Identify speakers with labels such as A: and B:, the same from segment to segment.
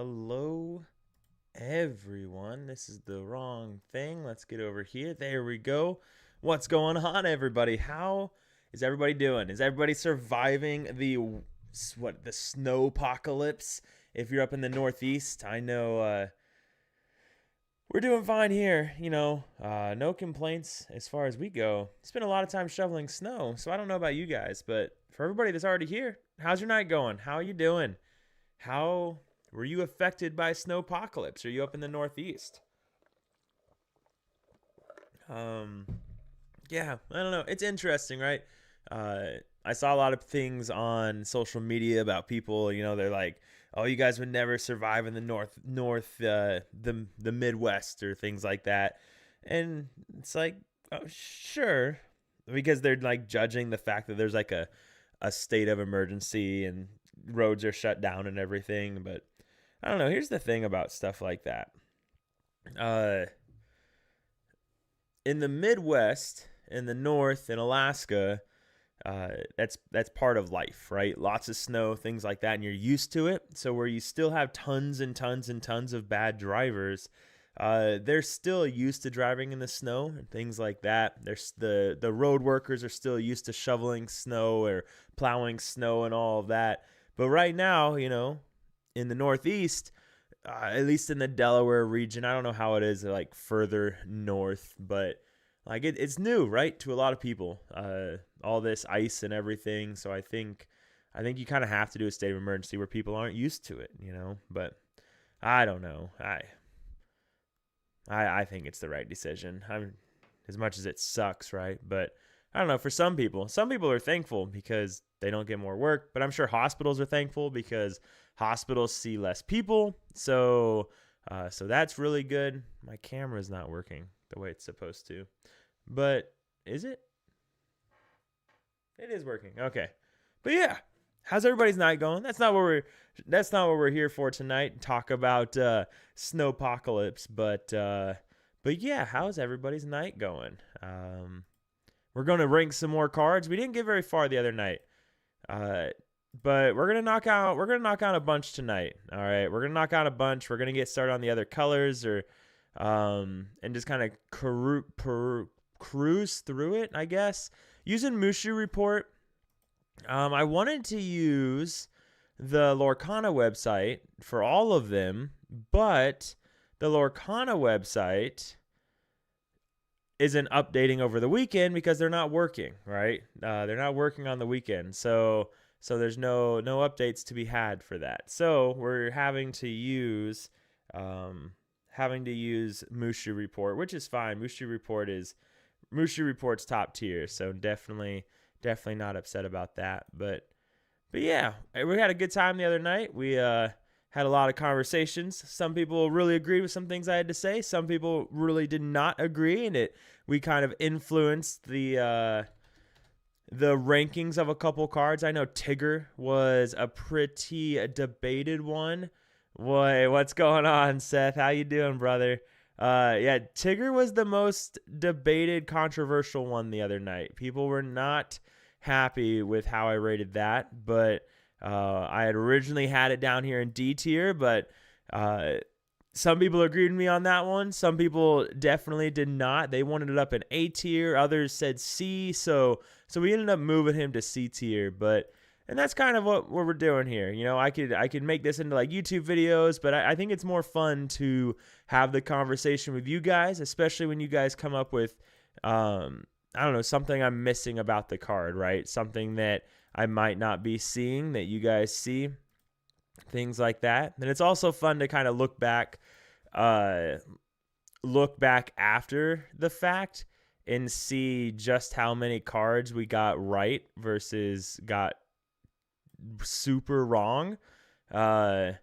A: Hello, everyone. This is the wrong thing. Let's get over here. There we go. What's going on, everybody? How is everybody doing? Is everybody surviving the snow apocalypse? If you're up in the Northeast, I know we're doing fine here. No complaints as far as we go. Spent a lot of time shoveling snow, so I don't know about you guys, but for everybody that's already here, how's your night going? How are you doing? How were you affected by snowpocalypse? Are you up in the Northeast? Um, yeah, I don't know. It's interesting, right? I saw a lot of things on social media about people. They're like, "Oh, you guys would never survive in the the Midwest or things like that," and it's like, oh, sure, because they're like judging the fact that there's like a state of emergency and roads are shut down and everything. But I don't know. Here's the thing about stuff like that. Uh, in the Midwest, in the North, in Alaska, that's part of life, right? Lots of snow, things like that, and you're used to it. So where you still have tons and tons and tons of bad drivers, they're still used to driving in the snow and things like that. There's the road workers are still used to shoveling snow or plowing snow and all of that. But right now, in the Northeast, at least in the Delaware region, I don't know how it is like further north, but like it's new, right, to a lot of people. All this ice and everything. So I think you kind of have to do a state of emergency where people aren't used to it. But I don't know. I think it's the right decision. As much as it sucks, right? But I don't know. For some people are thankful because they don't get more work. But I'm sure hospitals are thankful because hospitals see less people. So that's really good. My camera is not working the way it's supposed to. But is it? It is working. Okay. But yeah, how's everybody's night going? That's not what we're here for tonight. Talk about snowpocalypse, but yeah, how's everybody's night going? We're going to rank some more cards. We didn't get very far the other night. But we're gonna knock out a bunch tonight. All right, we're gonna knock out a bunch. We're gonna get started on the other colors, and just kind of cruise through it, I guess. Using Mushu Report, I wanted to use the Lorcana website for all of them, but the Lorcana website isn't updating over the weekend because they're not working, right? They're not working on the weekend, so there's no updates to be had for that. So we're having to use Mushu Report, which is fine. Mushu Report's top tier, so definitely not upset about that. But yeah, we had a good time the other night. We had a lot of conversations. Some people really agreed with some things I had to say. Some people really did not agree, and we kind of influenced the rankings of a couple cards. I know Tigger was a pretty debated one. Boy, what's going on, Seth? How you doing, brother? Yeah, Tigger was the most debated, controversial one the other night. People were not happy with how I rated that, but I had originally had it down here in D tier, but some people agreed with me on that one. Some people definitely did not. They wanted it up in A tier. Others said C, so we ended up moving him to C tier, and that's kind of what we're doing here. I could make this into like YouTube videos, but I think it's more fun to have the conversation with you guys, especially when you guys come up with, I don't know, something I'm missing about the card, right? Something that I might not be seeing that you guys see, things like that. And it's also fun to kind of look back after the fact and see just how many cards we got right versus got super wrong. But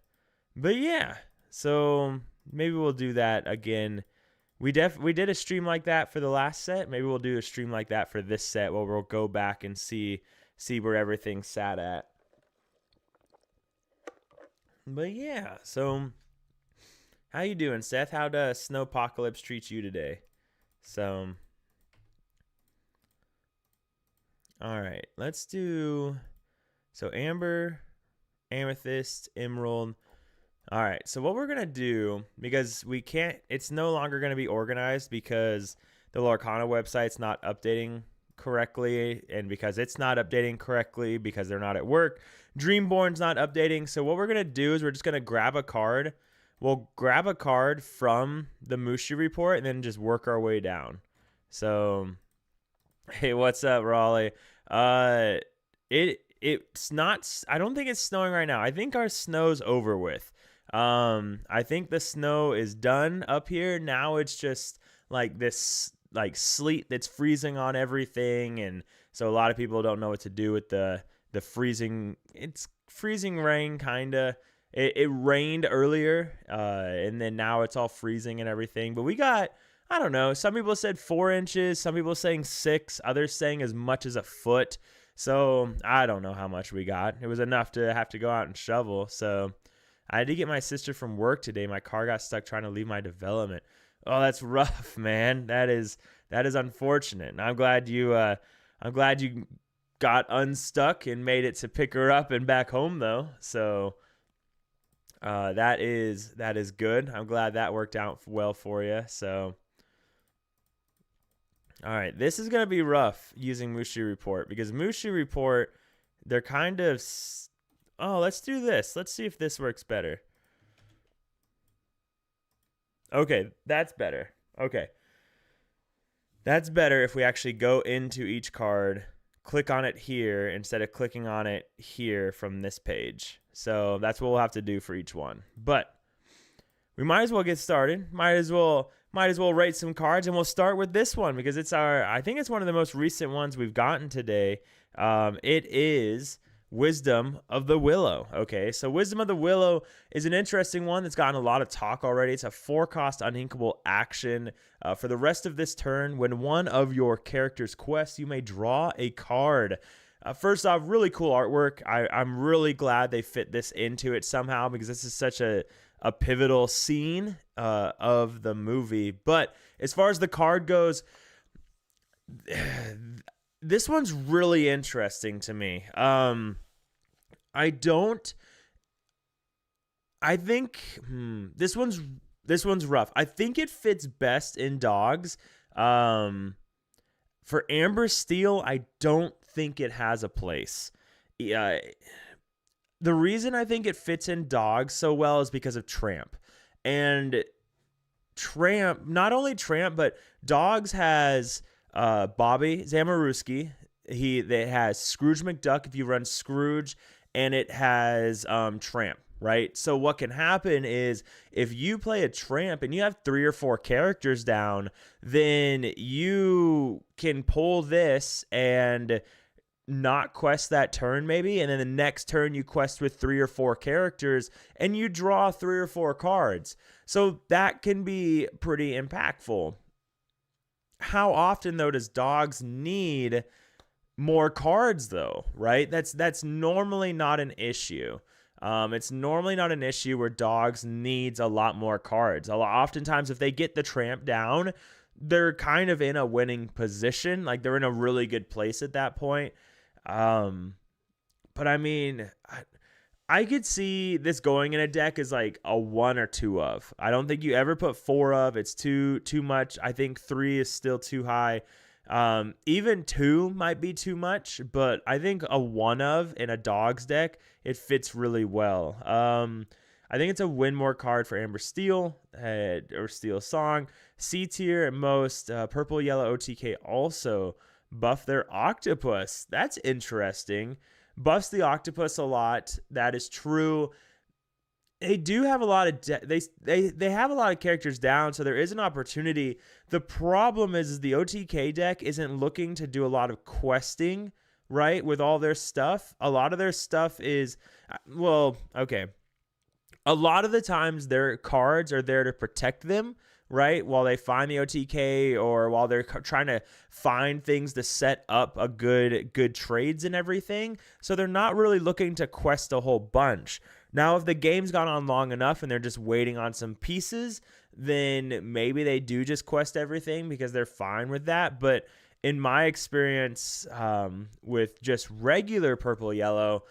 A: yeah, so maybe we'll do that again. We did a stream like that for the last set. Maybe we'll do a stream like that for this set where we'll go back and see where everything sat at. But yeah, so how you doing, Seth? How does Snowpocalypse treat you today? So all right, let's do so Amber, Amethyst, Emerald. All right. So what we're going to do, because we can't, it's no longer going to be organized because the Lorcana website's not updating correctly. And because it's not updating correctly because they're not at work, Dreamborn's not updating. So what we're going to do is we're just going to grab a card. We'll grab a card from the Mushi report and then just work our way down. So, hey, what's up, Raleigh? It's not, I don't think it's snowing right now. I think our snow's over with. I think the snow is done up here. Now it's just like this like sleet that's freezing on everything, and so a lot of people don't know what to do with the freezing. It's freezing rain kinda. It rained earlier, and then now it's all freezing and everything. But we got, I don't know, some people said 4 inches, some people saying 6, others saying as much as a foot. So I don't know how much we got. It was enough to have to go out and shovel. So I had to get my sister from work today. My car got stuck trying to leave my development. Oh, that's rough, man. That is unfortunate. And I'm glad you got unstuck and made it to pick her up and back home though. So that is good. I'm glad that worked out well for you. So all right, this is going to be rough using Mushi Report because Mushi Report, they're kind of, oh, let's do this. Let's see if this works better. Okay, that's better. Okay. That's better if we actually go into each card, click on it here instead of clicking on it here from this page. So that's what we'll have to do for each one. But we might as well get started. Might as well rate some cards, and we'll start with this one because it's I think it's one of the most recent ones we've gotten today. It is Wisdom of the Willow. Okay, so Wisdom of the Willow is an interesting one that's gotten a lot of talk already. It's a 4-cost uninkable action. For the rest of this turn, when one of your character's quests, you may draw a card. First off, really cool artwork. I'm really glad they fit this into it somehow because this is such a pivotal scene of the movie. But as far as the card goes, this one's really interesting to me. I think this one's rough. I think it fits best in dogs. For Amber Steel, I don't think it has a place. The reason I think it fits in dogs so well is because of Tramp. And Tramp, not only Tramp, but dogs has Bobby Zamaruski. It has Scrooge McDuck if you run Scrooge, and it has Tramp, right? So what can happen is if you play a Tramp and you have 3 or 4 characters down, then you can pull this and not quest that turn maybe, and then the next turn you quest with 3 or 4 characters and you draw 3 or 4 cards. So that can be pretty impactful. How often though does dogs need more cards though, right? That's normally not an issue. It's normally not an issue where dogs needs a lot more cards. Oftentimes if they get the Tramp down, they're kind of in a winning position. Like they're in a really good place at that point. But I mean, I could see this going in a deck as like a 1 or 2 of. I don't think you ever put 4 of. It's too much. I think 3 is still too high. Even 2 might be too much, but I think a 1 of in a dogs deck, it fits really well. I think it's a win more card for Amber Steel or Steel Song. C tier at most. Purple Yellow OTK also buff their Octopus. That's interesting. Buffs the Octopus a lot. That is true. They do have a lot of they have a lot of characters down, so there is an opportunity. The problem is the OTK deck isn't looking to do a lot of questing, right? With all their stuff, a lot of their stuff is okay. A lot of the times their cards are there to protect them, right? While they find the OTK or while they're trying to find things to set up a good trades and everything. So they're not really looking to quest a whole bunch. Now, if the game's gone on long enough and they're just waiting on some pieces, then maybe they do just quest everything because they're fine with that. But in my experience with just regular Purple Yellow,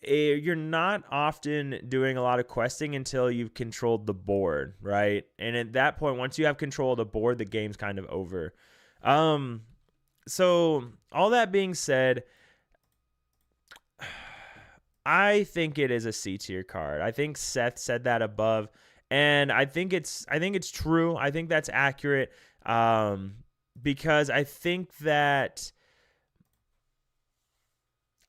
A: you're not often doing a lot of questing until you've controlled the board, right? And at that point, once you have control of the board, the game's kind of over. So all that being said, I think it is a C tier card. I think Seth said that above, and I think it's true. I think that's accurate. Because I think that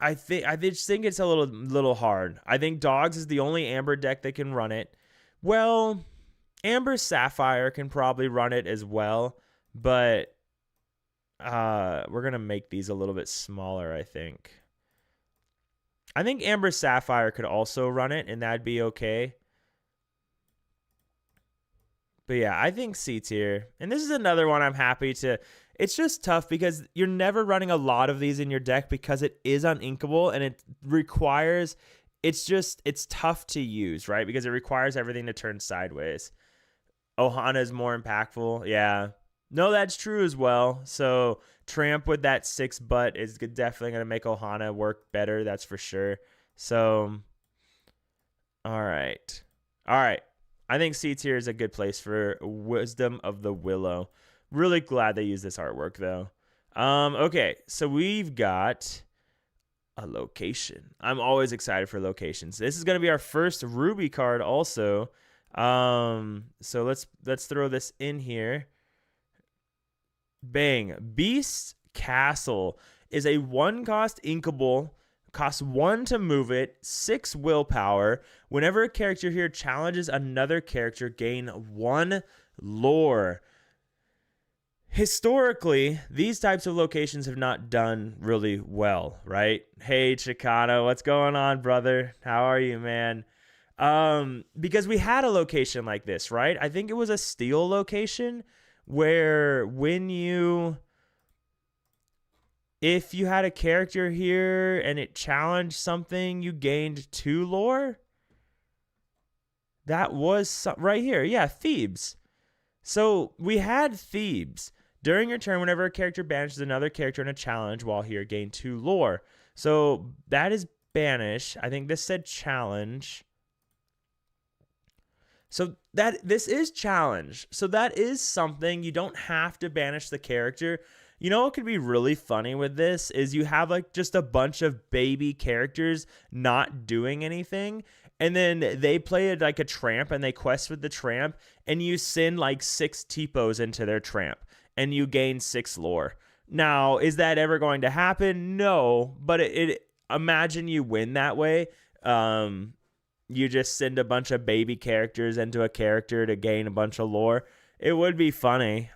A: I just think it's a little hard. I think Dogs is the only Amber deck that can run it. Well, Amber Sapphire can probably run it as well, but we're gonna make these a little bit smaller, I think. I think Amber Sapphire could also run it, and that'd be okay. But yeah, I think C tier. And this is another one I'm happy to. It's just tough because you're never running a lot of these in your deck because it is uninkable and it requires. It's tough to use, right? Because it requires everything to turn sideways. Ohana is more impactful. Yeah. No, that's true as well. So Tramp with that 6 butt is definitely going to make Ohana work better. That's for sure. So, all right. I think C tier is a good place for Wisdom of the Willow. Really glad they use this artwork, though. Okay, so we've got a location. I'm always excited for locations. This is going to be our first Ruby card also. So let's throw this in here. Bang. Beast Castle is a 1-cost inkable. Costs 1 to move it, 6 willpower. Whenever a character here challenges another character, gain 1 lore. Historically, these types of locations have not done really well, right? Hey, Chicano, what's going on, brother? How are you, man? Because we had a location like this, right? I think it was a steel location where if you had a character here and it challenged something, you gained 2 lore. That was right here. Yeah, Thebes. So we had Thebes. During your turn, whenever a character banishes another character in a challenge while here, gain 2 lore. So that is banish. I think this said challenge. So this is challenge. So that is something. You don't have to banish the character. You know what could be really funny with this is you have like just a bunch of baby characters not doing anything, and then they play it like a tramp and they quest with the tramp, and you send like 6 typos into their tramp and you gain 6 lore. Now, is that ever going to happen? No, but imagine you win that way. You just send a bunch of baby characters into a character to gain a bunch of lore. It would be funny.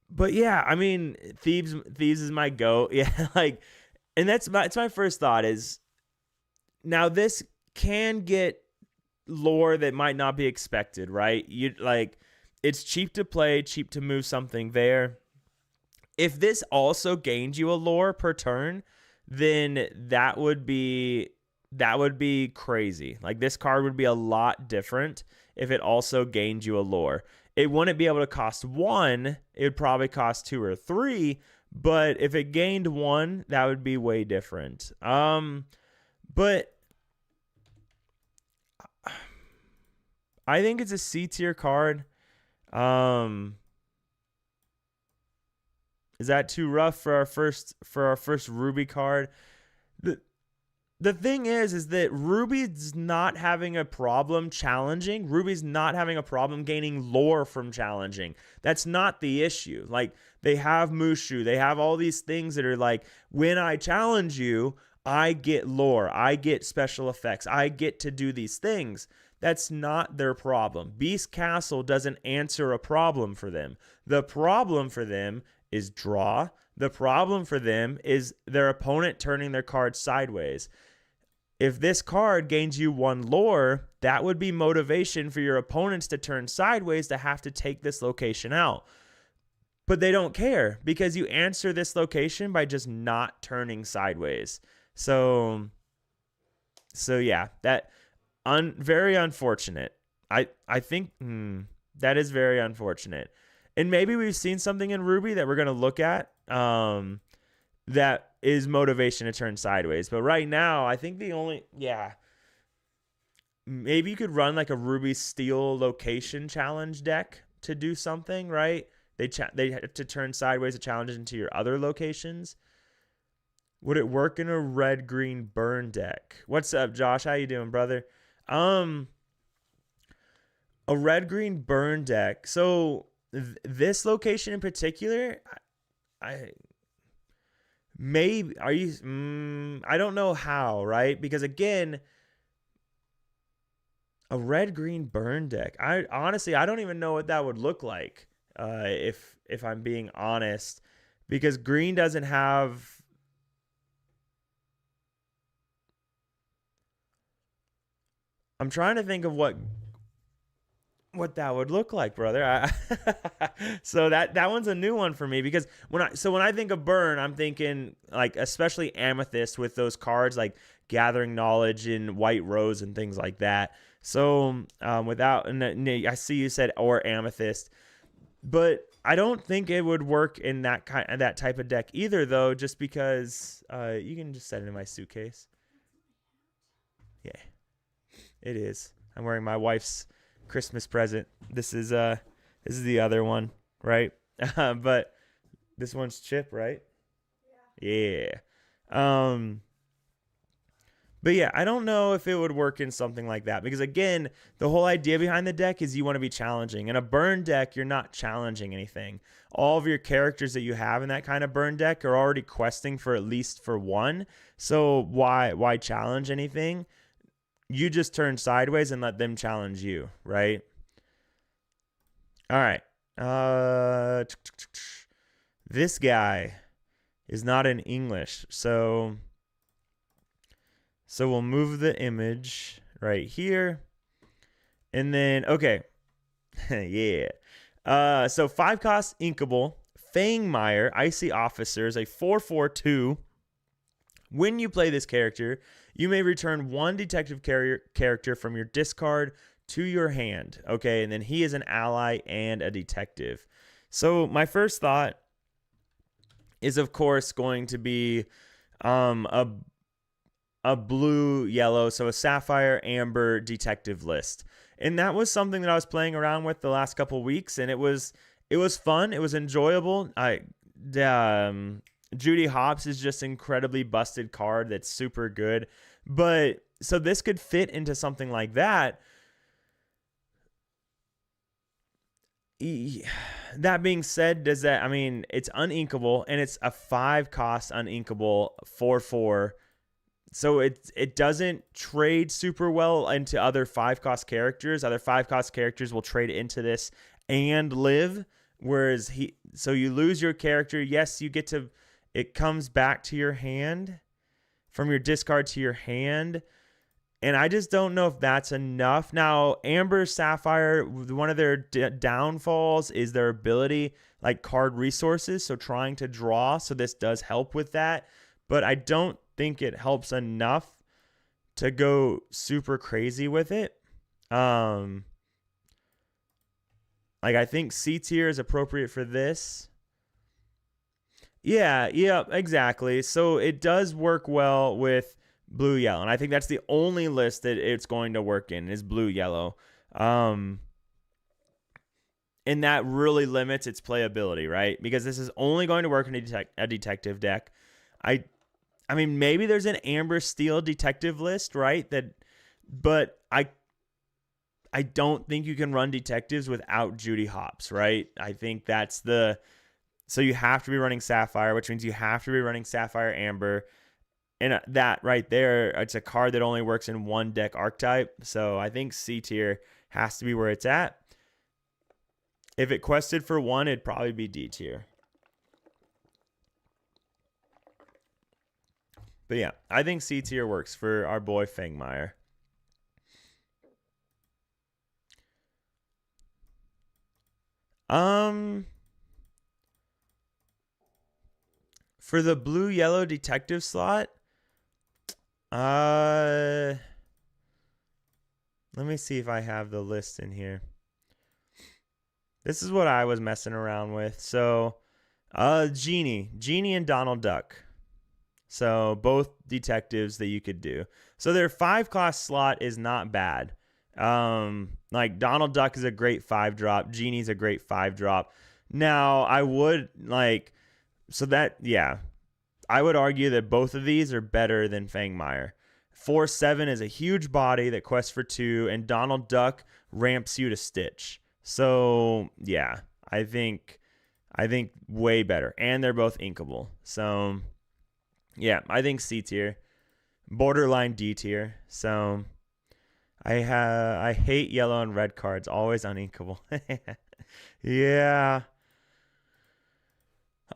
A: But yeah, I mean, Thebes is my goat. Yeah, like, and it's my first thought is, now this can get lore that might not be expected, right? It's cheap to play, cheap to move something there. If this also gained you a lore per turn, then that would be crazy. Like, this card would be a lot different if it also gained you a lore. It wouldn't be able to cost 1. It would probably cost 2 or 3. But if it gained 1, that would be way different. But I think it's a C tier card. Is that too rough for our first Ruby card? The thing is that Ruby's not having a problem challenging. Ruby's not having a problem gaining lore from challenging. That's not the issue. Like, they have Mushu. They have all these things that are like, when I challenge you, I get lore. I get special effects. I get to do these things. That's not their problem. Beast Castle doesn't answer a problem for them. The problem for them is draw. The problem for them is their opponent turning their card sideways. If this card gains you 1 lore, that would be motivation for your opponents to turn sideways to have to take this location out. But they don't care because you answer this location by just not turning sideways. So yeah, that very unfortunate. I think that is very unfortunate. And maybe we've seen something in Ruby that we're going to look at that is motivation to turn sideways. But right now, I think maybe you could run like a Ruby Steel location challenge deck to do something, right? They have to turn sideways a challenge into your other locations. Would it work in a red green burn deck? What's up, Josh? How you doing, brother? A red green burn deck. So this location in particular, I maybe are you? I don't know how, right? Because again, a red green burn deck. I honestly I don't even know what that would look like. If I'm being honest, because green doesn't have. I'm trying to think of what that would look like, brother. So that one's a new one for me because when I think of burn, I'm thinking like especially amethyst with those cards like gathering knowledge in white rose and things like that. So and I see you said or amethyst, but I don't think it would work in that type of deck either, though. Just because you can just set it in my suitcase. Yeah, it is. I'm wearing my wife's Christmas present. This is the other one, right? But this one's Chip, right? Yeah. But yeah, I don't know if it would work in something like that because again, the whole idea behind the deck is you want to be challenging. In a burn deck, you're not challenging anything. All of your characters that you have in that kind of burn deck are already questing for at least for one. So why challenge anything? You just turn sideways and let them challenge you, right? All right. This guy is not in English, so we'll move the image right here. And then, okay. Yeah. So 5 cost Inkable, Fangmire, Icy Officer is a 4/4/2. When you play this character, you may return one detective character from your discard to your hand. Okay, and then he is an ally and a detective. So my first thought is, of course, going to be a blue yellow, so a sapphire amber detective list. And that was something that I was playing around with the last couple weeks, and it was fun. It was enjoyable. Judy Hopps is just incredibly busted card that's super good. But so this could fit into something like that. That being said, it's uninkable and it's a 5 cost uninkable 4/4. So it doesn't trade super well into other 5 cost characters. Other 5 cost characters will trade into this and live. Whereas so you lose your character. Yes, it comes back to your hand from your discard to your hand. And I just don't know if that's enough. Now, Amber, Sapphire, one of their downfalls is their ability, like card resources. So trying to draw. So this does help with that. But I don't think it helps enough to go super crazy with it. Like I think C tier is appropriate for this. Yeah, exactly. So it does work well with blue yellow, and I think that's the only list that it's going to work in is blue yellow. And that really limits its playability, right? Because this is only going to work in a detective deck. I mean, maybe there's an Amber Steel detective list, right? But I don't think you can run detectives without Judy Hopps, right? I think that's so you have to be running Sapphire, which means you have to be running Sapphire Amber. And that right there, it's a card that only works in one deck archetype. So I think C tier has to be where it's at. If it quested for one, it'd probably be D tier. But yeah, I think C tier works for our boy Fangmire. For the blue yellow detective slot, let me see if I have the list in here. This is what I was messing around with. So, Genie and Donald Duck. So both detectives that you could do. So their 5-cost slot is not bad. Like Donald Duck is a great 5-drop. Genie's a great 5-drop. Now I would like, so that, yeah, I would argue that both of these are better than Fangmire. 4/7 is a huge body that quests for 2, and Donald Duck ramps you to Stitch. So yeah, I think way better, and they're both inkable. So yeah, I think C tier, borderline D tier. So I hate yellow and red cards, always uninkable. Yeah.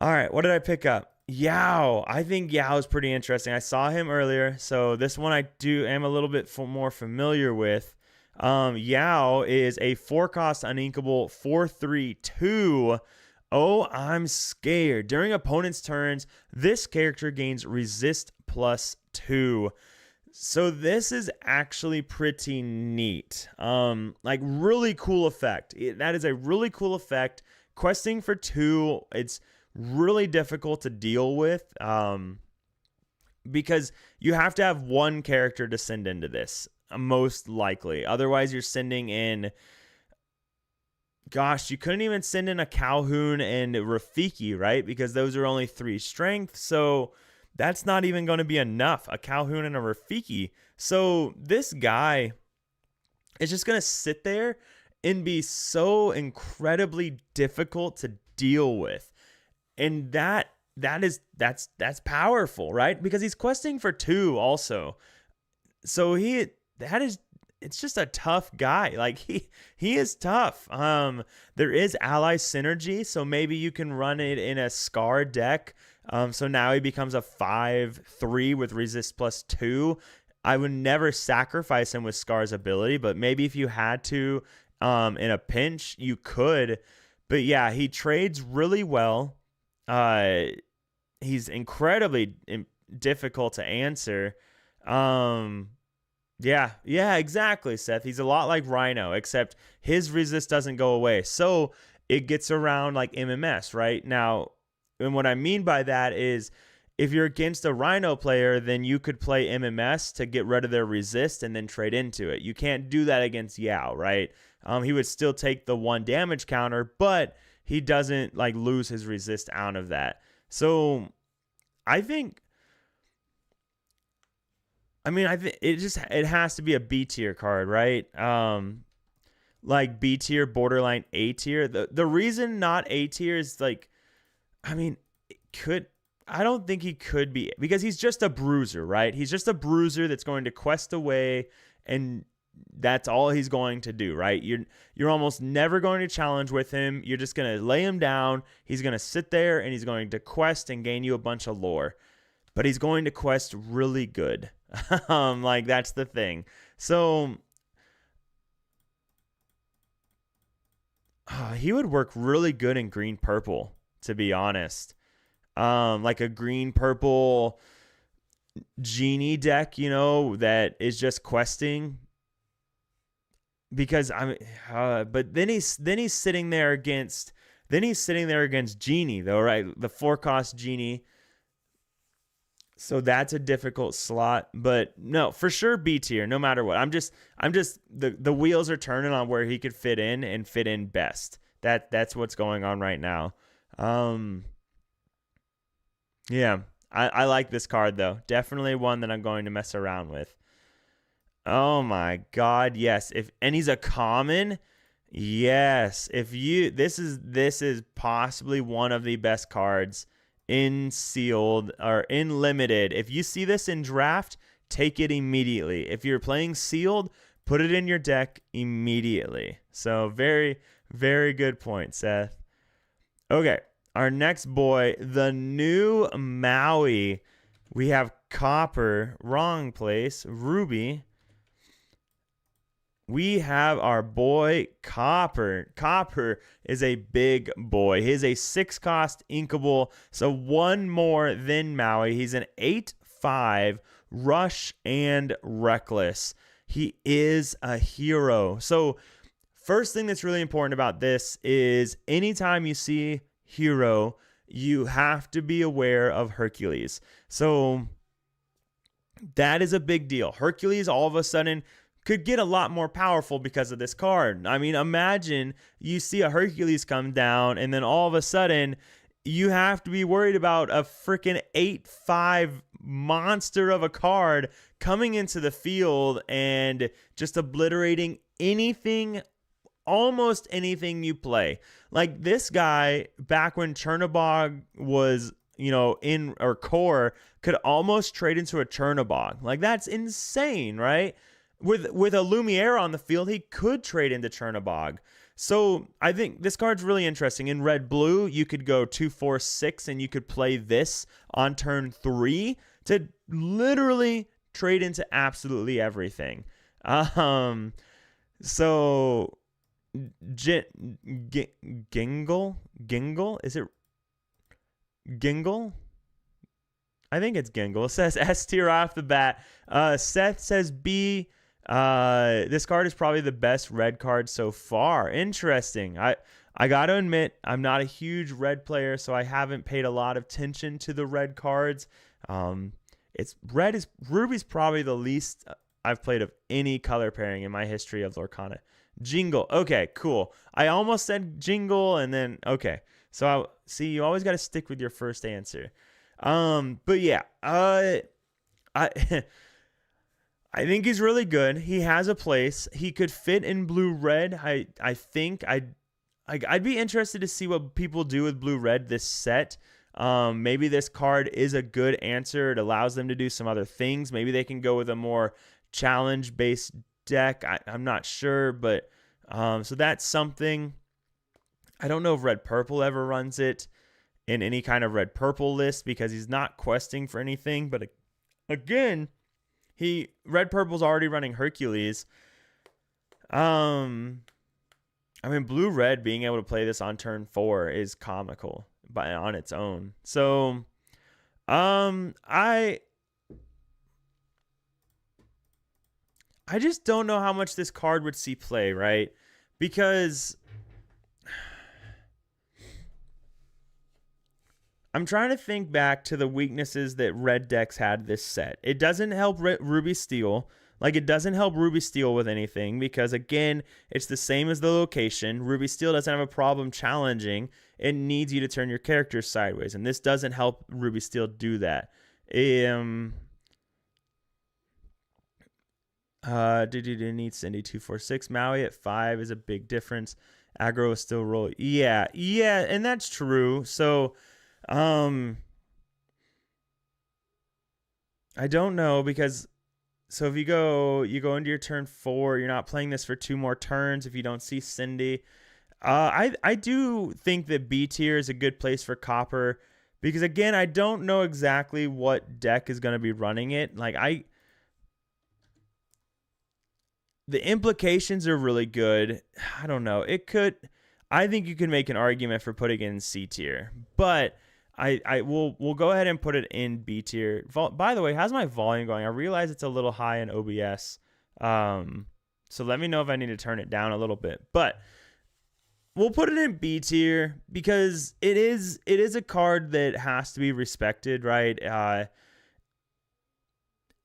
A: All right, what did I pick up? Yao. I think Yao is pretty interesting. I saw him earlier, so this one I am a little bit more familiar with. Yao is a 4-cost uninkable 4/3/2. Oh, I'm scared. During opponent's turns, this character gains resist +2. So this is actually pretty neat. Like really cool effect. That is a really cool effect. Questing for 2, it's really difficult to deal with because you have to have one character to send into this, most likely. Otherwise, you're sending in, gosh, you couldn't even send in a Calhoun and Rafiki, right? Because those are only 3 strength. So that's not even going to be enough, a Calhoun and a Rafiki. So this guy is just going to sit there and be so incredibly difficult to deal with. And that's powerful, right? Because he's questing for 2 also. So it's just a tough guy. Like he is tough. There is ally synergy, so maybe you can run it in a Scar deck. So now he becomes a 5/3 with resist +2. I would never sacrifice him with Scar's ability, but maybe if you had to in a pinch, you could. But yeah, he trades really well. He's incredibly difficult to answer. Yeah, exactly, Seth. He's a lot like Rhino, except his resist doesn't go away. So it gets around like MMS, right? Now, and what I mean by that is if you're against a Rhino player, then you could play MMS to get rid of their resist and then trade into it. You can't do that against Yao, right? He would still take the 1 damage counter, but he doesn't like lose his resist out of that. So I think it has to be a B tier card, right? Like B tier, borderline A tier. The reason not A tier is like, I don't think he could be, because he's just a bruiser, right? He's just a bruiser that's going to quest away, and that's all he's going to do, right? You're almost never going to challenge with him. You're just going to lay him down. He's going to sit there and he's going to quest and gain you a bunch of lore. But he's going to quest really good. Like that's the thing. So he would work really good in green purple, to be honest. Like a green purple Genie deck, that is just questing. Because but then he's sitting there against Genie though, right? The 4-cost Genie. So that's a difficult slot, but no, for sure B tier, no matter what. I'm just the wheels are turning on where he could fit in and fit in best. That's what's going on right now. Yeah, I like this card though. Definitely one that I'm going to mess around with. Oh my God, yes. And he's a common. Yes. This is possibly one of the best cards in sealed or in limited. If you see this in draft, take it immediately. If you're playing sealed, put it in your deck immediately. So very, very good point, Seth. Okay, our next boy, the new Maui. We have Copper, wrong place, Ruby. We have our boy Copper. Copper is a big boy. He is a 6-cost inkable, so 1 more than Maui. He's an 8/5 rush and reckless. He is a hero. So first thing that's really important about this is anytime you see hero, you have to be aware of Hercules. So that is a big deal. Hercules all of a sudden could get a lot more powerful because of this card. I mean, imagine you see a Hercules come down and then all of a sudden you have to be worried about a freaking 8/5 monster of a card coming into the field and just obliterating anything, almost anything you play. Like this guy, back when Chernobog was, in or core, could almost trade into a Chernobog. Like that's insane, right? With a Lumiere on the field, he could trade into Chernobog. So I think this card's really interesting. In red-blue, you could go 2/4/6 and you could play this on turn 3 to literally trade into absolutely everything. So Gingle? Is it Gingle? I think it's Gingle. It says S tier off the bat. Seth says B. This card is probably the best red card so far. Interesting. I got to admit, I'm not a huge red player, so I haven't paid a lot of attention to the red cards. Ruby's probably the least I've played of any color pairing in my history of Lorcana. Jingle. Okay, cool. I almost said Jingle and then okay. So you always got to stick with your first answer. But yeah, I think he's really good. He has a place. He could fit in blue-red. I think I'd be interested to see what people do with blue-red this set. Maybe this card is a good answer. It allows them to do some other things. Maybe they can go with a more challenge-based deck. I'm not sure, but so that's something. I don't know if red-purple ever runs it in any kind of red-purple list because he's not questing for anything. But again, red-purple's already running Hercules. I mean, blue-red being able to play this on turn 4 is comical on its own. So, I just don't know how much this card would see play, right? Because I'm trying to think back to the weaknesses that red decks had this set. It doesn't help Ruby Steel. Like, it doesn't help Ruby Steel with anything because, again, it's the same as the location. Ruby Steel doesn't have a problem challenging. It needs you to turn your character sideways, and this doesn't help Ruby Steel do that. Did you need Cindy 2/4/6? Maui at 5 is a big difference. Aggro is still roll. Yeah, and that's true. So, I don't know because so if you go into your turn 4, you're not playing this for 2 more turns if you don't see Cindy. I do think that B tier is a good place for Copper because again, I don't know exactly what deck is going to be running it. Like the implications are really good. I don't know. I think you can make an argument for putting it in C tier, but we'll go ahead and put it in B tier. By the way, how's my volume going? I realize it's a little high in OBS. So let me know if I need to turn it down a little bit. But we'll put it in B tier because it is a card that has to be respected, right?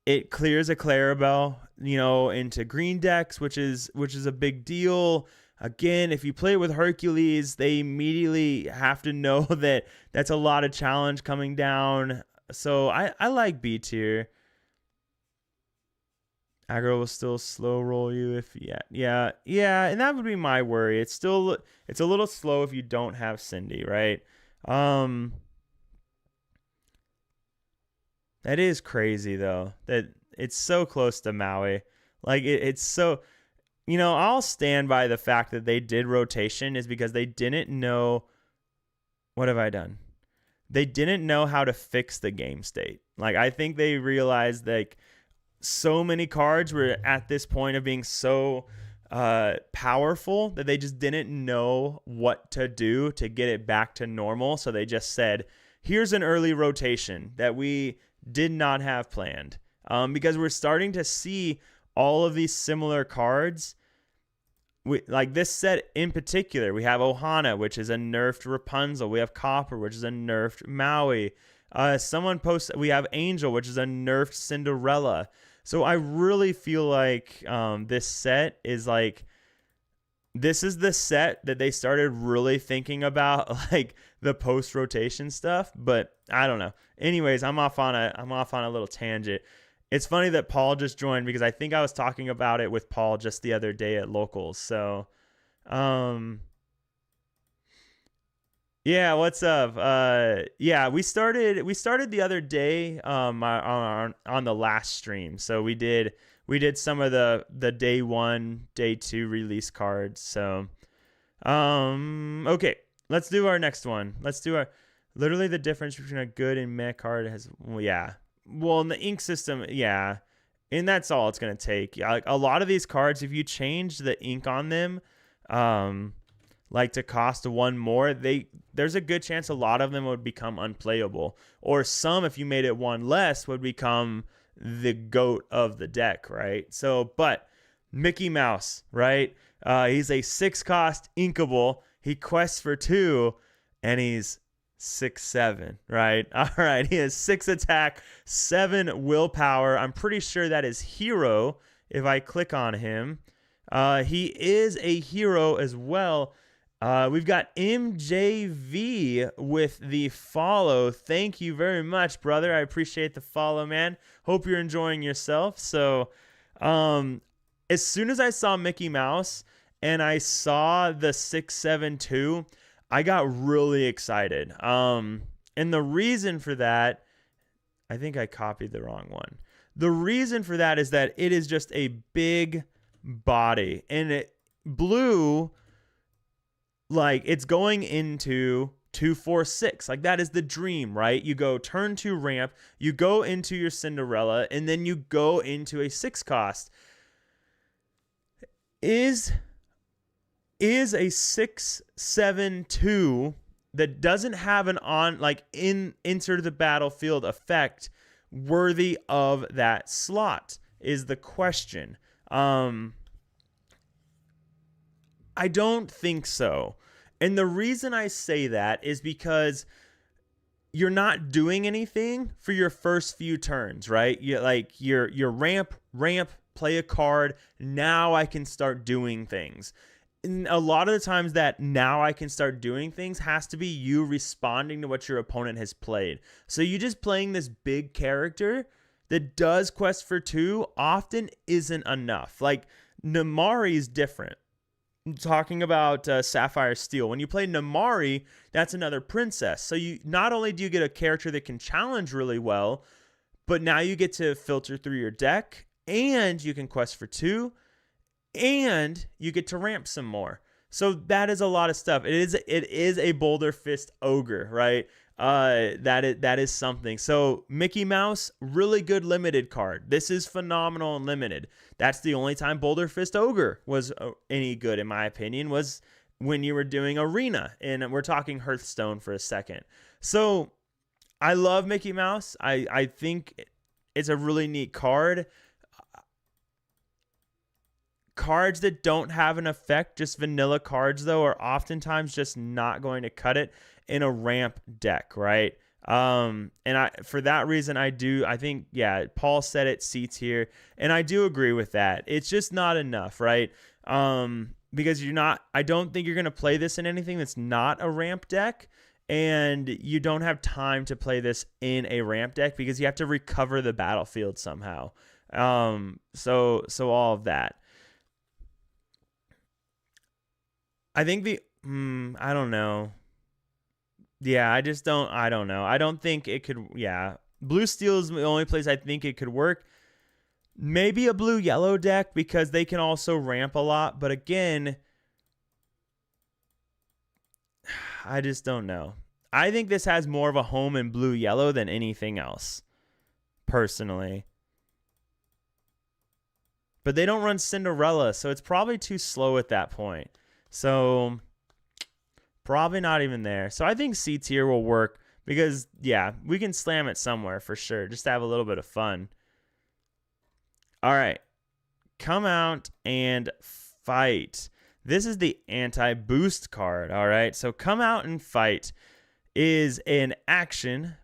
A: It clears a Clarabelle, into green decks, which is a big deal. Again, if you play with Hercules, they immediately have to know that that's a lot of challenge coming down. So I like B tier. Aggro will still slow roll you if yeah, and that would be my worry. It's a little slow if you don't have Cindy, right? That is crazy though. That it's so close to Maui. Like it's so. I'll stand by the fact that they did rotation is because they didn't know. What have I done? They didn't know how to fix the game state. Like, I think they realized, like, so many cards were at this point of being so powerful that they just didn't know what to do to get it back to normal. So they just said, here's an early rotation that we did not have planned. Because we're starting to see all of these similar cards like this set in particular, we have Ohana, which is a nerfed Rapunzel. We have Copper, which is a nerfed Maui. Someone posted, we have Angel, which is a nerfed Cinderella. So I really feel like this set is like, this is the set that they started really thinking about, like the post rotation stuff. But I don't know. Anyways, I'm off on a little tangent. It's funny that Paul just joined because I think I was talking about it with Paul just the other day at locals. So, yeah, what's up? Yeah, we started the other day on the last stream. So we did some of the day 1, day 2 release cards. So okay, let's do our next one. Let's do our literally the difference between a good and meh card has, well, yeah. Well, in the ink system, yeah. And that's all it's going to take. Like a lot of these cards, if you change the ink on them, like to cost 1 more, there's a good chance a lot of them would become unplayable. Or some, if you made it 1 less, would become the GOAT of the deck, right? So, but Mickey Mouse, right? He's a 6 cost inkable. He quests for 2, and he's 6/7, right? All right, he has 6 attack, 7 willpower. I'm pretty sure that is hero if I click on him. He is a hero as well. We've got MJV with the follow. Thank you very much, brother. I appreciate the follow, man. Hope you're enjoying yourself. So, as soon as I saw Mickey Mouse and I saw the 6/7/2, I got really excited. And the reason for that, I think I copied the wrong one. The reason for that is that it is just a big body, and blue, like it's going into 2/4/6. Like that is the dream, right? You go turn 2 ramp, you go into your Cinderella, and then you go into a 6 cost. Is a 6/7/2 that doesn't have an enter the battlefield effect worthy of that slot is the question. I don't think so. And the reason I say that is because you're not doing anything for your first few turns, right? You're ramp, play a card. Now I can start doing things. And a lot of the times that now I can start doing things has to be you responding to what your opponent has played. So you just playing this big character that does quest for 2 often isn't enough. Like Namari is different. I'm talking about Sapphire Steel. When you play Namari, that's another princess. So you not only do you get a character that can challenge really well, but now you get to filter through your deck and you can quest for 2. And you get to ramp some more. So that is a lot of stuff. It is a Boulder Fist Ogre, right? That is something. So Mickey Mouse, really good limited card. This is phenomenal and limited. That's the only time Boulder Fist Ogre was any good, in my opinion, was when you were doing Arena. And we're talking Hearthstone for a second. So I love Mickey Mouse. I think it's a really neat card. Cards that don't have an effect, just vanilla cards, though, are oftentimes just not going to cut it in a ramp deck, right? For that reason, I think, yeah, Paul said it, C tier, and I do agree with that. It's just not enough, right? Because I don't think you're going to play this in anything that's not a ramp deck, and you don't have time to play this in a ramp deck because you have to recover the battlefield somehow. So all of that. I think I don't know. Yeah, I don't know. I don't think it could, yeah. Blue Steel is the only place I think it could work. Maybe a blue-yellow deck because they can also ramp a lot. But again, I just don't know. I think this has more of a home in blue-yellow than anything else, personally. But they don't run Cinderella, so it's probably too slow at that point. So probably not even there. So I think C tier will work because, yeah, we can slam it somewhere for sure. Just to have a little bit of fun. All right. Come out and fight. This is the anti-boost card, all right? So come out and fight is an action.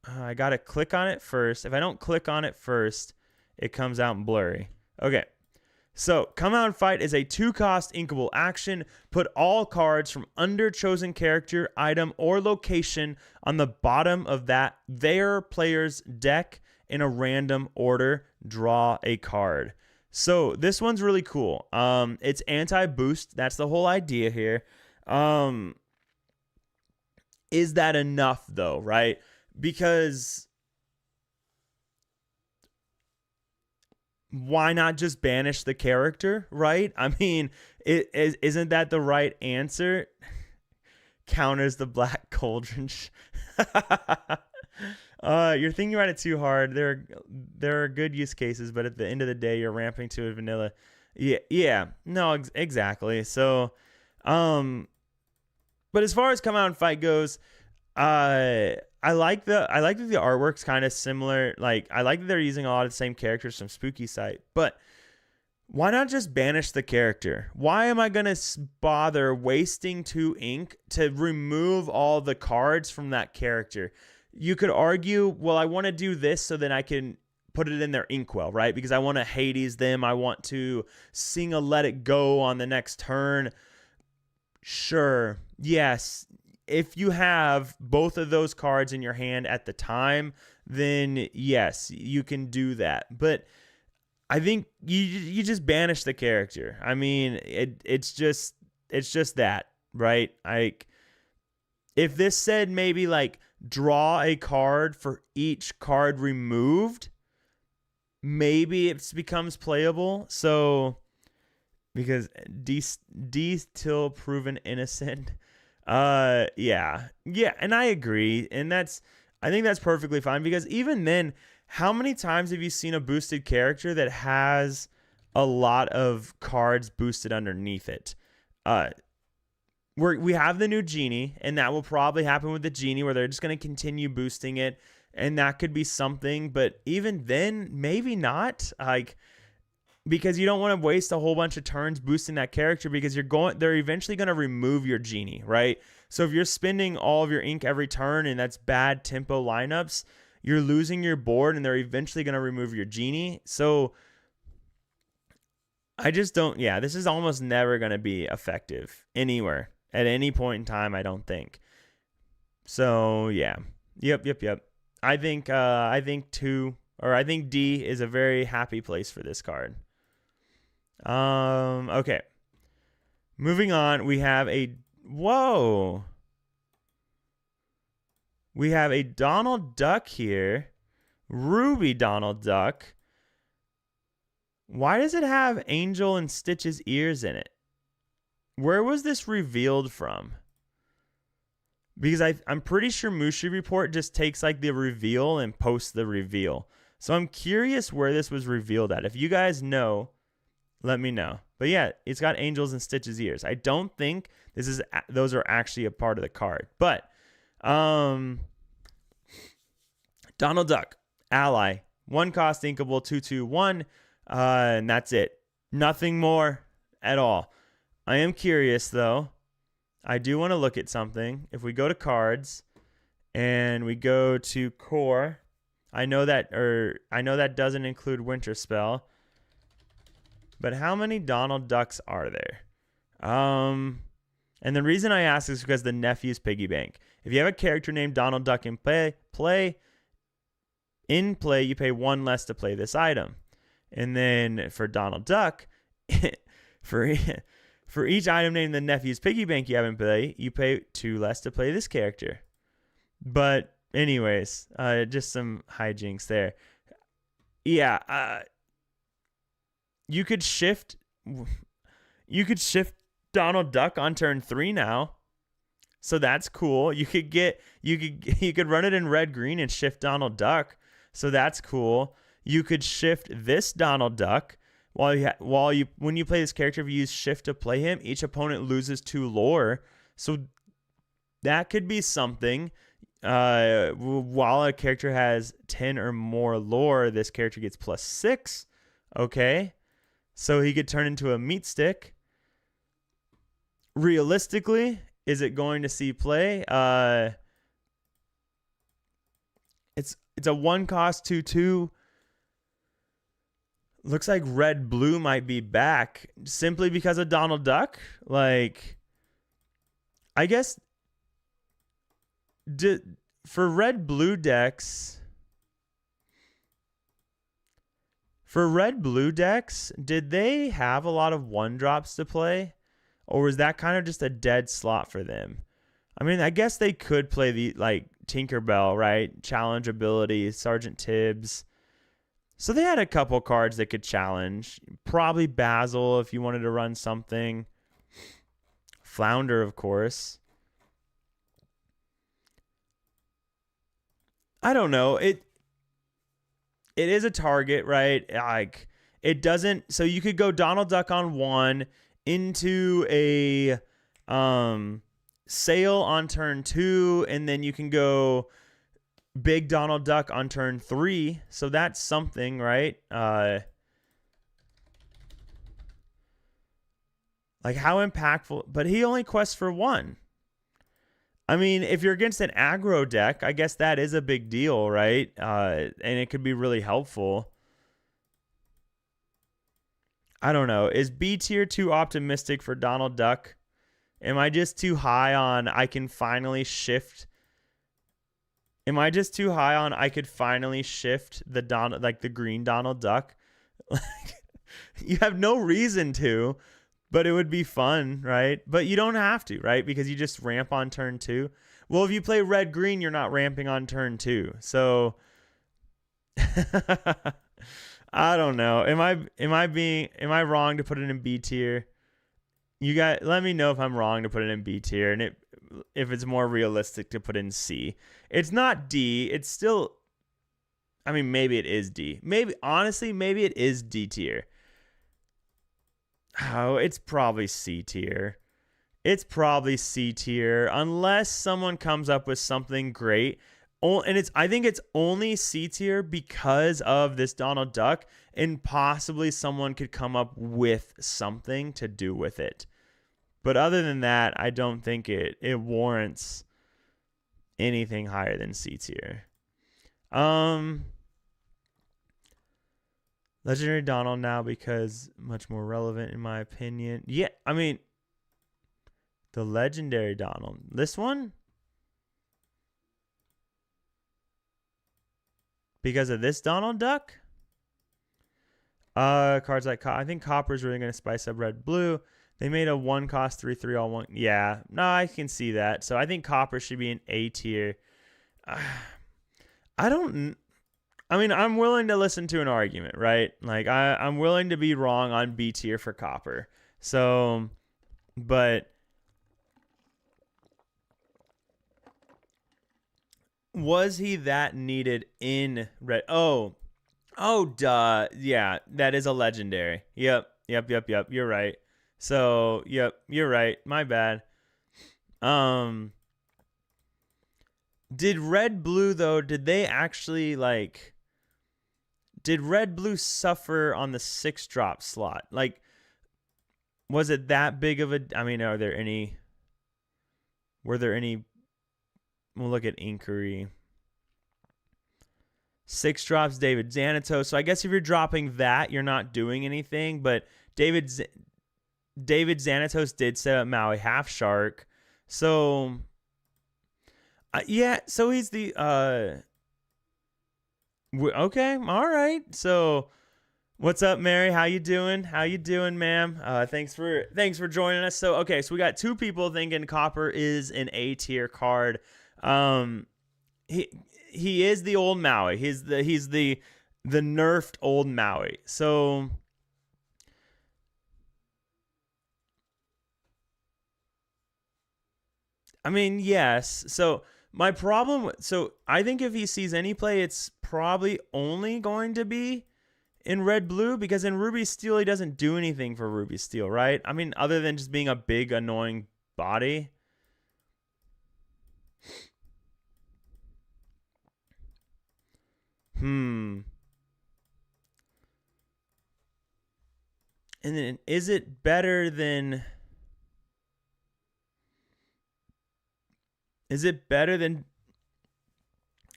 A: I got to click on it first. If I don't click on it first, it comes out in blurry. Okay. So, come out and fight is a 2-cost inkable action. Put all cards from under chosen character, item, or location on the bottom of their player's deck in a random order. Draw a card. So, this one's really cool. It's anti-boost. That's the whole idea here. Is that enough, though, right? Because why not just banish the character, right? I mean, isn't that the right answer? Counters the Black Cauldron. You're thinking about it too hard. There are good use cases, but at the end of the day, you're ramping to a vanilla. Yeah, no, exactly. So, but as far as come out and fight goes, I like that the artwork's kind of similar. Like, I like that they're using a lot of the same characters from Spooky Site, but why not just banish the character? Why am I going to bother wasting 2 ink to remove all the cards from that character? You could argue, well, I want to do this so that I can put it in their inkwell, right? Because I want to Hades them. I want to sing a Let It Go on the next turn. Sure. Yes. If you have both of those cards in your hand at the time, then yes, you can do that. But I think you just banish the character. I mean, it's just that, right? Like, if this said maybe like draw a card for each card removed, maybe it becomes playable. So, because D till proven innocent. Yeah, and I agree, and I think that's perfectly fine, because even then, how many times have you seen a boosted character that has a lot of cards boosted underneath it? We have the new Genie, and that will probably happen with the Genie, where they're just going to continue boosting it, and that could be something, but even then, maybe not, like, because you don't want to waste a whole bunch of turns boosting that character, because they're eventually going to remove your Genie, right? So if you're spending all of your ink every turn and that's bad tempo lineups, you're losing your board, and they're eventually going to remove your Genie. So I just don't, this is almost never going to be effective anywhere at any point in time, I don't think. So yeah. Yep. I think D is a very happy place for this card. Okay. Moving on, we have a Donald Duck here. Ruby Donald Duck. Why does it have Angel and Stitch's ears in it? Where was this revealed from? Because I'm pretty sure Mushi Report just takes like the reveal and posts the reveal. So I'm curious where this was revealed at. If you guys know, let me know. But yeah, it's got Angels and Stitch's ears. I don't think those are actually a part of the card. But Donald Duck, ally, 1-cost inkable, 2/2/1, and that's it. Nothing more at all. I am curious though. I do want to look at something. If we go to cards and we go to core, I know that doesn't include Winterspell. But how many Donald Ducks are there? And the reason I ask is because the nephew's piggy bank. If you have a character named Donald Duck in play, you pay 1 less to play this item. And then for Donald Duck, for each item named the nephew's piggy bank you have in play, you pay 2 less to play this character. But anyways, just some hijinks there. Yeah, you could shift Donald Duck on turn 3 now. So that's cool. You could run it in red green and shift Donald Duck. So that's cool. You could shift this Donald Duck when you play this character. If you use shift to play him, each opponent loses 2 lore. So that could be something. While a character has 10 or more lore, this character gets +6. Okay. So he could turn into a meat stick. realistically, is it going to see play? It's a 1-cost 2/2. Looks like red blue might be back simply because of Donald Duck. Like, I guess for red blue decks, did they have a lot of 1-drops to play? Or was that kind of just a dead slot for them? I mean, I guess they could play the like Tinkerbell, right? Challenge ability, Sergeant Tibbs. So they had a couple cards that could challenge. Probably Basil if you wanted to run something. Flounder, of course. I don't know. It is a target, right? Like, it doesn't. So you could go Donald Duck on 1 into a Sail on turn 2, and then you can go Big Donald Duck on turn 3. So that's something, right? Like, how impactful? But he only quests for 1. I mean, if you're against an aggro deck, I guess that is a big deal, right? And it could be really helpful. I don't know. Is B tier too optimistic for Donald Duck? Am I just too high on I can finally shift? Am I just too high on I could finally shift the the green Donald Duck? You have no reason to, but it would be fun, right? But you don't have to, right? Because you just ramp on turn 2. Well, if you play red green, you're not ramping on turn 2. So I don't know. Am I wrong to put it in B tier? You guys, let me know if I'm wrong to put it in B tier, and if it's more realistic to put in C. It's not D. It's still, I mean, maybe it is D. Honestly, maybe it is D tier. Oh, it's probably C tier. It's probably C tier unless someone comes up with something great. And I think it's only C tier because of this Donald Duck, and possibly someone could come up with something to do with it. But other than that, I don't think it warrants anything higher than C tier. Legendary Donald now because much more relevant in my opinion. Yeah, I mean, the legendary Donald. This one? Because of this Donald Duck? Cards like I think Copper's really going to spice up red blue. They made a 1-cost 3/3 all 1. Yeah, no, I can see that. So I think Copper should be an A tier. I mean, I'm willing to listen to an argument, right? Like, I'm willing to be wrong on B tier for Copper. So, but was he that needed in red? Oh, duh. Yeah, that is a legendary. Yep. You're right. So, yep, you're right. My bad. Did red blue though? Did they actually like? Did red blue suffer on the 6-drop slot? Like, was it that big of a? I mean, were there any? We'll look at Inquiry. 6 drops, David Xanatos. So I guess if you're dropping that, you're not doing anything. But David Xanatos did set up Maui Half Shark. So, yeah. So he's the okay. All right. So, what's up, Mary? How you doing? Ma'am? Thanks for joining us. So, okay. So we got 2 people thinking Copper is an A tier card. He is the old Maui. He's the nerfed old Maui. So I mean, yes. So my problem, so I think if he sees any play, it's probably only going to be in red blue, because in Ruby Steel he doesn't do anything for Ruby Steel, right? I mean, other than just being a big annoying body. And then is it better than Is it better than...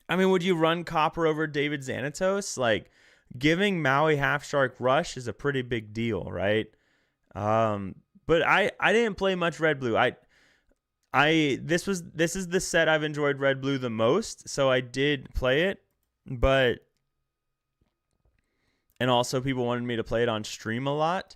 A: I mean, would you run Copper over David Xanatos? Like, giving Maui Half Shark Rush is a pretty big deal, right? But I didn't play much Red Blue. This is the set I've enjoyed Red Blue the most, so I did play it, but... And also people wanted me to play it on stream a lot.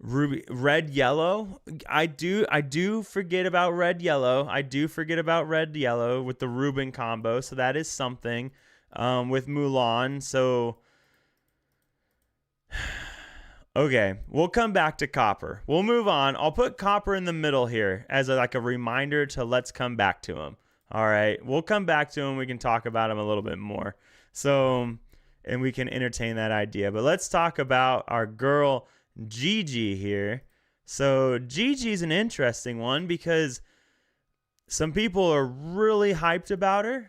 A: Red Yellow. I do forget about Red Yellow. I do forget about Red Yellow with the Ruben combo. So that is something with Mulan. So okay, we'll come back to Copper. We'll move on. I'll put Copper in the middle here as a reminder to let's come back to him. All right, we'll come back to him. We can talk about him a little bit more. So, and we can entertain that idea. But let's talk about our girl Gigi here. So Gigi's an interesting one because some people are really hyped about her,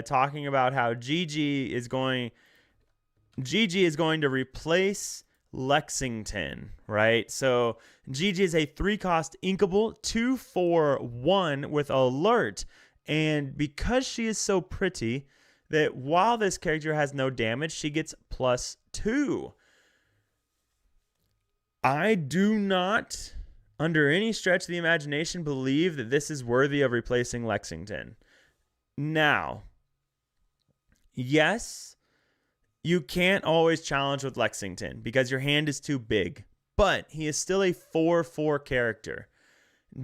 A: talking about how Gigi is going to replace Lexington, right? So Gigi is a 3-cost inkable 2/4/1 with alert, and because she is so pretty that while this character has no damage, she gets +2. I do not, under any stretch of the imagination, believe that this is worthy of replacing Lexington. Now, yes, you can't always challenge with Lexington because your hand is too big, but he is still a 4/4 character.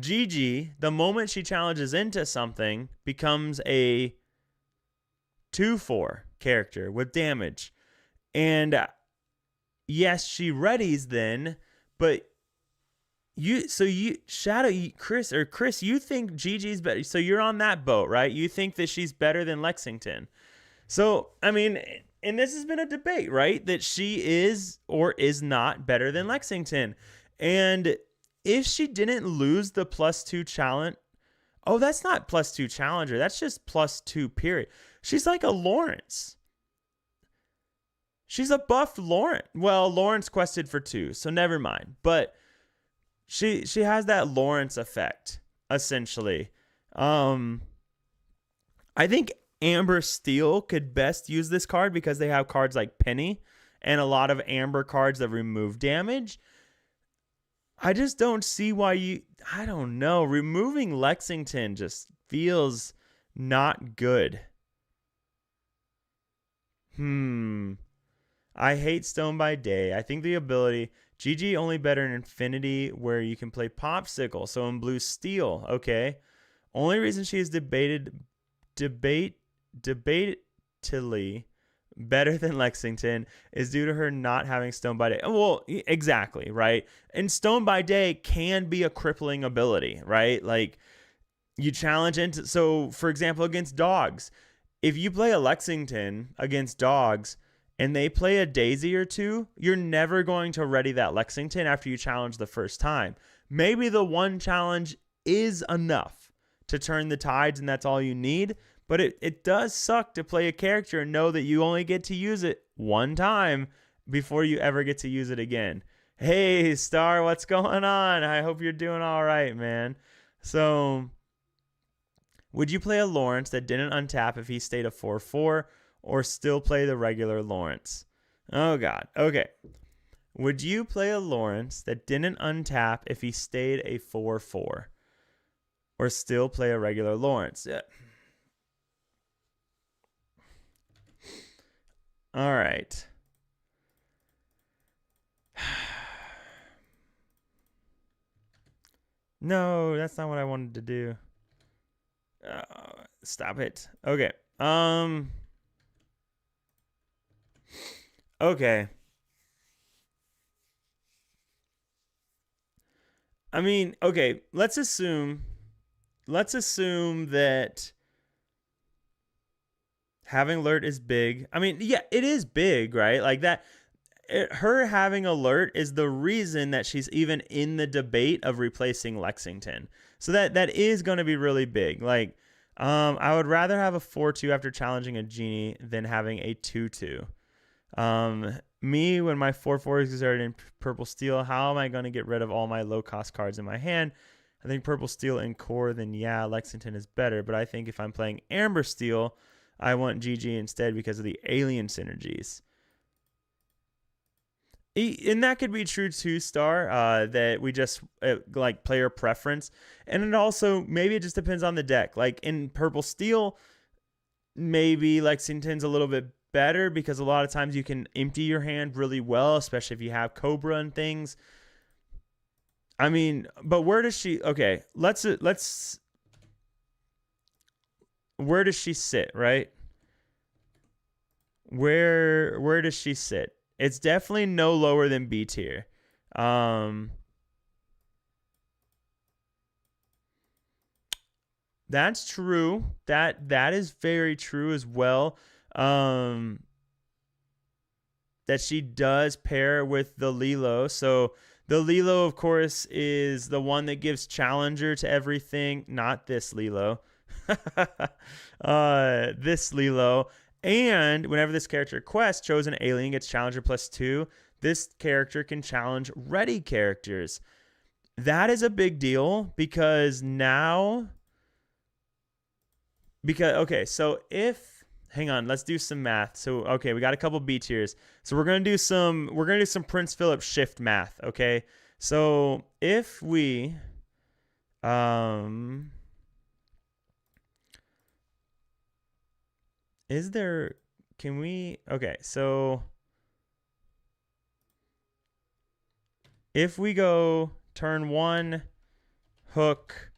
A: Gigi, the moment she challenges into something, becomes a 2/4 character with damage. And yes, she readies then, but Chris, you think Gigi's better. So you're on that boat, right? You think that she's better than Lexington. So, I mean, and this has been a debate, right? That she is or is not better than Lexington. And if she didn't lose the +2 challenge, oh, that's not +2 challenger. That's just +2 period. She's like a Lawrence. She's a buffed Lawrence. Well, Lawrence quested for 2, so never mind. But she has that Lawrence effect, essentially. I think Amber Steel could best use this card because they have cards like Penny and a lot of Amber cards that remove damage. I just don't see why I don't know. Removing Lexington just feels not good. I hate Stone by Day. I think the ability... GG only better in Infinity where you can play Popsicle. So in Blue Steel, okay. Only reason she is debatedly better than Lexington is due to her not having Stone by Day. Well, exactly, right? And Stone by Day can be a crippling ability, right? Like you challenge into... So for example, against dogs, if you play a Lexington against dogs and they play a Daisy or 2, you're never going to ready that Lexington after you challenge the first time. Maybe the one challenge is enough to turn the tides and that's all you need, but it does suck to play a character and know that you only get to use it one time before you ever get to use it again. Hey, Star, what's going on? I hope you're doing all right, man. So, would you play a Lawrence that didn't untap if he stayed a 4/4? Or still play the regular Lawrence? Oh, God. Okay. Would you play a Lawrence that didn't untap if he stayed a 4/4? Or still play a regular Lawrence? Yeah. All right. No, that's not what I wanted to do. Stop it. Okay. Okay. I mean, okay, let's assume that having alert is big. I mean, yeah, it is big, right? Like that her having alert is the reason that she's even in the debate of replacing Lexington. So that is going to be really big. Like I would rather have a 4/2 after challenging a genie than having a 2/2. Me, when my 4/4 is exerted in purple steel, how am I going to get rid of all my low cost cards in my hand? I think Purple Steel and Core, then yeah, Lexington is better. But I think if I'm playing Amber Steel, I want GG instead because of the alien synergies. And that could be true too, Star, that we just like player preference. And it also, maybe it just depends on the deck. Like in Purple Steel, maybe Lexington's a little bit better because a lot of times you can empty your hand really well, especially if you have Cobra and things. I mean, but where does she, okay, where does she sit, right? Where does she sit? It's definitely no lower than B tier. That's true. That is very true as well. That she does pair with the Lilo. So the Lilo, of course, is the one that gives Challenger to everything. Not this Lilo. This Lilo. And whenever this character quests, chosen alien gets Challenger +2. This character can challenge ready characters. That is a big deal because now... okay, so if... hang on, let's do some math. So, okay, we got a couple B tiers. So we're gonna do some Prince Philip shift math, okay? So if we... is there, can we, okay, so if we go turn 1, Hook,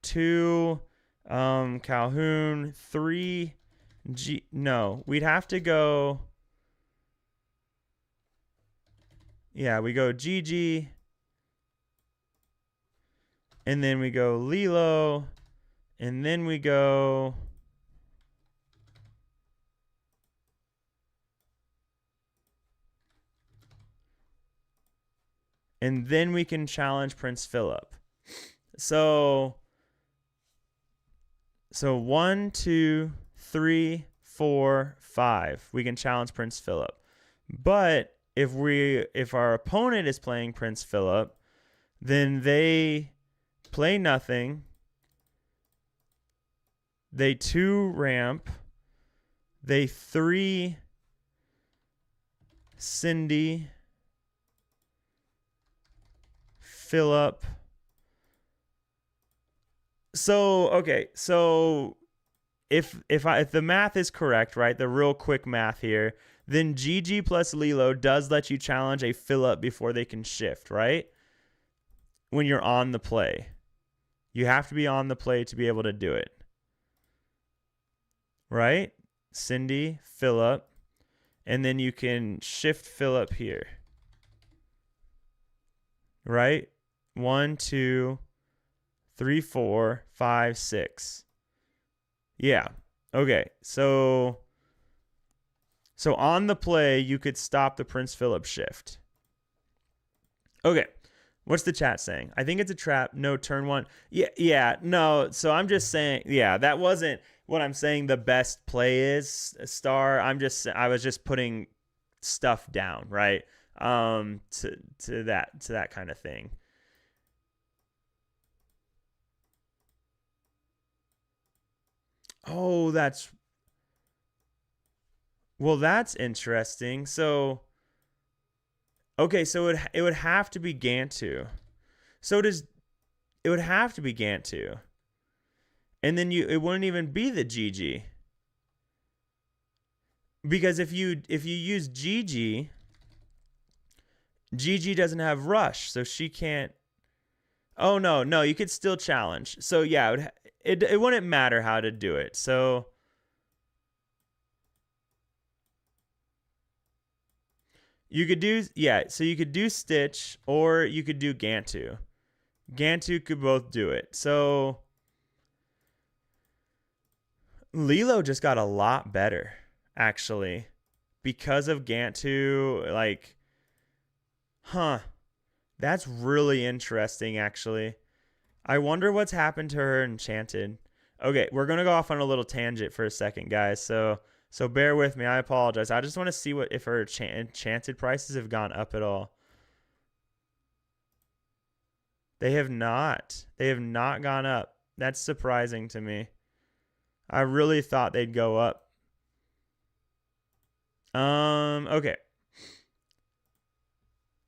A: 2, Calhoun, 3, no, we'd have to go, yeah, we go GG, and then we go Lilo, and then we go... and then we can challenge Prince Philip. So 1, 2, 3, 4, 5. We can challenge Prince Philip. But if our opponent is playing Prince Philip, then they play nothing. They 2 ramp. They 3 Cindy. Philip. So, okay, so if the math is correct, right, the real quick math here, then GG plus Lilo does let you challenge a Philip before they can shift, right? When you're on the play. You have to be on the play to be able to do it. Right? Cindy, Philip, and then you can shift Philip here. Right? 1, 2, 3, 4, 5, 6. Yeah. Okay. So on the play, you could stop the Prince Philip shift. Okay. What's the chat saying? I think it's a trap. No, turn 1. Yeah. No. So I'm just saying, yeah, that wasn't what I'm saying the best play is, Star. I was just putting stuff down, right? To that kind of thing. Oh, that's interesting. So, okay, so it would have to be Gantu. So it would have to be Gantu. And then it wouldn't even be the GG. Because if you use GG doesn't have rush, so she can't. Oh no, you could still challenge. So yeah, it wouldn't matter how to do it. So you could do, yeah, so you could do Stitch or you could do Gantu. Gantu could both do it. So Lilo just got a lot better, actually, because of Gantu. Like, that's really interesting, actually. I wonder what's happened to her Enchanted. Okay, we're going to go off on a little tangent for a second, guys. So bear with me. I apologize. I just want to see if her Enchanted prices have gone up at all. They have not. They have not gone up. That's surprising to me. I really thought they'd go up. Okay.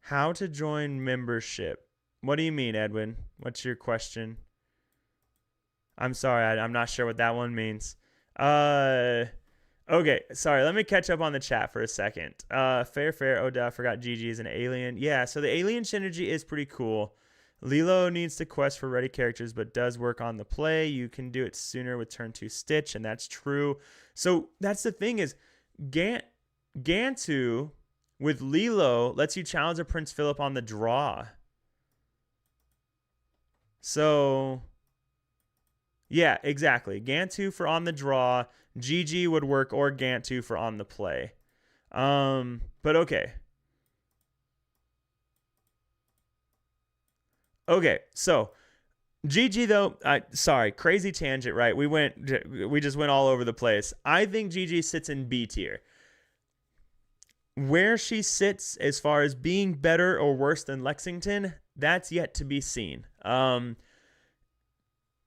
A: How to join membership. What do you mean, Edwin? What's your question? I'm sorry, I'm not sure what that one means. Okay, sorry, let me catch up on the chat for a second. Fair. Oh, duh, I forgot Gigi is an alien. Yeah, so the alien synergy is pretty cool. Lilo needs to quest for ready characters, but does work on the play. You can do it sooner with turn 2 Stitch, and that's true. So that's the thing is, Gantu with Lilo lets you challenge a Prince Philip on the draw. So, yeah, exactly. Gantu for on the draw. GG would work, or Gantu for on the play. But okay. Okay, so GG though, sorry, crazy tangent, right? We just went all over the place. I think GG sits in B tier. Where she sits as far as being better or worse than Lexington, that's yet to be seen. That's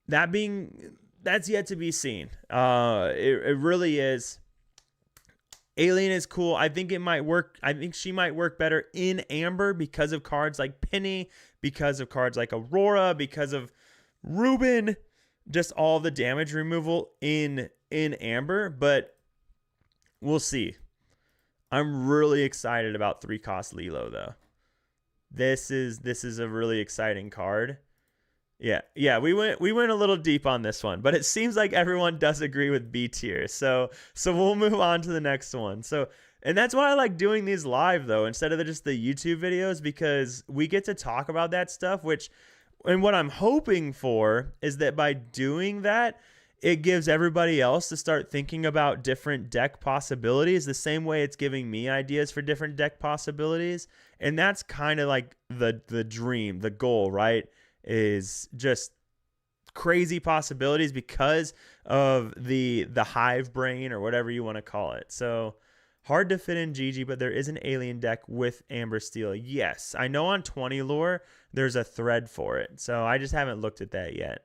A: yet to be seen. It really is. Alien is cool. I think it might work. I think she might work better in Amber because of cards like Penny, because of cards like Aurora, because of Ruben, just all the damage removal in Amber. But we'll see. I'm really excited about 3-cost Lilo though. This is a really exciting card. Yeah, we went a little deep on this one, but it seems like everyone does agree with B tier. So we'll move on to the next one. And that's why I like doing these live though, instead of just the YouTube videos, because we get to talk about that stuff, and what I'm hoping for is that by doing that, it gives everybody else to start thinking about different deck possibilities the same way it's giving me ideas for different deck possibilities. And that's kind of like the dream, the goal, right? Is just crazy possibilities because of the hive brain or whatever you want to call it. So hard to fit in GG, but there is an alien deck with Amber Steel. Yes, I know on 20 lore there's a thread for it, so I just haven't looked at that yet.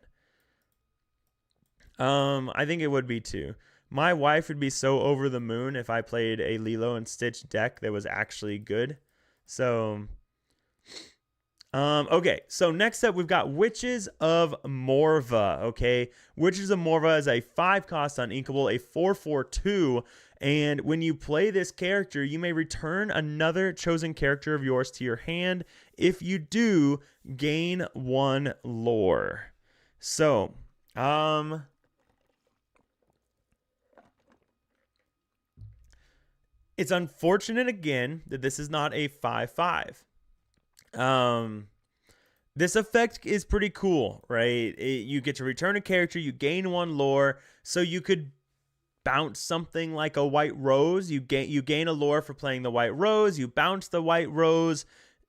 A: I think it would be too. My wife would be so over the moon if I played a Lilo and Stitch deck that was actually good. So okay, so next up we've got Witches of Morva. Okay, Witches of Morva is a 5-cost uninkable, a 4/4/2, and when you play this character, you may return another chosen character of yours to your hand. If you do, gain 1 lore. So, it's unfortunate again that this is not a 5/5. This effect is pretty cool, right? You get to return a character, you gain 1 lore, so you could bounce something like a White Rose. You gain a lore for playing the White Rose, you bounce the White Rose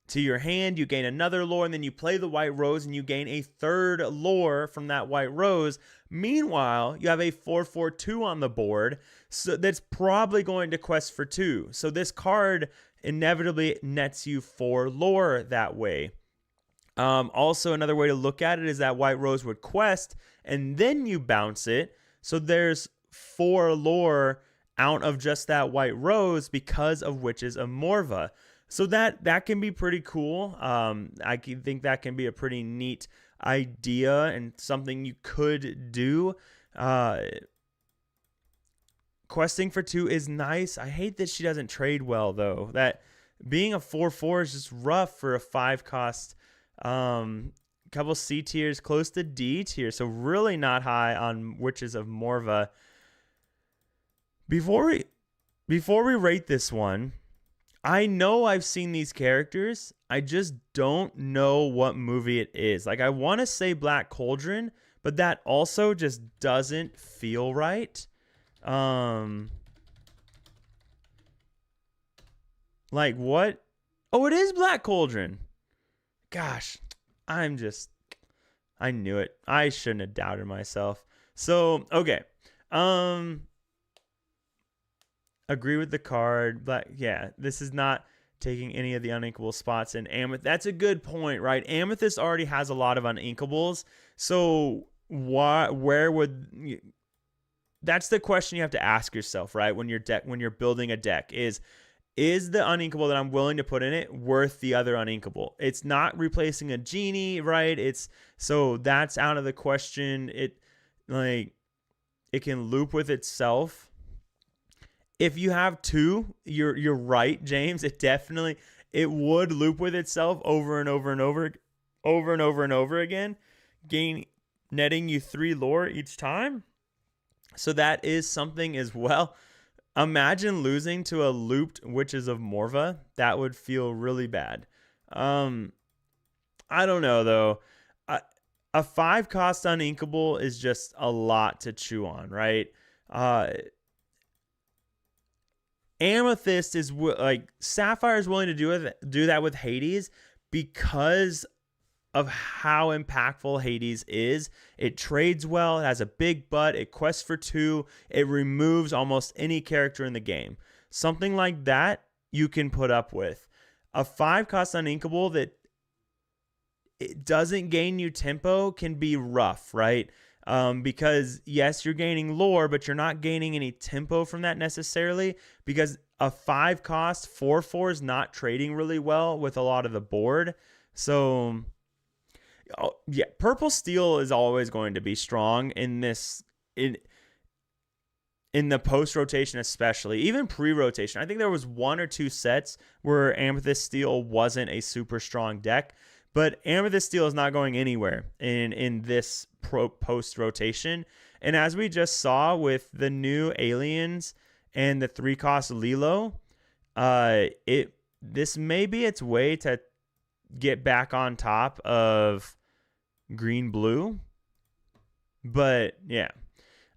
A: to your hand, you gain another lore, and then you play the White Rose and you gain a 3rd lore from that White Rose. Meanwhile, you have a 4/4/2 on the board, so that's probably going to quest for 2. So this card inevitably nets you 4 lore that way. Also, another way to look at it is that White Rose would quest, and then you bounce it. So there's 4 lore out of just that White Rose because of Witches of Morva. So that can be pretty cool. I think that can be a pretty neat idea and something you could do. Questing for 2 is nice. I hate that she doesn't trade well, though. That being a 4/4 is just rough for a 5-cost. Couple C tiers, close to D tier, so really not high on Witches of Morva. Before we rate this one, I know I've seen these characters. I just don't know what movie it is. Like, I want to say Black Cauldron, but that also just doesn't feel right. Like, what? Oh, it is Black Cauldron. Gosh, I knew it. I shouldn't have doubted myself. So, okay. Agree with the card, but yeah, this is not taking any of the uninkable spots in Amethyst. That's a good point, right? Amethyst already has a lot of uninkables. So where would that's the question you have to ask yourself, right? When you're building a deck is the uninkable that I'm willing to put in it worth the other uninkable? It's not replacing a genie, right? So that's out of the question. It can loop with itself. If you have two, you're right, James. It would loop with itself over and over and over again, netting you 3 lore each time. So that is something as well. Imagine losing to a looped Witches of Morva. That would feel really bad. I don't know though. A 5-cost uninkable is just a lot to chew on, right? Amethyst is Sapphire is willing to do that with Hades because of how impactful Hades is. It trades well, it has a big butt, it quests for 2, it removes almost any character in the game. Something like that you can put up with. A 5-cost uninkable that it doesn't gain you tempo can be rough, right? Because yes, you're gaining lore, but you're not gaining any tempo from that necessarily, because a 5-cost 4/4 is not trading really well with a lot of the board. So yeah, purple steel is always going to be strong in the post rotation, especially even pre-rotation. I think there was 1 or 2 sets where Amethyst Steel wasn't a super strong deck, but Amethyst Steel is not going anywhere in this post rotation. And as we just saw with the new aliens and the 3-cost Lilo, this may be its way to get back on top of green blue. But yeah,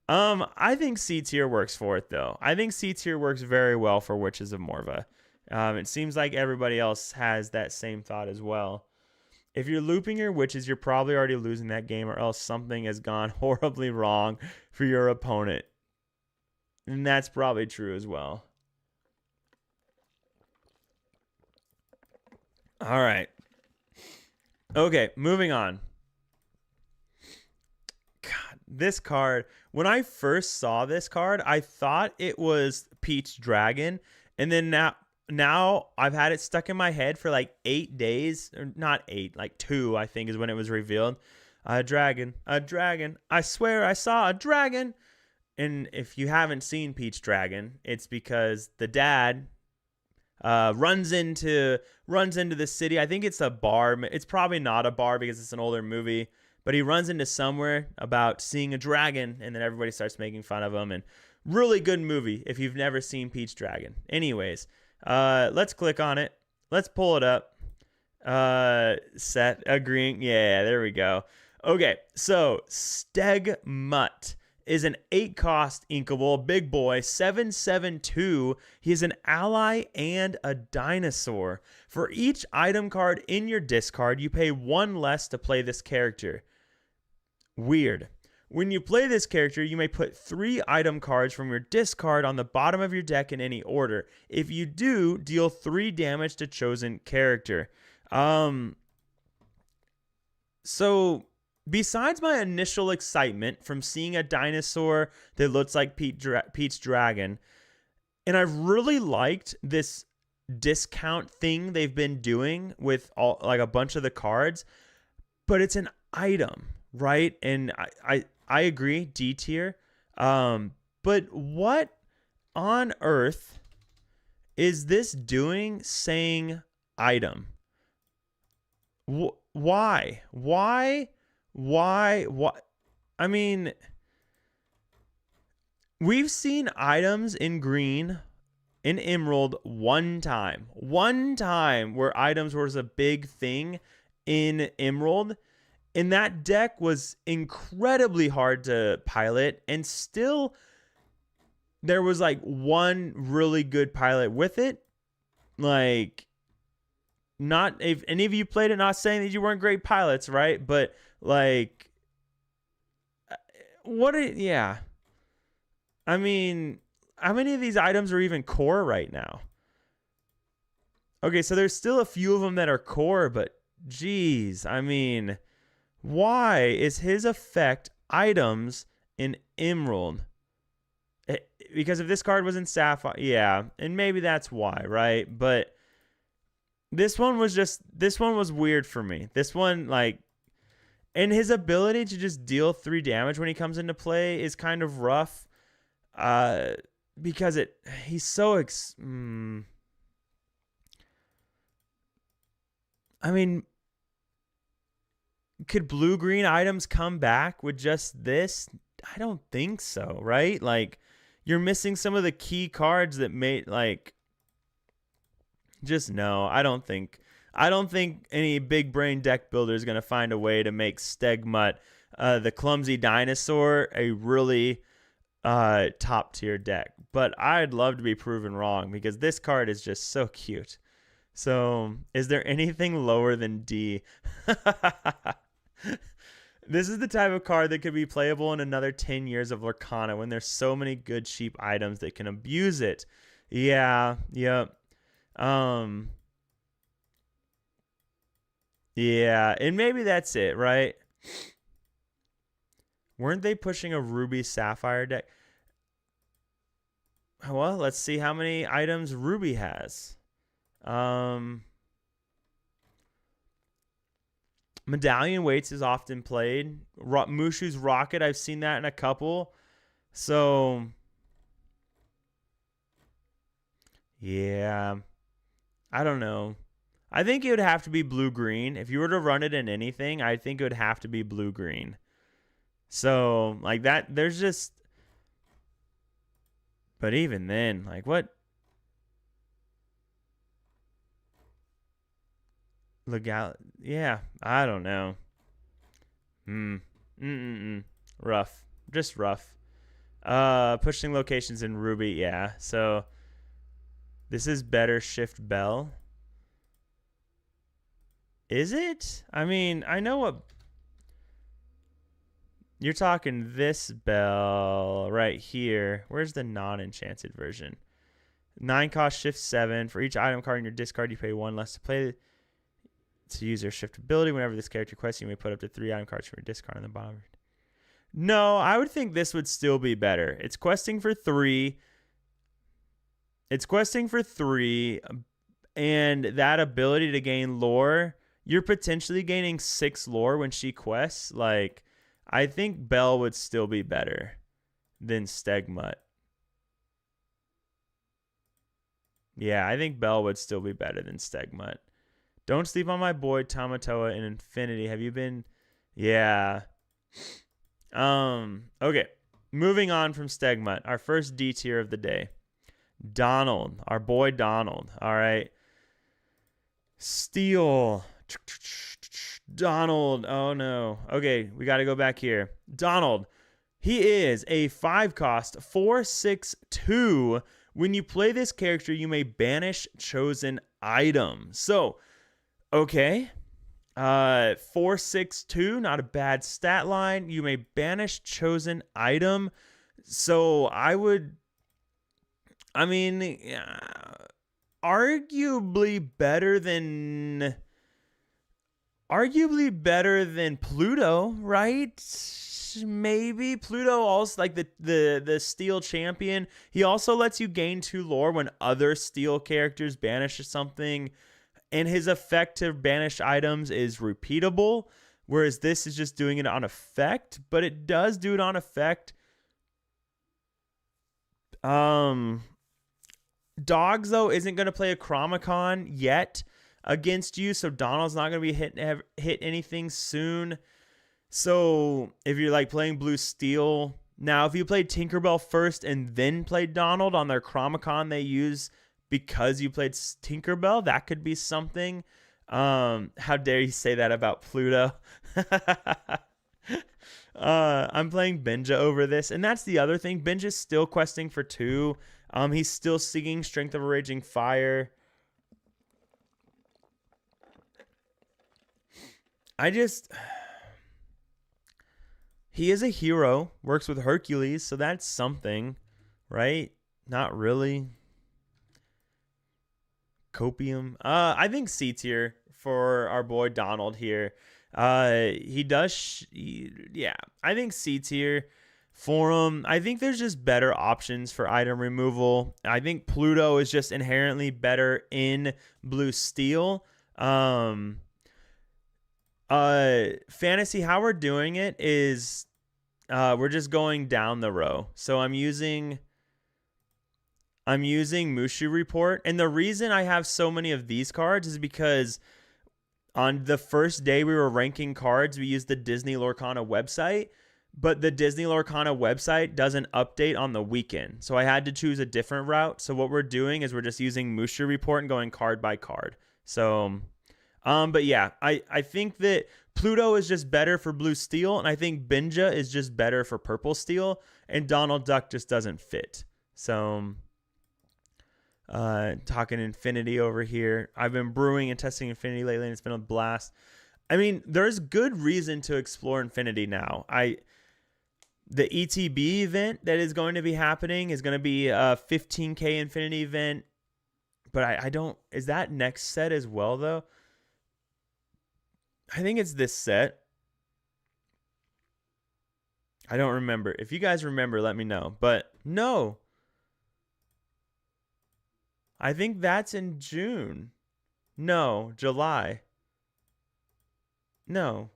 A: I think C tier works for it though. I think C tier works very well for Witches of Morva. It seems like everybody else has that same thought as well. If you're looping your witches, you're probably already losing that game, or else something has gone horribly wrong for your opponent. And that's probably true as well. All right. Okay, moving on. God, this card, when I first saw this card, I thought it was Peach Dragon. And then now I've had it stuck in my head for like 8 days, or not 8, like 2, I think is when it was revealed. A dragon, I swear I saw a dragon. And if you haven't seen Peach Dragon, it's because the dad runs into the city. I think it's a bar. It's probably not a bar because it's an older movie, but he runs into somewhere about seeing a dragon, and then everybody starts making fun of him. And really good movie if you've never seen Peach Dragon. Anyways, let's click on it. Let's pull it up. Seth agreeing. Yeah, there we go. Okay, so Stegmutt is an 8-cost inkable, big boy, 7/7/2. He is an ally and a dinosaur. For each item card in your discard, you pay 1 less to play this character. Weird. When you play this character, you may put 3 item cards from your discard on the bottom of your deck in any order. If you do, deal 3 damage to chosen character. So besides my initial excitement from seeing a dinosaur that looks like Peach Dragon, and I've really liked this discount thing they've been doing with a bunch of the cards, but it's an item, right? And I agree, D tier. But what on earth is this doing saying item? Why? I mean, we've seen items in green, in emerald one time where items was a big thing in emerald, and that deck was incredibly hard to pilot, and still there was like one really good pilot with it. Like, not if any of you played it, not saying that you weren't great pilots, right? But like, yeah. I mean, how many of these items are even core right now? Okay, so there's still a few of them that are core, but geez, I mean, why is his effect items in Emerald? Because if this card was in Sapphire, yeah, and maybe that's why, right? But this one was weird for me. This one, like, and his ability to just deal 3 damage when he comes into play is kind of rough. Because he's so I mean, could blue-green items come back with just this? I don't think so, right? Like, you're missing some of the key cards that made, like, just no. I don't think any big brain deck builder is going to find a way to make Stegmutt, the clumsy dinosaur, a really top tier deck. But I'd love to be proven wrong because this card is just so cute. So, is there anything lower than D? This is the type of card that could be playable in another 10 years of Lorcana when there's so many good cheap items that can abuse it. Yeah, yep. Yeah, and maybe that's it, right? Weren't they pushing a Ruby Sapphire deck? Well, let's see how many items Ruby has. Medallion Weights is often played. Mushu's Rocket, I've seen that in a couple. So, yeah, I don't know. I think it would have to be blue-green. If you were to run it in anything, I think it would have to be blue-green. So, like that, there's just... But even then, like what? Legal? Yeah, I don't know. Rough. Just rough. Pushing locations in Ruby, yeah. So, this is better Shift Bell. Is it? I mean, I know what... You're talking this bell right here. Where's the non-enchanted version? 9 cost, shift 7. For each item card in your discard, you pay 1 less to play to use your shift ability. Whenever this character quests, you may put up to 3 item cards from your discard on the bottom. No, I would think this would still be better. It's questing for 3. It's questing for 3, and that ability to gain lore, you're potentially gaining 6 lore when she quests. Like, I think Bell would still be better than Stegmutt. Yeah, I think Bell would still be better than Stegmutt. Don't sleep on my boy Tamatoa in Infinity. Have you been? Yeah. Okay. Moving on from Stegmutt, our first D tier of the day. Donald, our boy Donald. All right. Steel. Donald. Oh, no. Okay, we got to go back here. Donald. He is a 5 cost, 4/6/2. When you play this character, you may banish chosen item. So, okay. 4/6/2, not a bad stat line. You may banish chosen item. So, arguably better than Pluto, right? Maybe Pluto also, like the steel champion. He also lets you gain 2 lore when other steel characters banish something, and his effect to banish items is repeatable, whereas this is just doing it on effect, but it does do it on effect. Dogs, though, isn't going to play a Chromicon yet against you, so Donald's not going to be hit anything soon. So if you're like playing blue steel, now if you played Tinkerbell first and then played Donald on their Chromicon they use because you played Tinkerbell, that could be something. How dare you say that about Pluto? I'm playing Benja over this, and that's the other thing. Benja's still questing for 2. He's still seeking Strength of a Raging Fire. He is a hero, works with Hercules, so that's something, right? Not really. Copium. I think C tier for our boy Donald here. He does. Yeah, I think C tier for him. I think there's just better options for item removal. I think Pluto is just inherently better in blue steel. Fantasy, how we're doing it is we're just going down the row. So I'm using Mushu Report. And the reason I have so many of these cards is because on the first day we were ranking cards, we used the Disney Lorcana website, but the Disney Lorcana website doesn't update on the weekend. So I had to choose a different route. So what we're doing is we're just using Mushu Report and going card by card. So, but yeah, I think that Pluto is just better for blue steel, and I think Benja is just better for purple steel, and Donald Duck just doesn't fit. So, talking Infinity over here. I've been brewing and testing Infinity lately, and it's been a blast. I mean, there's good reason to explore Infinity now. The ETB event that is going to be happening is going to be a 15K Infinity event, but I don't. Is that next set as well though? I think it's this set. I don't remember. If you guys remember, let me know. But no. I think that's in June. No, July. No.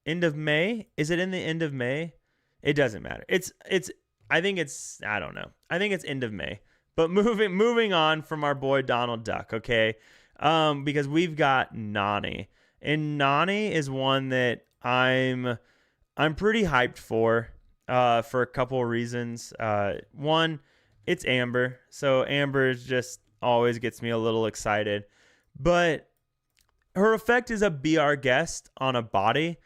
A: End of May? Is it in the end of May? It doesn't matter. I think it's I don't know. I think it's end of May. But moving on from our boy Donald Duck, okay? Because we've got Nani. And Nani is one that I'm pretty hyped for a couple of reasons. One, it's Amber. So Amber just always gets me a little excited. But her effect is a BR guest on a body.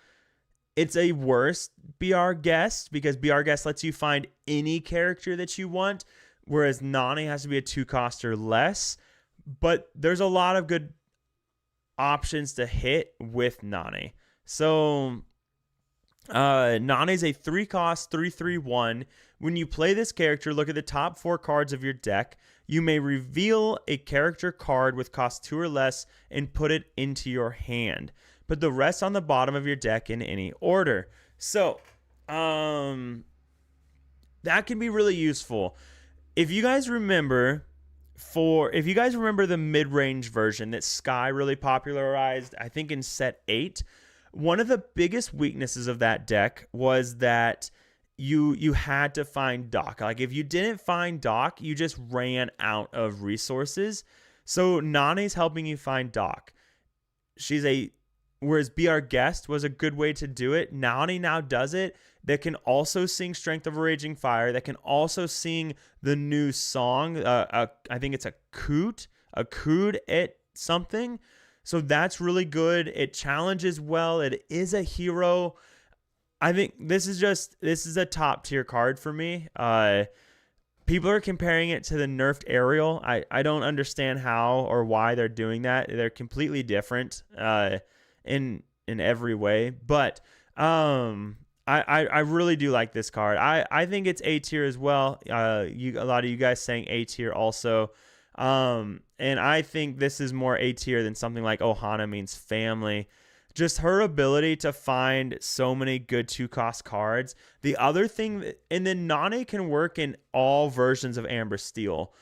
A: It's a worse BR guest because BR guest lets you find any character that you want, whereas Nani has to be a 2-cost or less. But there's a lot of good options to hit with Nani. So Nani's a 3-cost 3/3/1. When you play this character, look at the top 4 cards of your deck. You may reveal a character card with cost 2 or less and put it into your hand. Put the rest on the bottom of your deck in any order. So that can be really useful. If you guys remember the mid-range version that Sky really popularized, I think in set 8, one of the biggest weaknesses of that deck was that you had to find Doc. Like if you didn't find Doc, you just ran out of resources. So Nani's helping you find Doc. Whereas BR Guest was a good way to do it. Nani now does it. That can also sing Strength of a Raging Fire. That can also sing the new song. I think it's a coot at something. So that's really good. It challenges well. It is a hero. I think this is a top tier card for me. People are comparing it to the nerfed Ariel. I don't understand how or why they're doing that. They're completely different in every way. But I really do like this card. I think it's A tier as well. A lot of you guys saying A tier also. And I think this is more A tier than something like Ohana Means Family. Just her ability to find so many good 2-cost cards. The other thing, and then Nani can work in all versions of Amber Steel.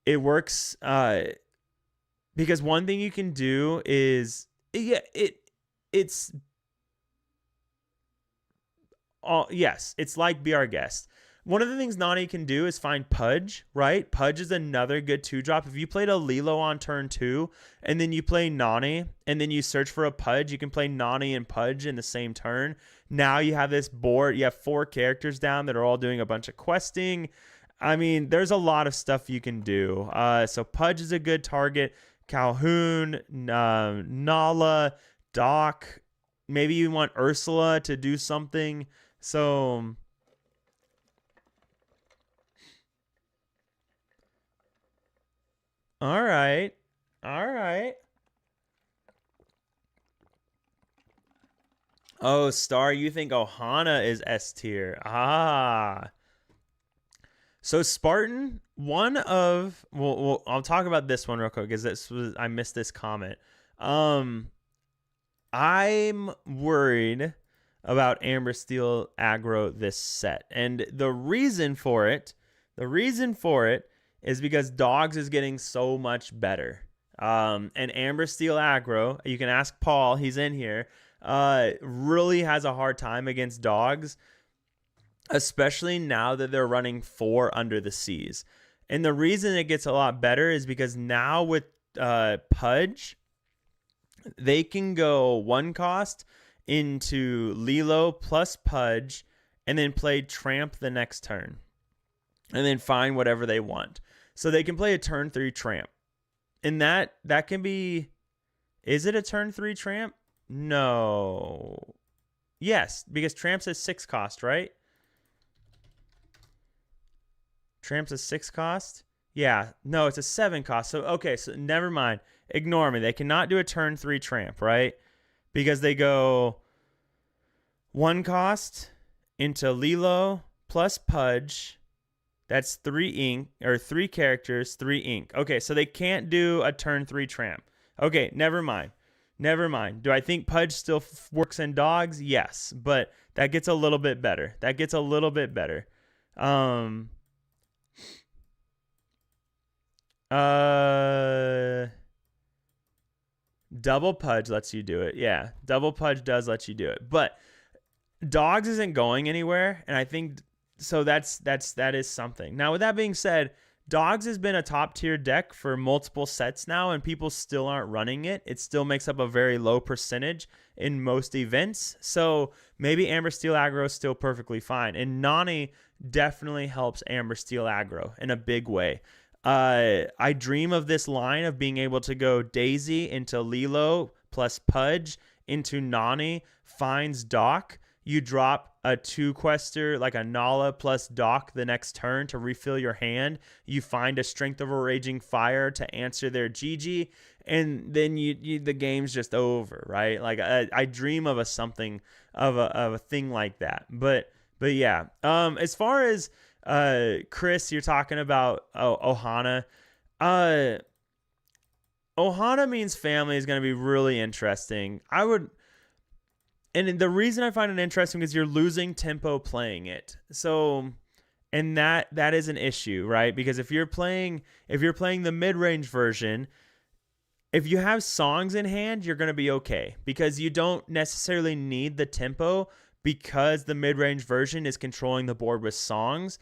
A: It works because one thing you can do is, it's like BR Guest. One of the things Nani can do is find Pudge, right? Pudge is another good 2-drop. If you played a Lilo on turn 2 and then you play Nani and then you search for a Pudge, you can play Nani and Pudge in the same turn. Now you have this board. You have 4 characters down that are all doing a bunch of questing. I mean, there's a lot of stuff you can do. So Pudge is a good target. Calhoun, Nala, Doc. Maybe you want Ursula to do something. So All right. Oh, Star, you think Ohana is S tier. Ah. So Spartan, I'll talk about this one real quick because I missed this comment. I'm worried about Amber Steel aggro this set, and the reason for it is because Dogs is getting so much better. And Amber Steel aggro, you can ask Paul, he's in here, really has a hard time against Dogs, especially now that they're running 4 Under the Seas. And the reason it gets a lot better is because now with Pudge, they can go 1 cost into Lilo plus Pudge and then play Tramp the next turn and then find whatever they want. So they can play a turn 3 Tramp. And that can be, is it a turn 3 Tramp? No. Yes, because Tramp's a 6 cost, right? Tramp's a 6 cost? Yeah, no, it's a 7 cost. So, okay, so never mind. Ignore me. They cannot do a turn 3 Tramp, right? Because they go 1 cost into Lilo plus Pudge. That's 3 ink, or 3 characters, 3 ink. Okay, so they can't do a turn 3 Tramp. Okay, never mind. Do I think Pudge still works in Dogs? Yes, but that gets a little bit better. Double Pudge lets you do it. Yeah, double Pudge does let you do it. But Dogs isn't going anywhere, and I think so that is something. Now, with that being said, Dogs has been a top tier deck for multiple sets now, and people still aren't running it. It still makes up a very low percentage in most events. So maybe Amber Steel aggro is still perfectly fine. And Nani definitely helps Amber Steel aggro in a big way. I dream of this line of being able to go Daisy into Lilo plus Pudge into Nani, finds Doc. You drop a 2-quester like a Nala plus Doc the next turn to refill your hand. You find a Strength of a Raging Fire to answer their GG, and then the game's just over, right? Like I dream of a thing like that. But yeah. As far as Chris, you're talking about Ohana. Ohana means family is going to be really interesting. And the reason I find it interesting is you're losing tempo playing it. So, and that is an issue, right? Because if you're playing the mid-range version, if you have songs in hand, you're going to be okay because you don't necessarily need the tempo because the mid-range version is controlling the board with songs.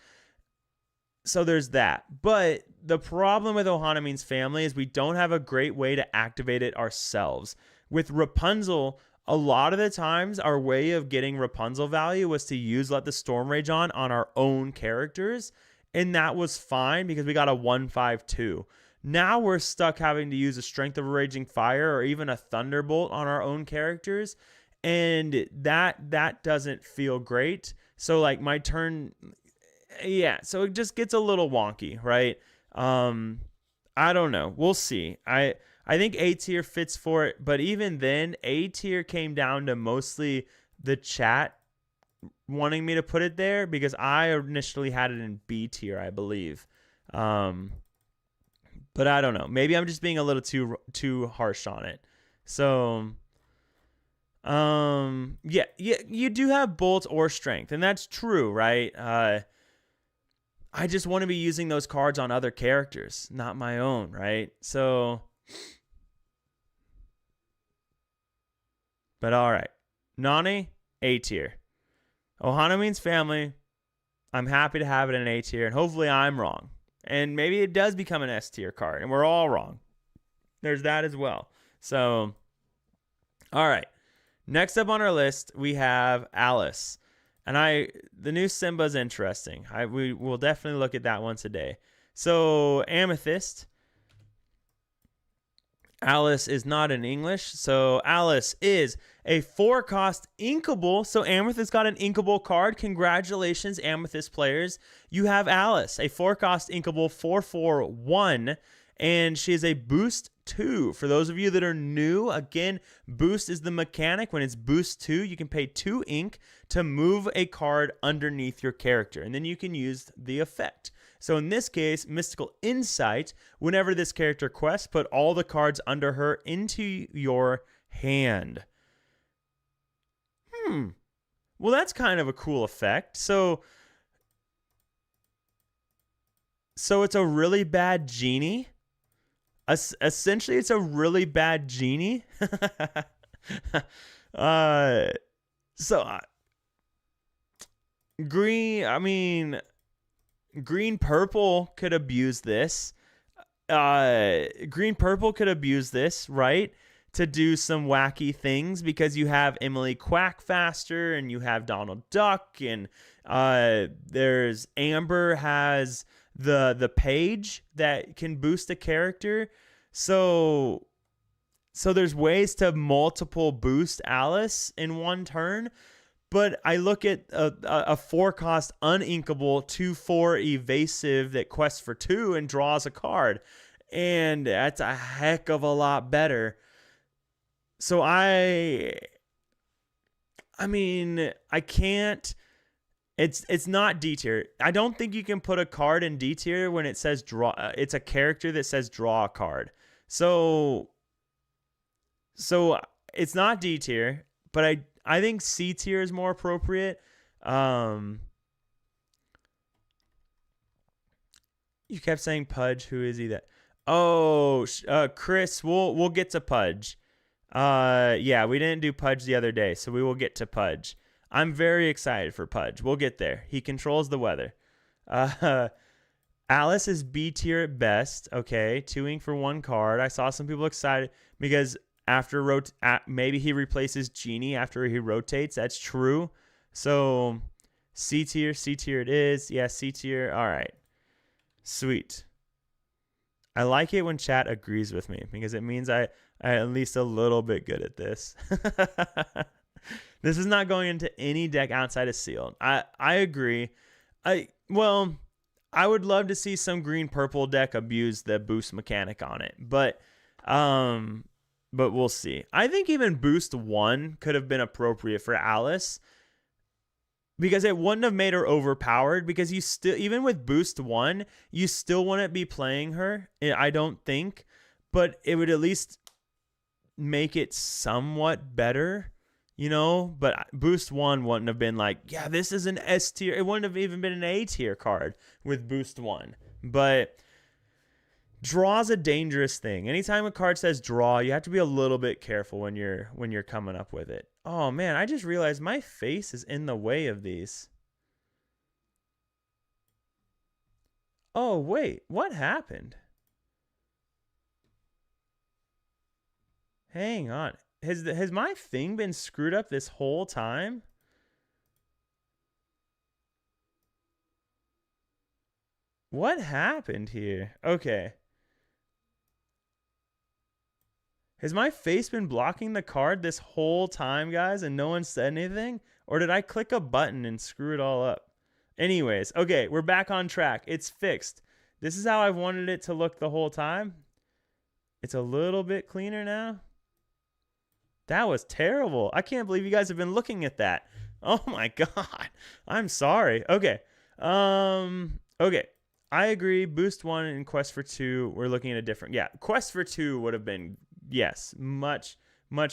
A: So there's that. But the problem with Ohana Means Family is we don't have a great way to activate it ourselves. With Rapunzel, a lot of the times our way of getting Rapunzel value was to use Let the Storm Rage on our own characters. And that was fine because we got a 1/5/2. Now we're stuck having to use a Strength of a Raging Fire or even a Thunderbolt on our own characters. And that doesn't feel great. So like my turn, yeah, so it just gets a little wonky, right? I don't know. We'll see. I think A tier fits for it, but even then, A tier came down to mostly the chat wanting me to put it there because I initially had it in B tier, I believe. But I don't know. Maybe I'm just being a little too harsh on it. So, yeah, you do have Bolt or Strength, and that's true, right? I just want to be using those cards on other characters, not my own, right? So, but all right. Nani, A tier. Ohana Means Family, I'm happy to have it in A tier, and hopefully I'm wrong. And maybe it does become an S tier card, and we're all wrong. There's that as well. So, all right. Next up on our list, we have Alice. And the new Simba is interesting. We will definitely look at that one today. So Amethyst. Alice is not in English. So Alice is a 4-cost inkable. So Amethyst got an inkable card. Congratulations, Amethyst players. You have Alice, a 4-cost inkable 4/4/1. And she is a boost 2. For those of you that are new, again, boost is the mechanic. When it's boost 2, you can pay 2 ink to move a card underneath your character, and then you can use the effect. So in this case, Mystical Insight, whenever this character quests, put all the cards under her into your hand. Well, that's kind of a cool effect. So it's a really bad genie. Essentially, it's a really bad genie. So green purple could abuse this. Green purple could abuse this, right? To do some wacky things, because you have Emily Quackfaster and you have Donald Duck, and there's Amber has the page that can boost a character. So there's ways to multiple boost Alice in one turn. But I look at a 4-cost uninkable 2/4 evasive that quests for 2 and draws a card, and that's a heck of a lot better. So I can't. It's not D tier. I don't think you can put a card in D tier when it says draw. It's a character that says draw a card. So it's not D tier, but I think C tier is more appropriate. You kept saying Pudge. Who is he? That? Oh, Chris. We'll get to Pudge. Yeah, we didn't do Pudge the other day, so we will get to Pudge. I'm very excited for Pudge. We'll get there. He controls the weather. Alice is B tier at best. Okay, 2ing for 1 card. I saw some people excited because after maybe he replaces Genie after he rotates. That's true. So C tier it is. Yeah, C tier. All right. Sweet. I like it when chat agrees with me because it means I'm at least a little bit good at this. This is not going into any deck outside of Sealed. I agree. I would love to see some green purple deck abuse the boost mechanic on it, but we'll see. I think even boost 1 could have been appropriate for Alice, because it wouldn't have made her overpowered, because you still, even with boost 1, you still wouldn't be playing her, I don't think, but it would at least make it somewhat better, but boost 1 wouldn't have been like, yeah, this is an S tier. It wouldn't have even been an A tier card with boost 1. But draw's a dangerous thing. Anytime a card says draw, you have to be a little bit careful when you're coming up with it. Oh man, I just realized my face is in the way of these. Oh wait, what happened? Hang on. Has my thing been screwed up this whole time? What happened here? Okay. Has my face been blocking the card this whole time, guys, and no one said anything? Or did I click a button and screw it all up? Anyways, okay, we're back on track. It's fixed. This is how I've wanted it to look the whole time. It's a little bit cleaner now. That was terrible. I can't believe you guys have been looking at that. Oh my God. I'm sorry. Okay. Okay. I agree. Boost 1 and Quest for 2, we're looking at a different. Yeah, Quest for 2 would have been, yes, much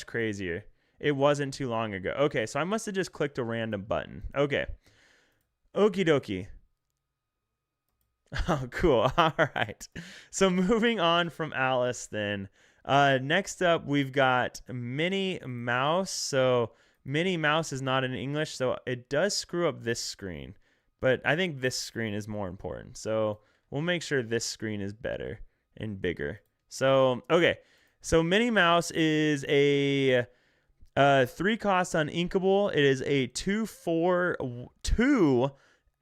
A: crazier. It wasn't too long ago. Okay, so I must have just clicked a random button. Okay. Okie dokie. Oh, cool. All right. So moving on from Alice then. Next up, we've got Minnie Mouse. So Minnie Mouse is not in English, so it does screw up this screen. But I think this screen is more important. So we'll make sure this screen is better and bigger. So, okay. So Minnie Mouse is a 3-cost uninkable. It is a 2/4/2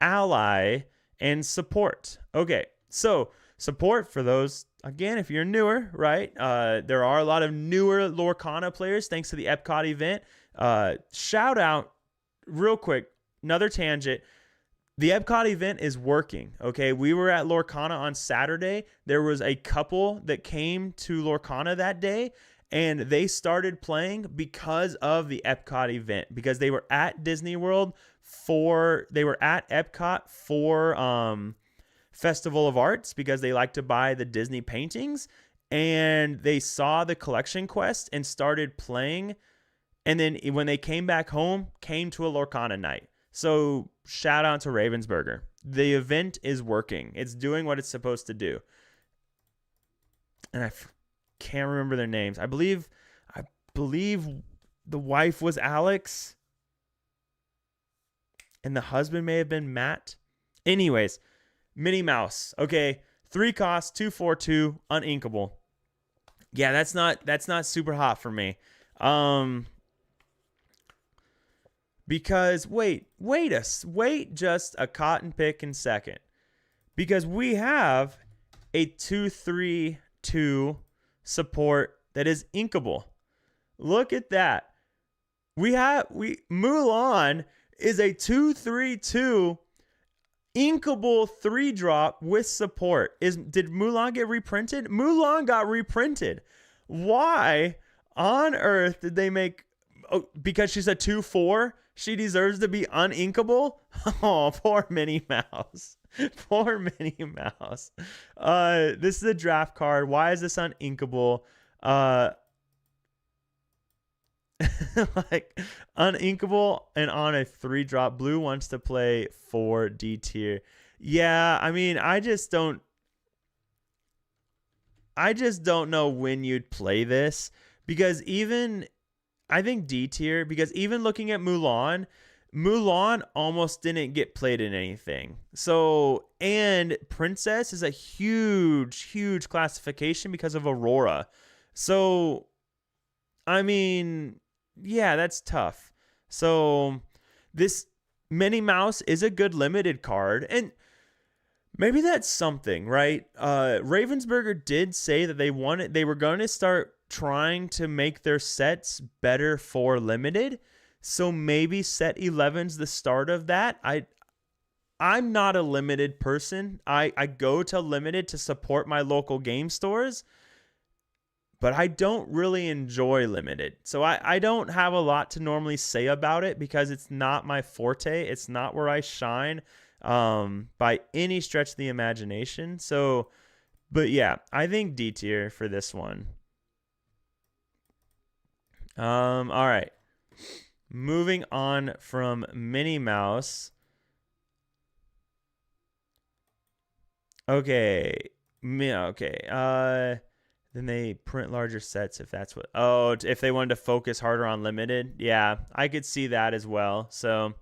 A: ally and support. Okay. So support, for those, again, if you're newer, right? There are a lot of newer Lorcana players thanks to the Epcot event. Shout out real quick. Another tangent. The Epcot event is working, okay? We were at Lorcana on Saturday. There was a couple that came to Lorcana that day, and they started playing because of the Epcot event, because they were at Disney World they were at Epcot for Festival of Arts because they like to buy the Disney paintings, and they saw the collection quest and started playing. And then when they came back home, came to a Lorcana night. So shout out to Ravensburger. The event is working. It's doing what it's supposed to do. And I can't remember their names. I believe the wife was Alex, and the husband may have been Matt. Anyways, Minnie Mouse. Okay, 3 costs, 242, uninkable. Yeah, that's not super hot for me. Because wait just a cotton pick and second. Because we have a 2-3-2 support that is inkable. Look at that. Mulan is a 2-3-2 inkable 3-drop with support. Did Mulan get reprinted? Mulan got reprinted. Why on earth did they make? Oh, because she's a 2-4, she deserves to be uninkable? Oh, poor Minnie Mouse. Poor Minnie Mouse. This is a draft card. Why is this uninkable? Like uninkable and on a 3-drop. Blue wants to play 4 D tier. Yeah, I mean, I just don't know when you'd play this, because even I think D tier, because even looking at Mulan almost didn't get played in anything. So, and Princess is a huge classification because of Aurora. So, I mean, yeah, that's tough. So this Minnie Mouse is a good limited card, and maybe that's something, right? Ravensburger did say that they were going to start trying to make their sets better for limited. So maybe set 11's the start of that. I'm not a limited person. I go to limited to support my local game stores, but I don't really enjoy limited. So I don't have a lot to normally say about it because it's not my forte. It's not where I shine by any stretch of the imagination. So, but yeah, I think D tier for this one. All right. Moving on from Minnie Mouse. Okay. Then they print larger sets if that's what... Oh, if they wanted to focus harder on limited. Yeah, I could see that as well. So,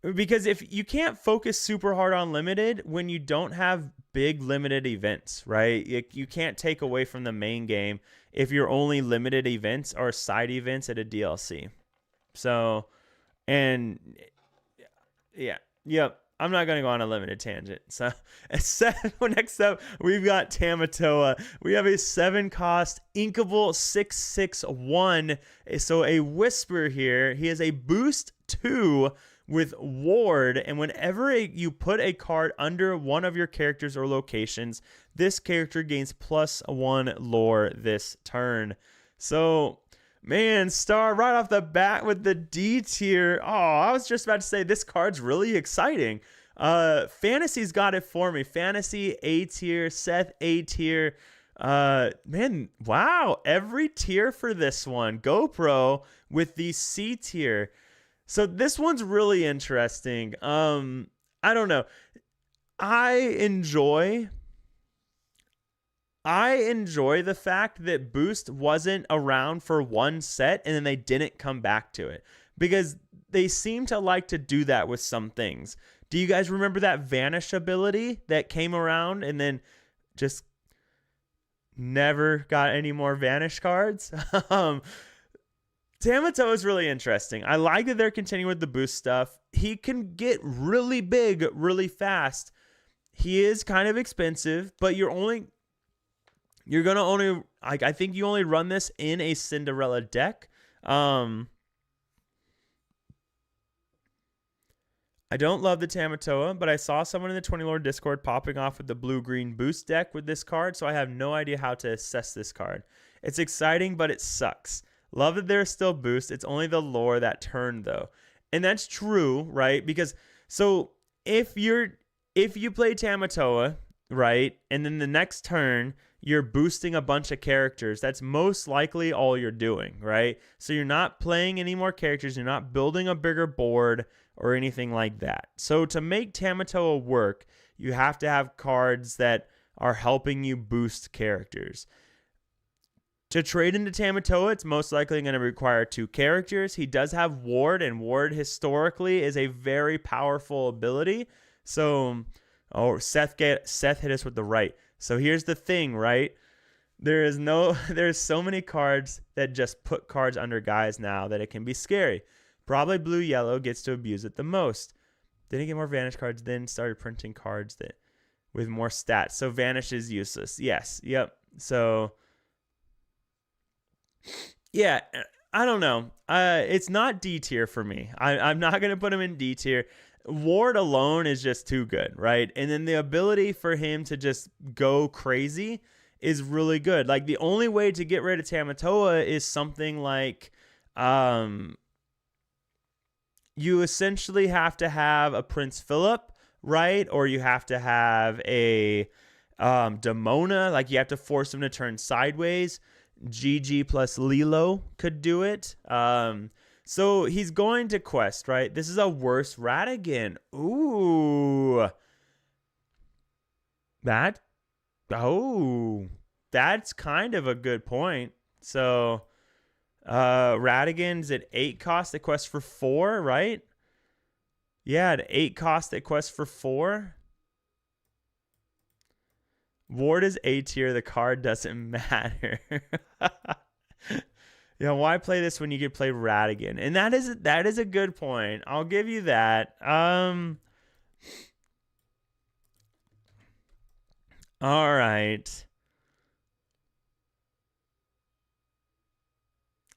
A: because if you can't focus super hard on limited when you don't have big limited events, right? You can't take away from the main game if your only limited events are side events at a DLC. So, and yeah, yep. I'm not going to go on a limited tangent. So, next up, we've got Tamatoa. We have a 7-cost inkable 6/6/1. So, a Whisper here. He has a boost 2 with Ward. And whenever you put a card under one of your characters or locations, this character gains +1 lore this turn. So, man, Star right off the bat with the D tier. Oh, I was just about to say this card's really exciting. Fantasy's got it for me. Fantasy A tier, Seth A tier. Man, wow, every tier for this one. GoPro with the C tier. So this one's really interesting. I don't know. I enjoy the fact that Boost wasn't around for one set and then they didn't come back to it, because they seem to like to do that with some things. Do you guys remember that Vanish ability that came around and then just never got any more Vanish cards? Tamato is really interesting. I like that they're continuing with the Boost stuff. He can get really big really fast. He is kind of expensive, but I think you only run this in a Cinderella deck. I don't love the Tamatoa, but I saw someone in the 20 Lord Discord popping off with the blue-green boost deck with this card, so I have no idea how to assess this card. It's exciting, but it sucks. Love that there's still boost. It's only the lore that turned, though. And that's true, right? Because, so, if you're if you play Tamatoa, right, and then the next turn you're boosting a bunch of characters, that's most likely all you're doing, right? So you're not playing any more characters, you're not building a bigger board or anything like that. So to make Tamatoa work, you have to have cards that are helping you boost characters. To trade into Tamatoa, it's most likely going to require 2 characters. He does have Ward, and Ward historically is a very powerful ability. So, Seth hit us with the right. So here's the thing, right? There's so many cards that just put cards under guys now that it can be scary. Probably blue-yellow gets to abuse it the most. Then he get more Vanish cards, then started printing cards that with more stats. So Vanish is useless. Yes. Yep. So yeah, I don't know. It's not D tier for me. I'm not going to put him in D tier. Ward alone is just too good, right? And then the ability for him to just go crazy is really good. Like, the only way to get rid of Tamatoa is something like you essentially have to have a Prince Philip, right? Or you have to have a Demona. Like, you have to force him to turn sideways. GG plus Lilo could do it. So he's going to quest, right? This is a worse Ratigan. Ooh. That's kind of a good point. So Ratigan's at 8 cost that quests for 4, right? Yeah, at 8 cost that quests for 4. Ward is A tier. The card doesn't matter. Yeah, why play this when you could play Ratigan? And that is a good point. I'll give you that. All right.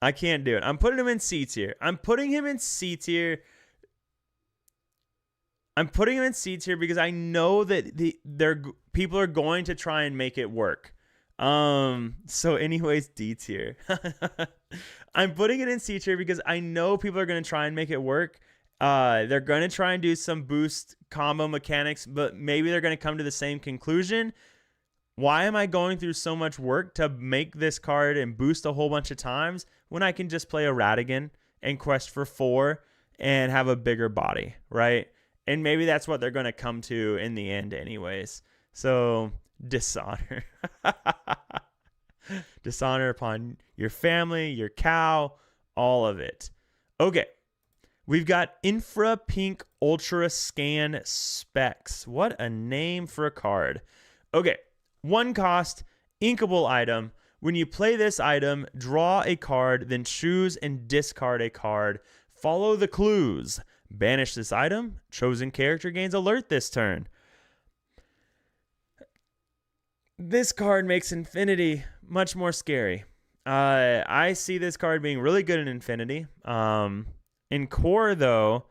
A: I can't do it. I'm putting him in C tier. I'm putting him in C tier because I know that people are going to try and make it work. So anyways, D tier. I'm putting it in C tier because I know people are going to try and make it work. They're going to try and do some boost combo mechanics, but maybe they're going to come to the same conclusion. Why am I going through so much work to make this card and boost a whole bunch of times when I can just play a Ratigan and quest for 4 and have a bigger body, right? And maybe that's what they're going to come to in the end anyways. So, dishonor. Dishonor upon your family, your cow, all of it. Okay. We've got Infra Pink Ultra Scan Specs. What a name for a card. Okay. 1 cost, inkable item. When you play this item, draw a card, then choose and discard a card. Follow the clues. Banish this item. Chosen character gains alert this turn. This card makes Infinity much more scary. I see this card being really good in Infinity. In Core, though,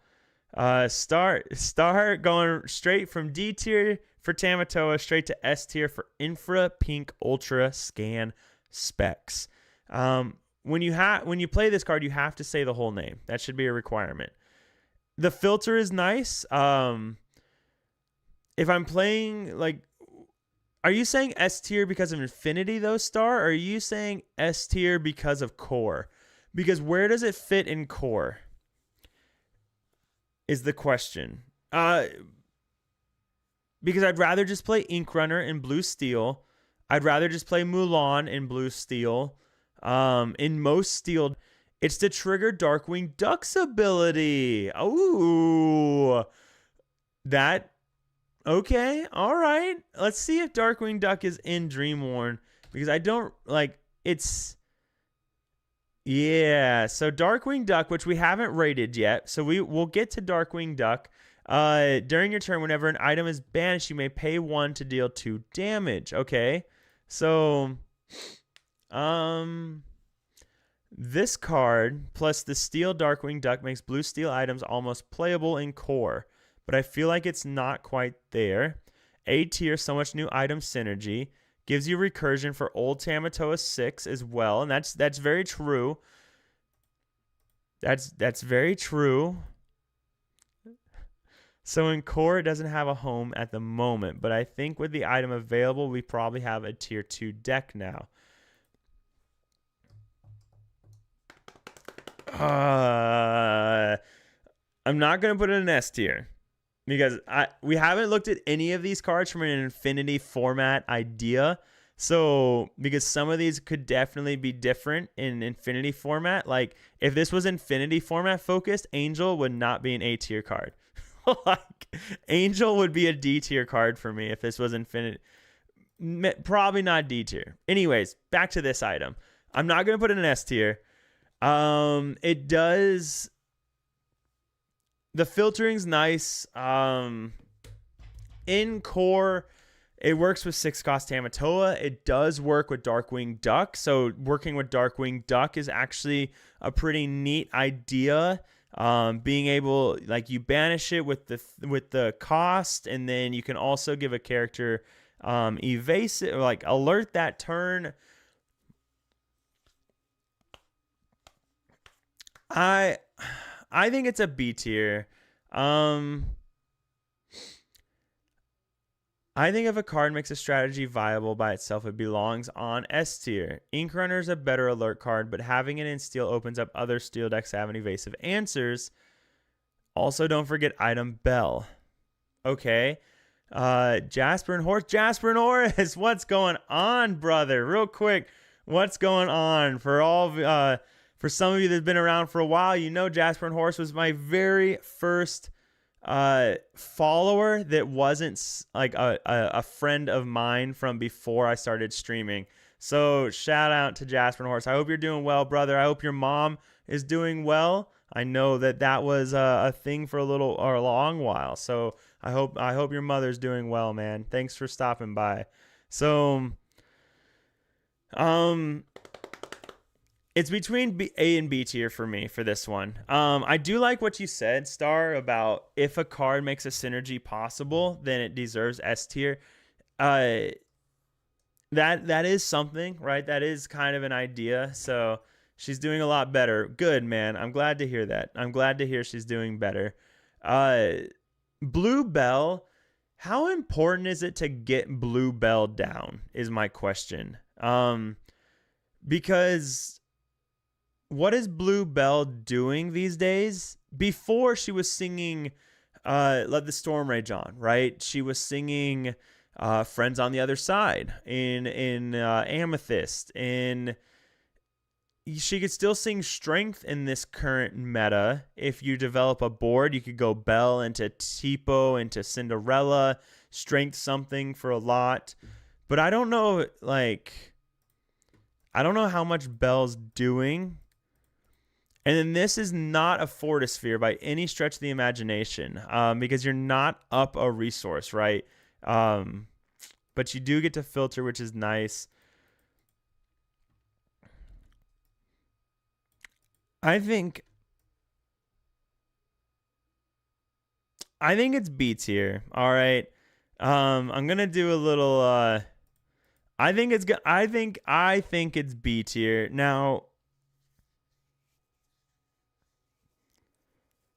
A: start going straight from D tier for Tamatoa straight to S tier for Infra Pink Ultra Scan Specs. When you play this card, you have to say the whole name. That should be a requirement. The filter is nice. If I'm playing, like, are you saying S tier because of Infinity, though, Star? Or are you saying S tier because of Core? Because where does it fit in Core is the question. Because I'd rather just play Ink Runner in Blue Steel. I'd rather just play Mulan in Blue Steel. In most Steel, it's to trigger Darkwing Duck's ability. Ooh. Okay, all right. Let's see if Darkwing Duck is in Dreamworn. Because I don't, it's... Yeah, so Darkwing Duck, which we haven't rated yet. So we'll get to Darkwing Duck. During your turn, whenever an item is banished, you may pay 1 to deal 2 damage. Okay, so this card plus the Steel Darkwing Duck makes Blue Steel items almost playable in Core, but I feel like it's not quite there. A tier, so much new item synergy. Gives you recursion for old Tamatoa 6 as well, and that's very true. That's very true. So in core, it doesn't have a home at the moment, but I think with the item available, we probably have a tier 2 deck now. I'm not going to put it in S tier because we haven't looked at any of these cards from an Infinity format idea. So, because some of these could definitely be different in Infinity format. Like, if this was Infinity format focused, Angel would not be an A tier card. Like, Angel would be a D tier card for me if this was Infinity. Probably not D tier. Anyways, back to this item. I'm not going to put it in S tier. It does. The filtering's nice. In core, it works with 6-cost Tamatoa. It does work with Darkwing Duck. So working with Darkwing Duck is actually a pretty neat idea. Being able, like, you banish it with the cost, and then you can also give a character evasive, like alert that turn. I think it's a B tier. I think if a card makes a strategy viable by itself, it belongs on S tier. Ink Runner is a better alert card, but having it in steel opens up other steel decks to have an evasive answers. Also, don't forget item Bell. Okay. Jasper and Horus. Jasper and Horus, what's going on, brother? Real quick, what's going on? For some of you that's been around for a while, you know Jasper and Horus was my very first follower that wasn't like a friend of mine from before I started streaming. So shout out to Jasper and Horus. I hope you're doing well, brother. I hope your mom is doing well. I know that was a thing for a long while. So I hope your mother's doing well, man. Thanks for stopping by. So it's between A and B tier for me for this one. I do like what you said, Star, about if a card makes a synergy possible, then it deserves S tier. That is something, right? That is kind of an idea. So she's doing a lot better. Good, man. I'm glad to hear that. I'm glad to hear she's doing better. Blue Bell. How important is it to get Blue Bell down is my question. Because what is Blue Bell doing these days? Before, she was singing Let the Storm Rage On, right? She was singing Friends on the Other Side in Amethyst. And she could still sing Strength in this current meta. If you develop a board, you could go Bell into Tipo, into Cinderella, Strength something for a lot. But I don't know, I don't know how much Bell's doing. And then this is not a Fortisphere by any stretch of the imagination, because you're not up a resource, right? But you do get to filter, which is nice. I think it's B tier. All right. I'm gonna do a little. I think it's B tier now.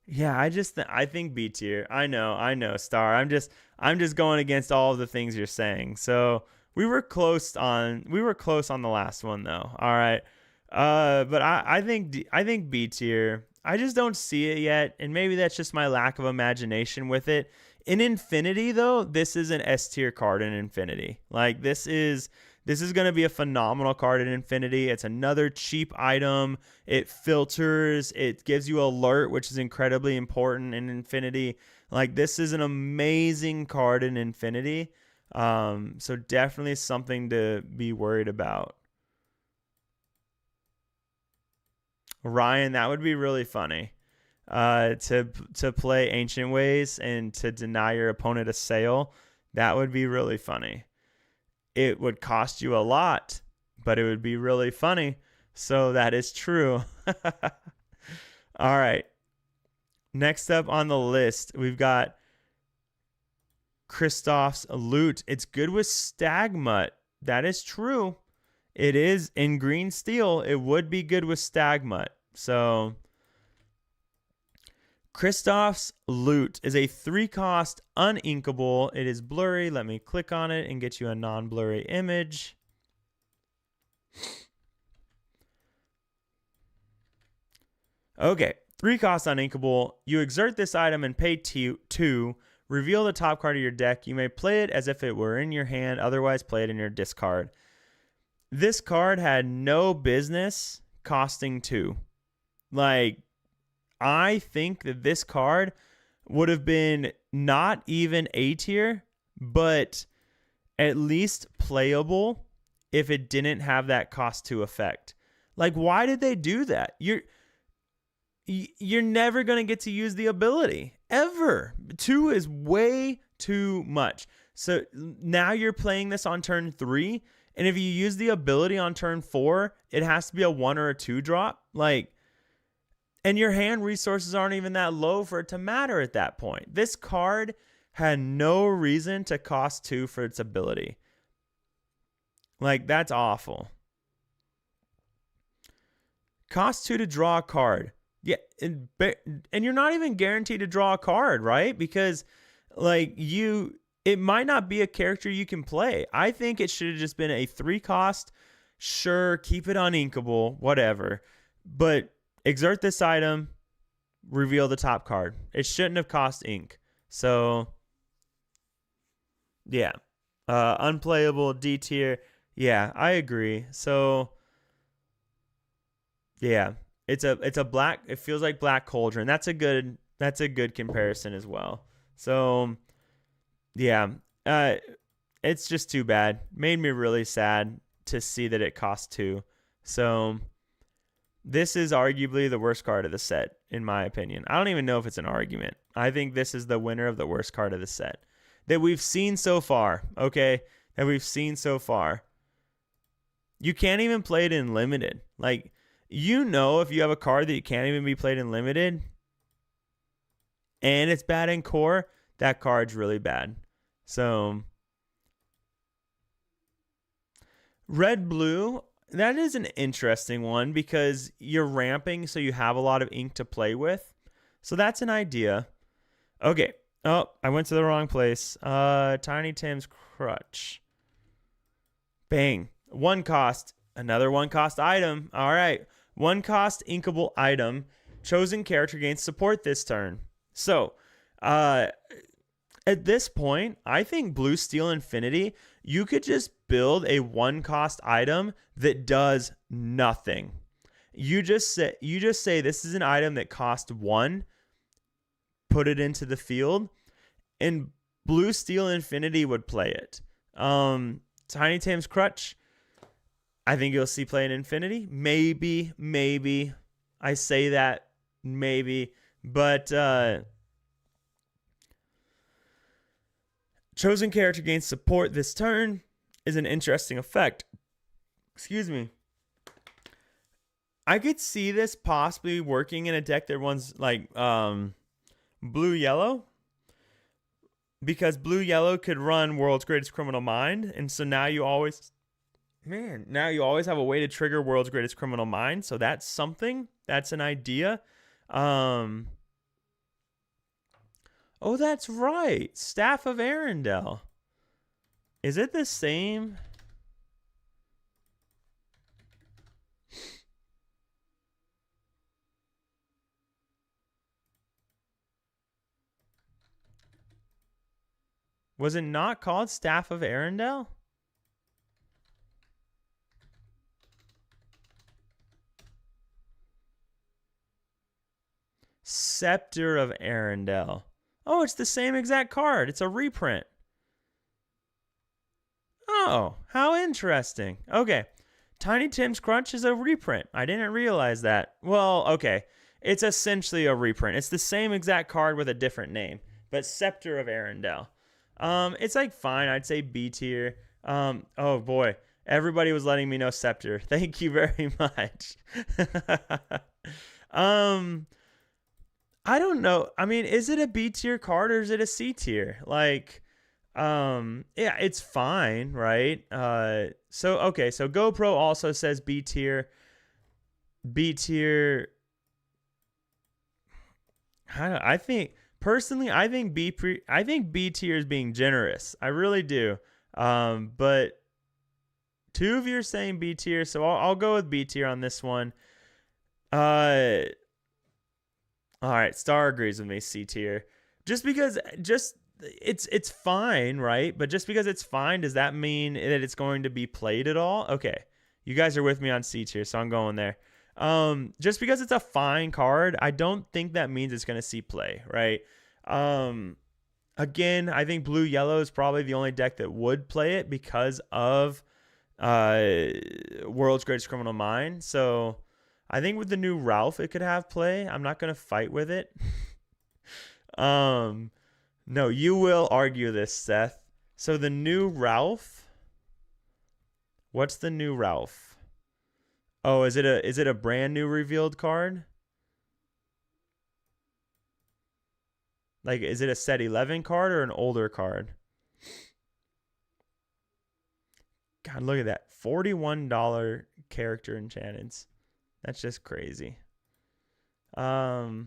A: Yeah, I think B tier. I know, Star. I'm just going against all of the things you're saying. So we were close on the last one though. All right. But I think B tier. I just don't see it yet, and maybe that's just my lack of imagination with it. In Infinity though, this is an S tier card in Infinity. Like this is going to be a phenomenal card in Infinity. It's another cheap item. It filters. It gives you alert, which is incredibly important in Infinity. Like, this is an amazing card in Infinity. So definitely something to be worried about. Ryan, that would be really funny. To play Ancient Ways and to deny your opponent a sale. That would be really funny. It would cost you a lot, but it would be really funny. So that is true. All right. Next up on the list, we've got Kristoff's Loot. It's good with Stagmutt. That is true. It is in green steel. It would be good with Stagmutt. So Kristoff's Loot is a 3-cost uninkable. It is blurry. Let me click on it and get you a non-blurry image. Okay, 3-cost uninkable. You exert this item and pay 2. Reveal the top card of your deck. You may play it as if it were in your hand. Otherwise, play it in your discard. This card had no business costing 2. Like, I think that this card would have been not even A tier, but at least playable if it didn't have that cost 2 effect. Like, why did they do that? You're never going to get to use the ability ever. 2 is way too much. So now you're playing this on turn 3. And if you use the ability on turn 4, it has to be a 1 or a 2 drop. Like, and your hand resources aren't even that low for it to matter at that point. This card had no reason to cost 2 for its ability. Like, that's awful. Cost 2 to draw a card. Yeah, and you're not even guaranteed to draw a card, right? Because, like, it might not be a character you can play. I think it should have just been a 3-cost. Sure, keep it uninkable, whatever. But exert this item, reveal the top card. It shouldn't have cost ink. So, yeah. Unplayable, D tier. Yeah, I agree. So, yeah. It's a black, it feels like Black Cauldron. That's a good comparison as well. So, yeah. It's just too bad. Made me really sad to see that it cost 2. So, this is arguably the worst card of the set, in my opinion. I don't even know if it's an argument. I think this is the winner of the worst card of the set that we've seen so far, okay? That we've seen so far. You can't even play it in limited. Like, you know, if you have a card that you can't even be played in limited and it's bad in core, that card's really bad. So, red-blue, that is an interesting one because you're ramping, so you have a lot of ink to play with. So that's an idea. Okay. Oh, I went to the wrong place. Tiny Tim's Crutch. Bang. 1 cost. Another 1-cost item. All right. 1-cost inkable item. Chosen character gains support this turn. So, at this point, I think Blue Steel Infinity, you could just build a 1-cost item that does nothing. You just say this is an item that costs 1, put it into the field, and Blue Steel Infinity would play it. Tiny Tim's Crutch, I think you'll see play in Infinity. Maybe. I say that, maybe. But chosen character gains support this turn is an interesting effect. Excuse me. I could see this possibly working in a deck that runs like blue-yellow. Because blue-yellow could run World's Greatest Criminal Mind. And so now you always have a way to trigger World's Greatest Criminal Mind. So that's something. That's an idea. Oh, that's right. Staff of Arendelle. Is it the same? Was it not called Staff of Arendelle? Scepter of Arendelle. Oh, it's the same exact card. It's a reprint. Oh, how interesting. Okay. Tiny Tim's Crunch is a reprint. I didn't realize that. Well, okay. It's essentially a reprint. It's the same exact card with a different name. But Scepter of Arendelle. It's like fine. I'd say B tier. Oh boy. Everybody was letting me know Scepter. Thank you very much. I don't know. I mean, is it a B tier card or is it a C tier? Like, yeah, it's fine, right? So GoPro also says B tier. B tier. I think personally, I think B tier is being generous. I really do. But two of you are saying B tier, so I'll go with B tier on this one. All right, Star agrees with me. C tier, just because it's fine, right? But just because it's fine, does that mean that it's going to be played at all? Okay, you guys are with me on C tier, so I'm going there. Just because it's a fine card, I don't think that means it's going to see play, right? Again, I think blue yellow is probably the only deck that would play it because of World's Greatest Criminal Mind. So I think with the new Ralph, it could have play. I'm not going to fight with it. No, you will argue this, Seth. So the new Ralph, what's the new Ralph? Oh, is it a brand new revealed card? Like, is it a set 11 card or an older card? God, look at that. $41 character enchantments. That's just crazy. Oh,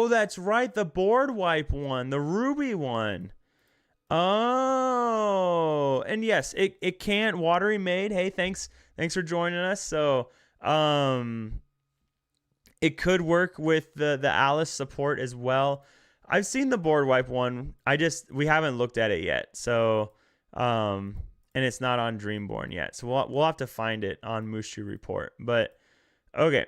A: that's right. The board wipe one. The ruby one. Oh, and yes, it can't. Watery Maid. Hey, thanks for joining us. So, it could work with the Alice support as well. I've seen the board wipe one. We haven't looked at it yet. So, and it's not on Dreamborn yet. So we'll have to find it on Mushu Report. But okay,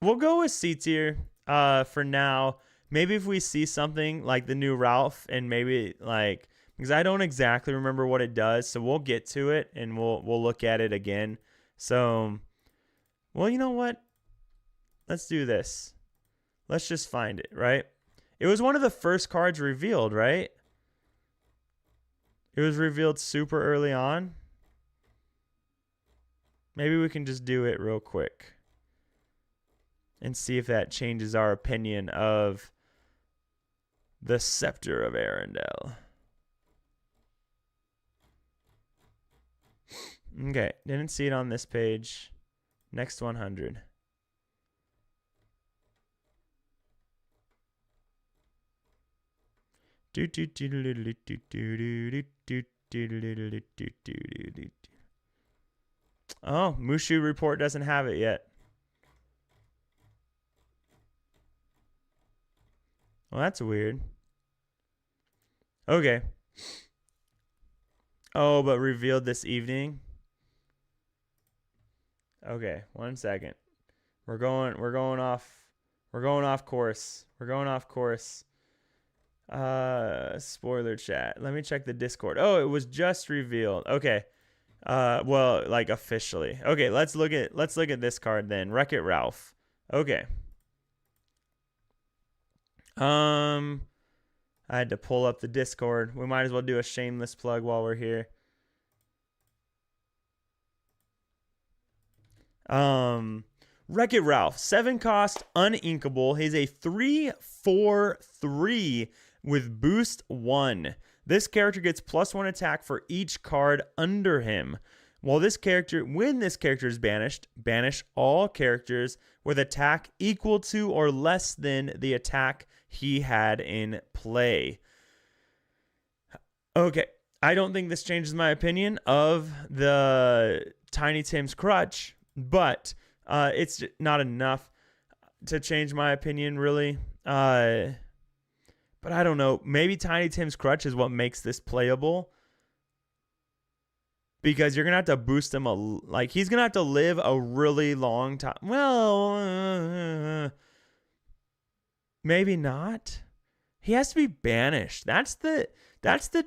A: we'll go with C tier for now. Maybe if we see something like the new Ralph, and maybe like, because I don't exactly remember what it does, so we'll get to it and we'll look at it again. So, well, you know what? Let's do this. Let's just find it, right? It was one of the first cards revealed, right? It was revealed super early on. Maybe we can just do it real quick and see if that changes our opinion of the Scepter of Arendelle. Okay, didn't see it on this page. Next 100. Oh, Mushu Report doesn't have it yet. Well, that's weird. Okay. Oh, but revealed this evening. Okay, 1 second. We're going off course. We're going off course. Spoiler chat. Let me check the Discord. Oh, it was just revealed. Okay. Well, like officially. Okay, let's look at this card then. Wreck-It Ralph. Okay. I had to pull up the Discord. We might as well do a shameless plug while we're here. Wreck-It Ralph, 7 cost, uninkable. He's a 3/4/3 with boost 1. This character gets +1 attack for each card under him. When this character is banished, banish all characters with attack equal to or less than the attack he had in play. Okay, I don't think this changes my opinion of the Tiny Tim's Crutch, but it's not enough to change my opinion, really. But I don't know. Maybe Tiny Tim's Crutch is what makes this playable. Because you're going to have to boost him. He's going to have to live a really long time. Well, maybe not. He has to be banished. That's the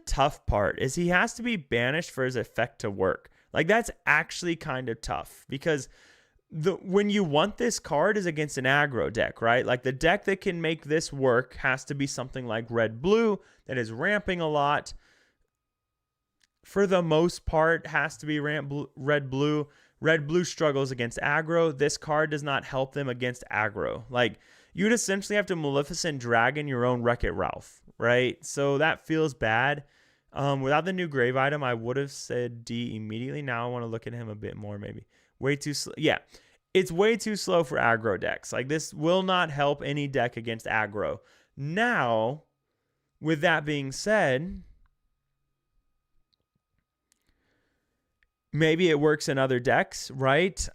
A: tough part, is he has to be banished for his effect to work. Like, that's actually kind of tough. Because when you want this card is against an aggro deck, right? Like, the deck that can make this work has to be something like red-blue that is ramping a lot. For the most part, has to be red-blue. Red-blue struggles against aggro. This card does not help them against aggro. Like, you'd essentially have to Maleficent Dragon your own Wreck-It Ralph, right? So that feels bad. Without the new grave item, I would have said D immediately. Now I want to look at him a bit more, maybe. Way too slow. Yeah, it's way too slow for aggro decks. Like, this will not help any deck against aggro. Now, with that being said, maybe it works in other decks, right? If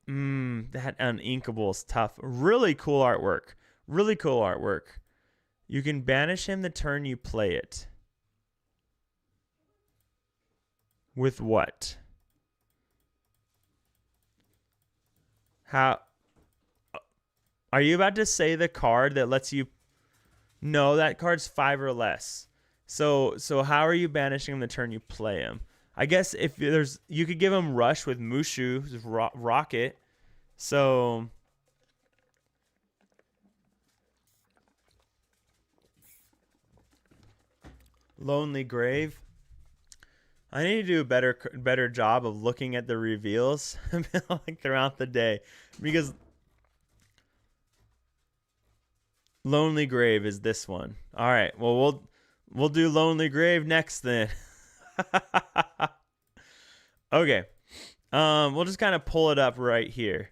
A: that uninkable is tough. Really cool artwork. Really cool artwork. You can banish him the turn you play it. With what? How? Are you about to say the card that lets you? No, that card's 5 or less. So how are you banishing him the turn you play him? I guess if there's, you could give him Rush with Mushu, Rocket. So Lonely Grave. I need to do a better job of looking at the reveals like throughout the day, because Lonely Grave is this one. All right. Well, we'll do Lonely Grave next then. Okay. We'll just kind of pull it up right here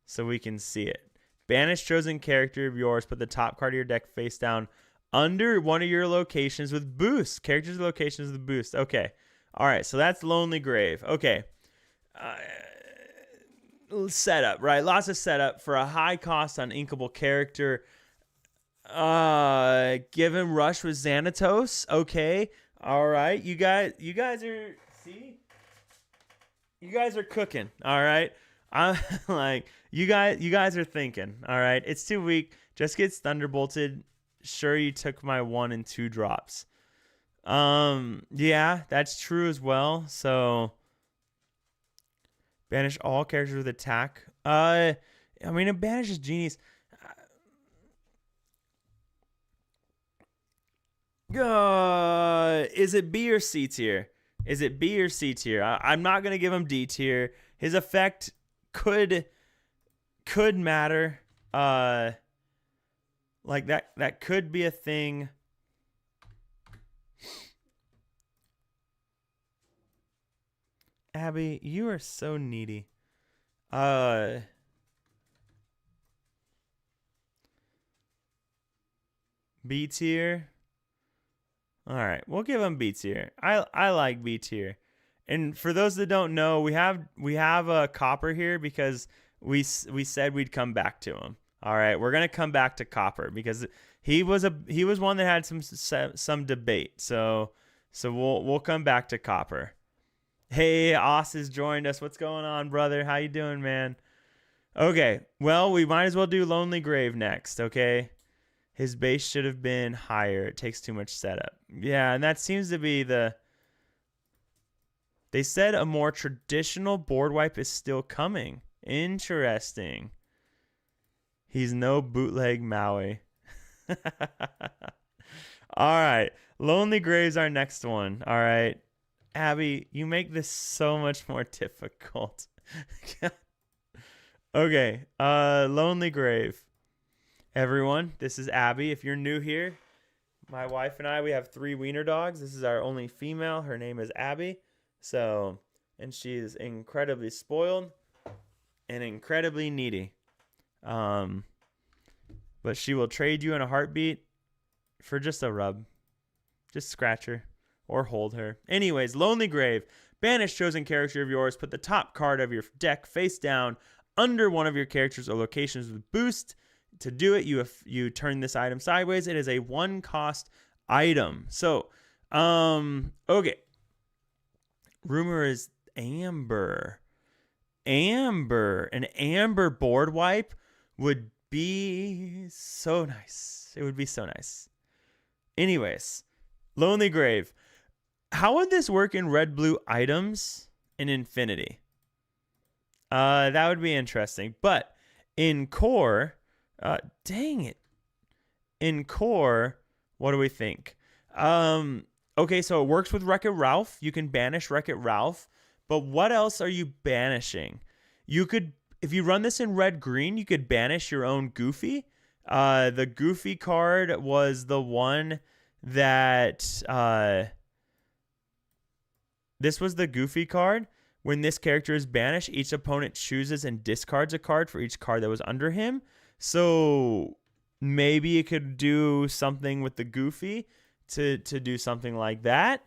A: so we can see it. Banish chosen character of yours. Put the top card of your deck face down under one of your locations with boost. Characters locations with boost. Okay. All right. So that's Lonely Grave. Okay. Setup, right? Lots of setup for a high cost on inkable character. Give him Rush with Xanatos. Okay. All right. You guys are, see? You guys are cooking. All right. I'm like, you guys are thinking. All right. It's too weak. Just gets thunderbolted. Sure, you took my 1 and 2 drops. Yeah, that's true as well. So banish all characters with attack. I mean, it banishes genies. Is it B or C tier? Is it B or C tier? I'm not gonna give him D tier. His effect could matter. Like that could be a thing. Abby, you are so needy. B tier. All right, we'll give him B tier. I like B tier. And for those that don't know, we have a Copper here because we said we'd come back to him. All right, we're gonna come back to Copper because he was one that had some debate. So we'll come back to Copper. Hey, Oss has joined us. What's going on, brother? How you doing, man? Okay, well, we might as well do Lonely Grave next. Okay. His base should have been higher. It takes too much setup. Yeah, and that seems to be the... They said a more traditional board wipe is still coming. Interesting. He's no bootleg Maui. All right. Lonely Grave's our next one. All right. Abby, you make this so much more difficult. Okay. Lonely Grave. Everyone, this is Abby. If you're new here, my wife and I, we have 3 wiener dogs. This is our only female. Her name is Abby. And she is incredibly spoiled and incredibly needy. But she will trade you in a heartbeat for just a rub. Just scratch her or hold her. Anyways, Lonely Grave. Banish chosen character of yours. Put the top card of your deck face down under one of your characters or locations with boost. To do it, you turn this item sideways. It is a 1-cost item. So, okay. Rumor is Amber. An Amber board wipe would be so nice. It would be so nice. Anyways, Lonely Grave. How would this work in red-blue items in Infinity? That would be interesting. But in core... dang it. In core, what do we think? Okay, so it works with Wreck-It Ralph. You can banish Wreck-It Ralph. But what else are you banishing? You could, if you run this in red-green, you could banish your own Goofy. The Goofy card was the one that this was the Goofy card. When this character is banished, each opponent chooses and discards a card for each card that was under him. So maybe it could do something with the Goofy to do something like that.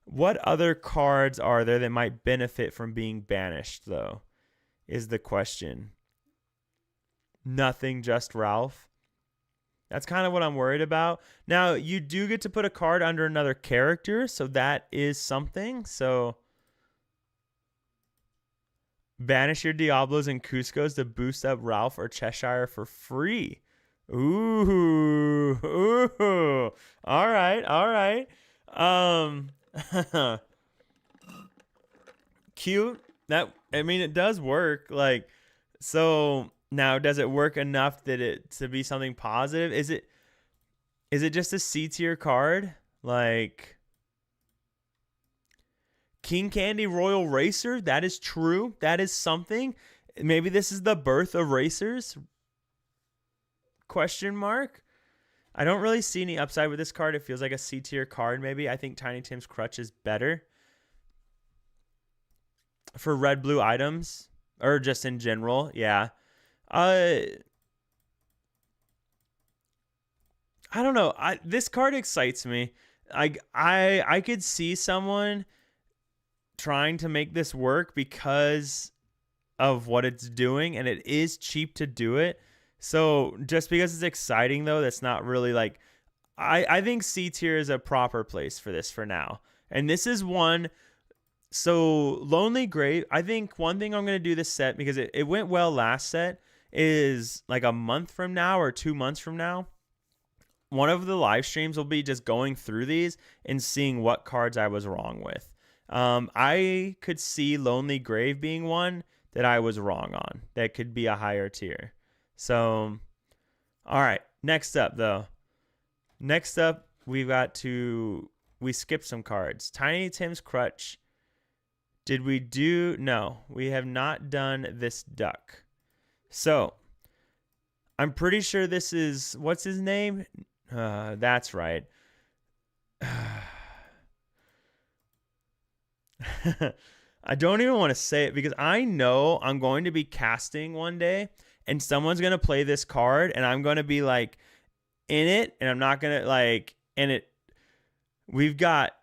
A: What other cards are there that might benefit from being banished, though, is the question. Nothing, just Ralph. That's kind of what I'm worried about. Now, you do get to put a card under another character, so that is something. So, banish your Diablos and Cuscos to boost up Ralph or Cheshire for free. Ooh. All right. Cute. It does work. Like, so now does it work enough that it to be something positive? Is it just a C tier card? Like King Candy Royal Racer? That is true. That is something. Maybe this is the birth of racers? Question mark. I don't really see any upside with this card. It feels like a C tier card maybe. I think Tiny Tim's Crutch is better for red blue items or just in general. Yeah. I don't know. This card excites me. I could see someone trying to make this work because of what it's doing, and it is cheap to do it. So just because it's exciting, though, that's not really like... I think C tier is a proper place for this for now. And this is one... So Lonely Grave, I think one thing I'm going to do this set, because it went well last set, is like a month from now or 2 months from now, one of the live streams will be just going through these and seeing what cards I was wrong with. I could see Lonely Grave being one that I was wrong on. That could be a higher tier. So, all right. Next up, though. Next up, we skipped some cards. Tiny Tim's Crutch. Did we do? No, we have not done this duck. So, I'm pretty sure this is, what's his name? That's right. I don't even want to say it because I know I'm going to be casting one day and someone's going to play this card and I'm going to be like in it and I'm not going to like in it. We've got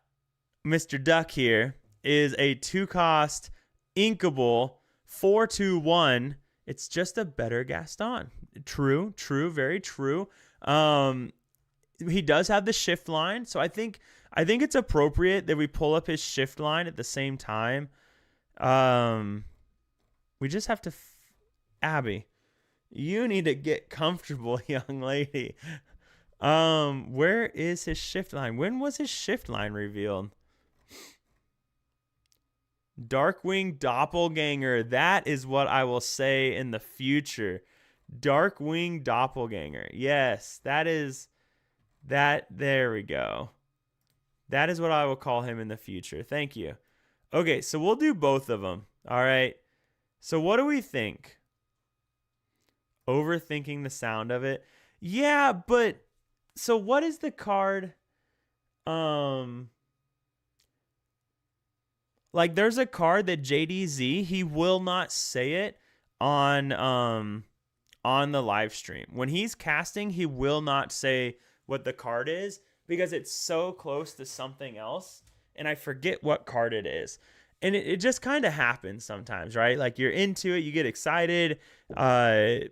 A: Mr. Duck here is a 2-cost inkable 4/2/1. It's just a better Gaston. True, very true. He does have the shift line, so I think it's appropriate that we pull up his shift line at the same time. We just have to... Abby, you need to get comfortable, young lady. Where is his shift line? When was his shift line revealed? Darkwing Doppelganger. That is what I will say in the future. Darkwing Doppelganger. Yes, that is... That, there we go. That is what I will call him in the future. Thank you. Okay, so we'll do both of them. All right. So what do we think? Overthinking the sound of it. Yeah, but so what is the card? Like there's a card that JDZ, he will not say it on the live stream. When he's casting, he will not say what the card is because it's so close to something else and I forget what card it is. And it just kind of happens sometimes, right? Like you're into it, you get excited, and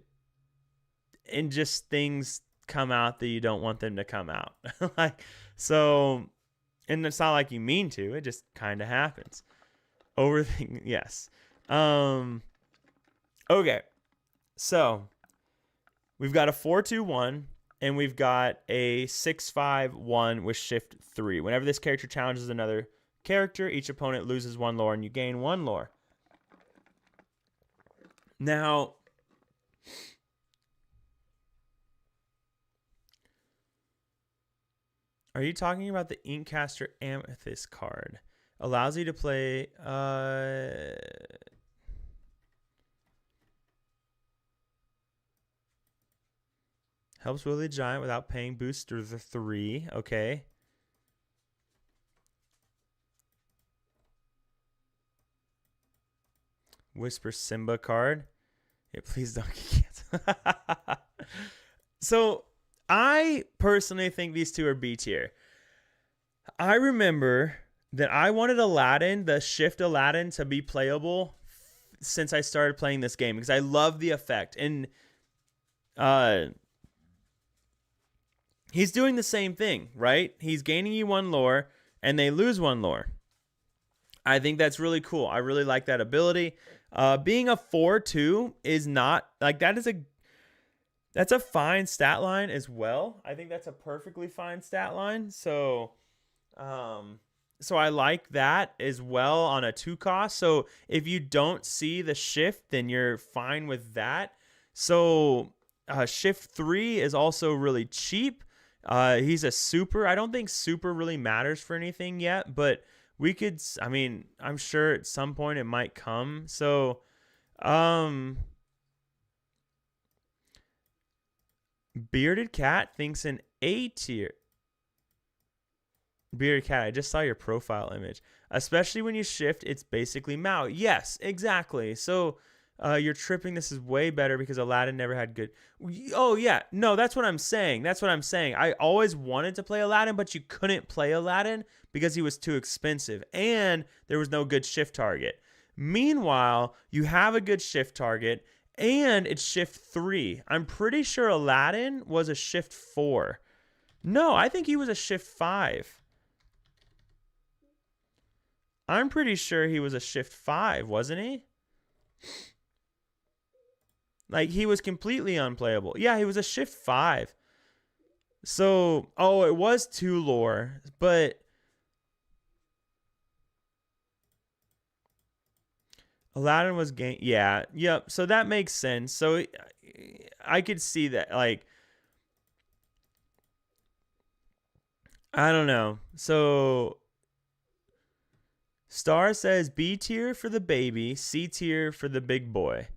A: just things come out that you don't want them to come out. Like, so, and it's not like you mean to, it just kind of happens. Overthinking, yes. Okay. So, we've got a 4/2/1 and we've got a 6/5/1 with shift 3. Whenever this character challenges another character, each opponent loses 1 lore and you gain 1 lore. Now, are you talking about the Inkcaster Amethyst card? Allows you to play... Helps Willie the Giant without paying booster the 3. Okay. Whisper Simba card. Yeah, please don't get So I personally think these two are B tier. I remember that I wanted Aladdin, the Shift Aladdin, to be playable since I started playing this game because I love the effect. And he's doing the same thing, right? He's gaining you 1 lore and they lose 1 lore. I think that's really cool. I really like that ability. Being a 4-2 is not like that's a fine stat line as well. I think that's a perfectly fine stat line. So I like that as well on a 2 cost. So if you don't see the shift, then you're fine with that. So shift 3 is also really cheap. He's a super. I don't think super really matters for anything yet, but we could, I mean, I'm sure at some point it might come. So, Bearded Cat thinks an A tier. Bearded Cat, I just saw your profile image. Especially when you shift, it's basically Mao. Yes, exactly. So, you're tripping. This is way better because Aladdin never had good. Oh, yeah. No, that's what I'm saying. That's what I'm saying. I always wanted to play Aladdin, but you couldn't play Aladdin because he was too expensive and there was no good shift target. Meanwhile, you have a good shift target and it's shift 3. I'm pretty sure Aladdin was a shift 4. No, I think he was a shift 5. I'm pretty sure he was a shift 5, wasn't he? Like, he was completely unplayable. Yeah, he was a shift 5. So, oh, it was 2 lore, but Aladdin was game. Yeah, yep. So that makes sense. So I could see that. Like, I don't know. So Star says B tier for the baby, C tier for the big boy.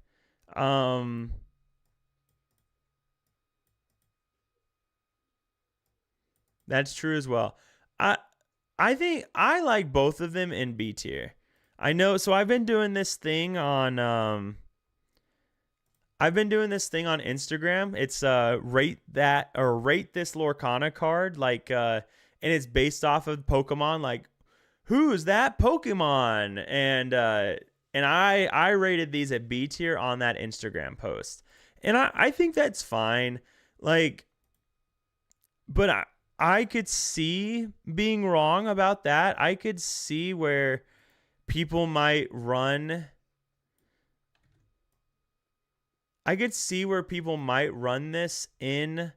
A: That's true as well. I think I like both of them in B tier. I know. So I've been doing this thing on Instagram. It's rate that or rate this Lorcana card, like and it's based off of Pokemon, like who's that Pokemon? And I rated these at B tier on that Instagram post. And I think that's fine. Like, but I could see being wrong about that. I could see where people might run. I could see where people might run this in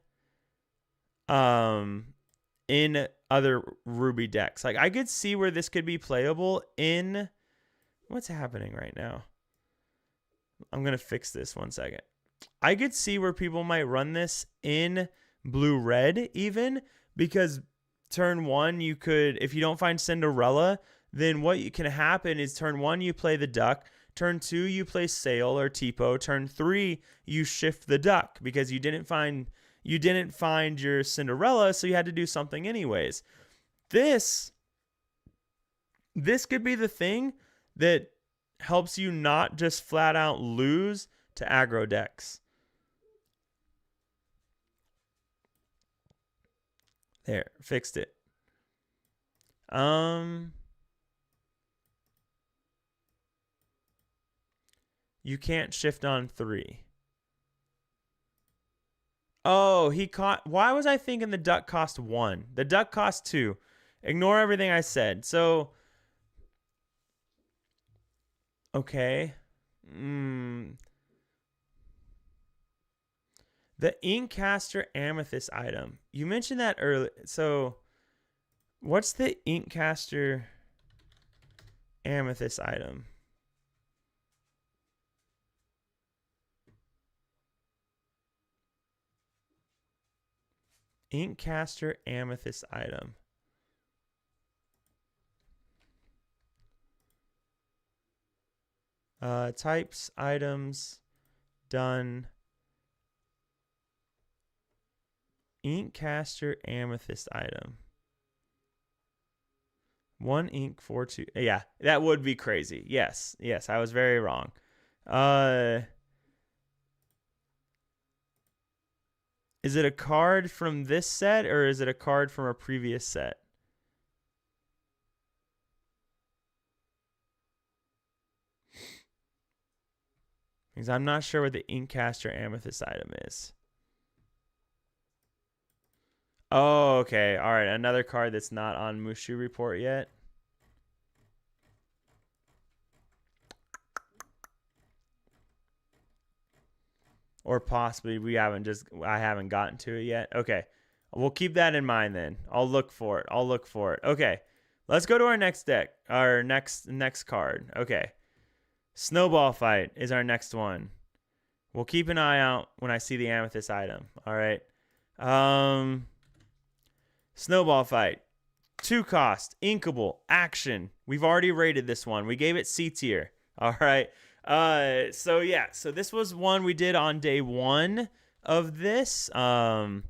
A: other Ruby decks. Like, I could see where this could be playable in what's happening right now. I'm going to fix this 1 second. I could see where people might run this in blue-red even, because turn 1 you could, if you don't find Cinderella, then what can happen is turn 1 you play the duck, turn 2 you play Sail or Tipo, turn 3 you shift the duck because you didn't find your Cinderella, so you had to do something anyways. This could be the thing that helps you not just flat out lose to aggro decks. There, fixed it. You can't shift on 3. Oh, why was I thinking the duck cost 1? The duck cost 2. Ignore everything I said. So, okay. The Inkcaster Amethyst item. You mentioned that earlier. So, what's the Inkcaster Amethyst item? Inkcaster Amethyst item. Types, items, done. Inkcaster Amethyst item. 1 ink, 4, 2. Yeah, that would be crazy. Yes, I was very wrong. Is it a card from this set or is it a card from a previous set? Because I'm not sure what the Inkcaster Amethyst item is. Oh, okay. All right. Another card that's not on Mushu report yet. Or possibly I haven't gotten to it yet. Okay. We'll keep that in mind then. I'll look for it. Okay. Let's go to our next deck. Our next card. Okay. Snowball Fight is our next one. We'll keep an eye out when I see the Amethyst item. All right. Snowball Fight. 2 cost. Inkable. Action. We've already rated this one. We gave it C tier. All right. So this was one we did on day 1 of this. And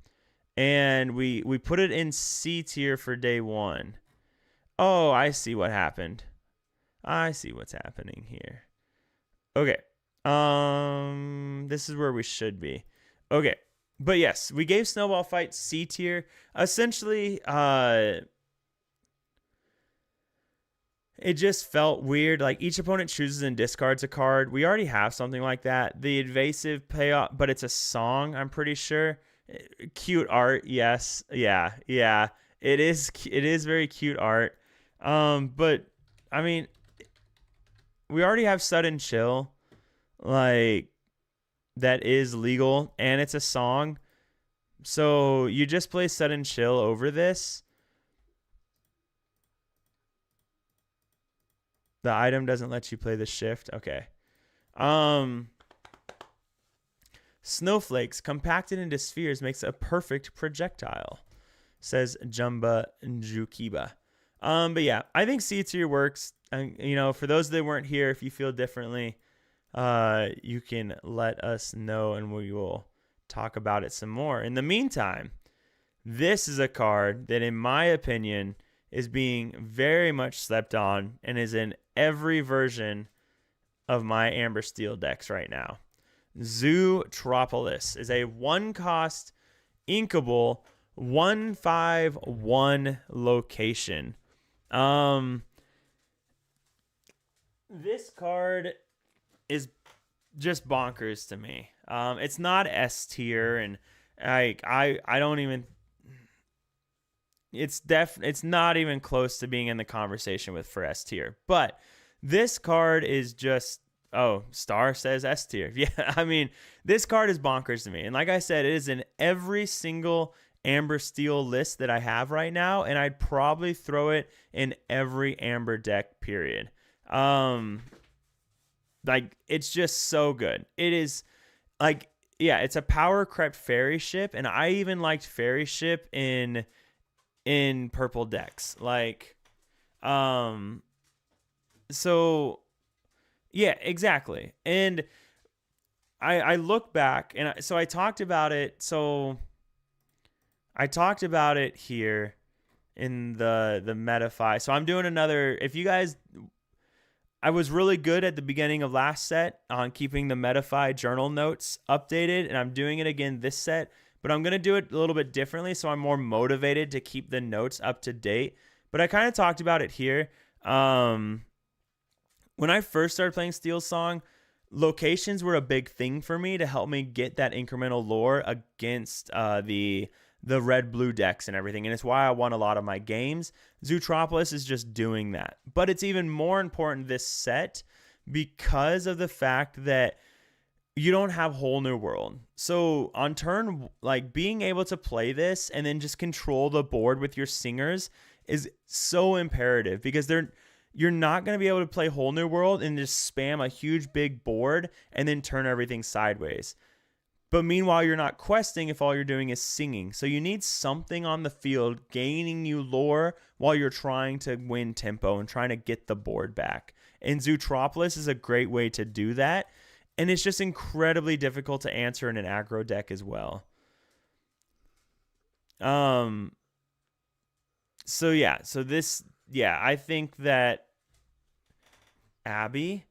A: we put it in C tier for day 1. Oh, I see what happened. I see what's happening here. Okay. This is where we should be. Okay. But yes, we gave Snowball Fight C tier. Essentially, it just felt weird. Like each opponent chooses and discards a card. We already have something like that. The invasive payoff, but it's a song, I'm pretty sure. Cute art, yes. Yeah. It is very cute art. But I mean, we already have Sudden Chill, like that is legal, and it's a song. So you just play Sudden Chill over this. The item doesn't let you play the shift. Okay. Snowflakes compacted into spheres makes a perfect projectile, says Jumba Njukiba. But yeah, I think C tier works. And, for those that weren't here, if you feel differently, you can let us know and we will talk about it some more. In the meantime, this is a card that, in my opinion, is being very much slept on and is in every version of my Amber Steel decks right now. Zootropolis is a 1-cost inkable 1/5/1 location. This card is just bonkers to me. It's not S tier, and I don't even. It's not even close to being in the conversation for S tier. But this card is just. Oh, Star says S tier. Yeah, I mean, this card is bonkers to me. And like I said, it is in every single Amber Steel list that I have right now, and I'd probably throw it in every Amber deck, period. Like, it's just so good. It is, like, yeah, it's a power crept fairy ship, and I even liked fairy ship in purple decks. Like, so... yeah, exactly. And I look back, and so I talked about it. So I talked about it here in the Metafy. So I'm doing another. If you guys, I was really good at the beginning of last set on keeping the Metafy journal notes updated, and I'm doing it again this set. But I'm gonna do it a little bit differently, so I'm more motivated to keep the notes up to date. But I kind of talked about it here. When I first started playing Steel Song, locations were a big thing for me to help me get that incremental lore against the red-blue decks and everything. And it's why I won a lot of my games. Zootropolis is just doing that. But it's even more important this set because of the fact that you don't have Whole New World. So on turn, like, being able to play this and then just control the board with your singers is so imperative, because you're not going to be able to play Whole New World and just spam a huge big board and then turn everything sideways. But meanwhile, you're not questing if all you're doing is singing. So you need something on the field gaining you lore while you're trying to win tempo and trying to get the board back. And Zootropolis is a great way to do that. And it's just incredibly difficult to answer in an aggro deck as well. Um. So yeah. So this. Yeah. I think that Abby,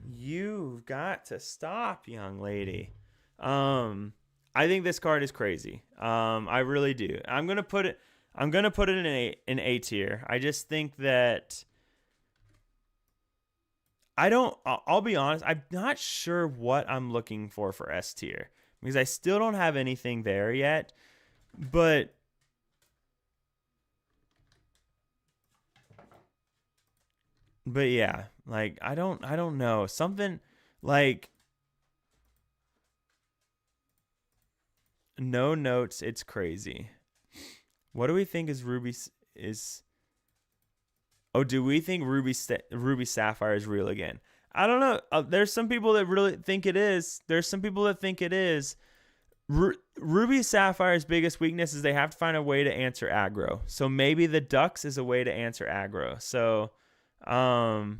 A: you've got to stop, young lady. I think this card is crazy. I really do. I'm gonna put it. I'm gonna put it in A tier. I just think that I don't. I'll be honest. I'm not sure what I'm looking for S tier because I still don't have anything there yet. But yeah, like I don't know. Something like no notes. It's crazy. What do we think is is? Oh, do we think Ruby Sapphire is real again? I don't know. There's some people that really think it is. There's some people that think it is. Ruby Sapphire's biggest weakness is they have to find a way to answer aggro. So maybe the Ducks is a way to answer aggro. So, I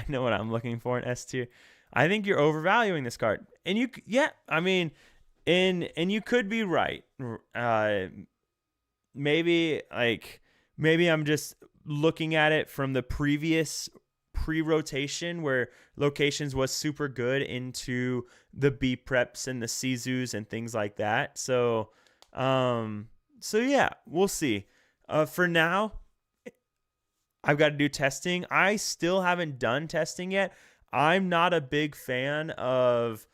A: know what I'm looking for in S tier. I think you're overvaluing this card, and yeah, I mean, and you could be right. Maybe I'm just looking at it from the previous pre-rotation where locations was super good into the B preps and the Sizus and things like that. So yeah, we'll see. For now, I've got to do testing. I still haven't done testing yet. I'm not a big fan of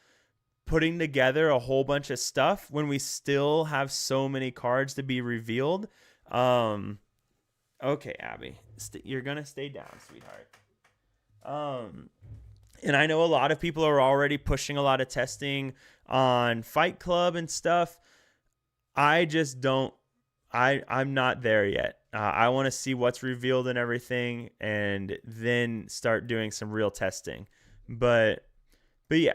A: putting together a whole bunch of stuff when we still have so many cards to be revealed. Okay, Abby, you're gonna stay down, sweetheart. And I know a lot of people are already pushing a lot of testing on Fight Club and stuff. I just don't. I'm not there yet. I want to see what's revealed and everything, and then start doing some real testing. But yeah,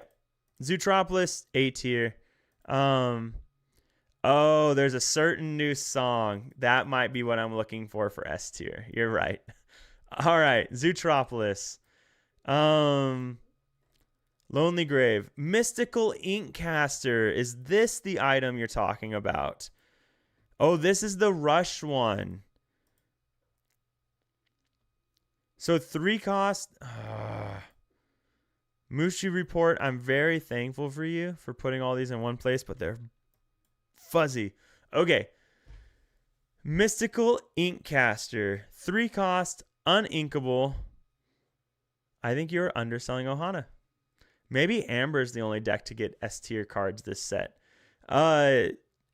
A: Zootropolis A tier. Oh, there's a certain new song that might be what I'm looking for S tier. You're right. All right, Zootropolis. Lonely Grave. Mystical Inkcaster. Is this the item you're talking about? Oh, this is the Rush one. So 3 cost. Mushi Report, I'm very thankful for you for putting all these in one place, but they're fuzzy. Okay. Mystical Inkcaster. 3 cost, uninkable. I think you're underselling Ohana. Maybe Amber's the only deck to get S tier cards this set.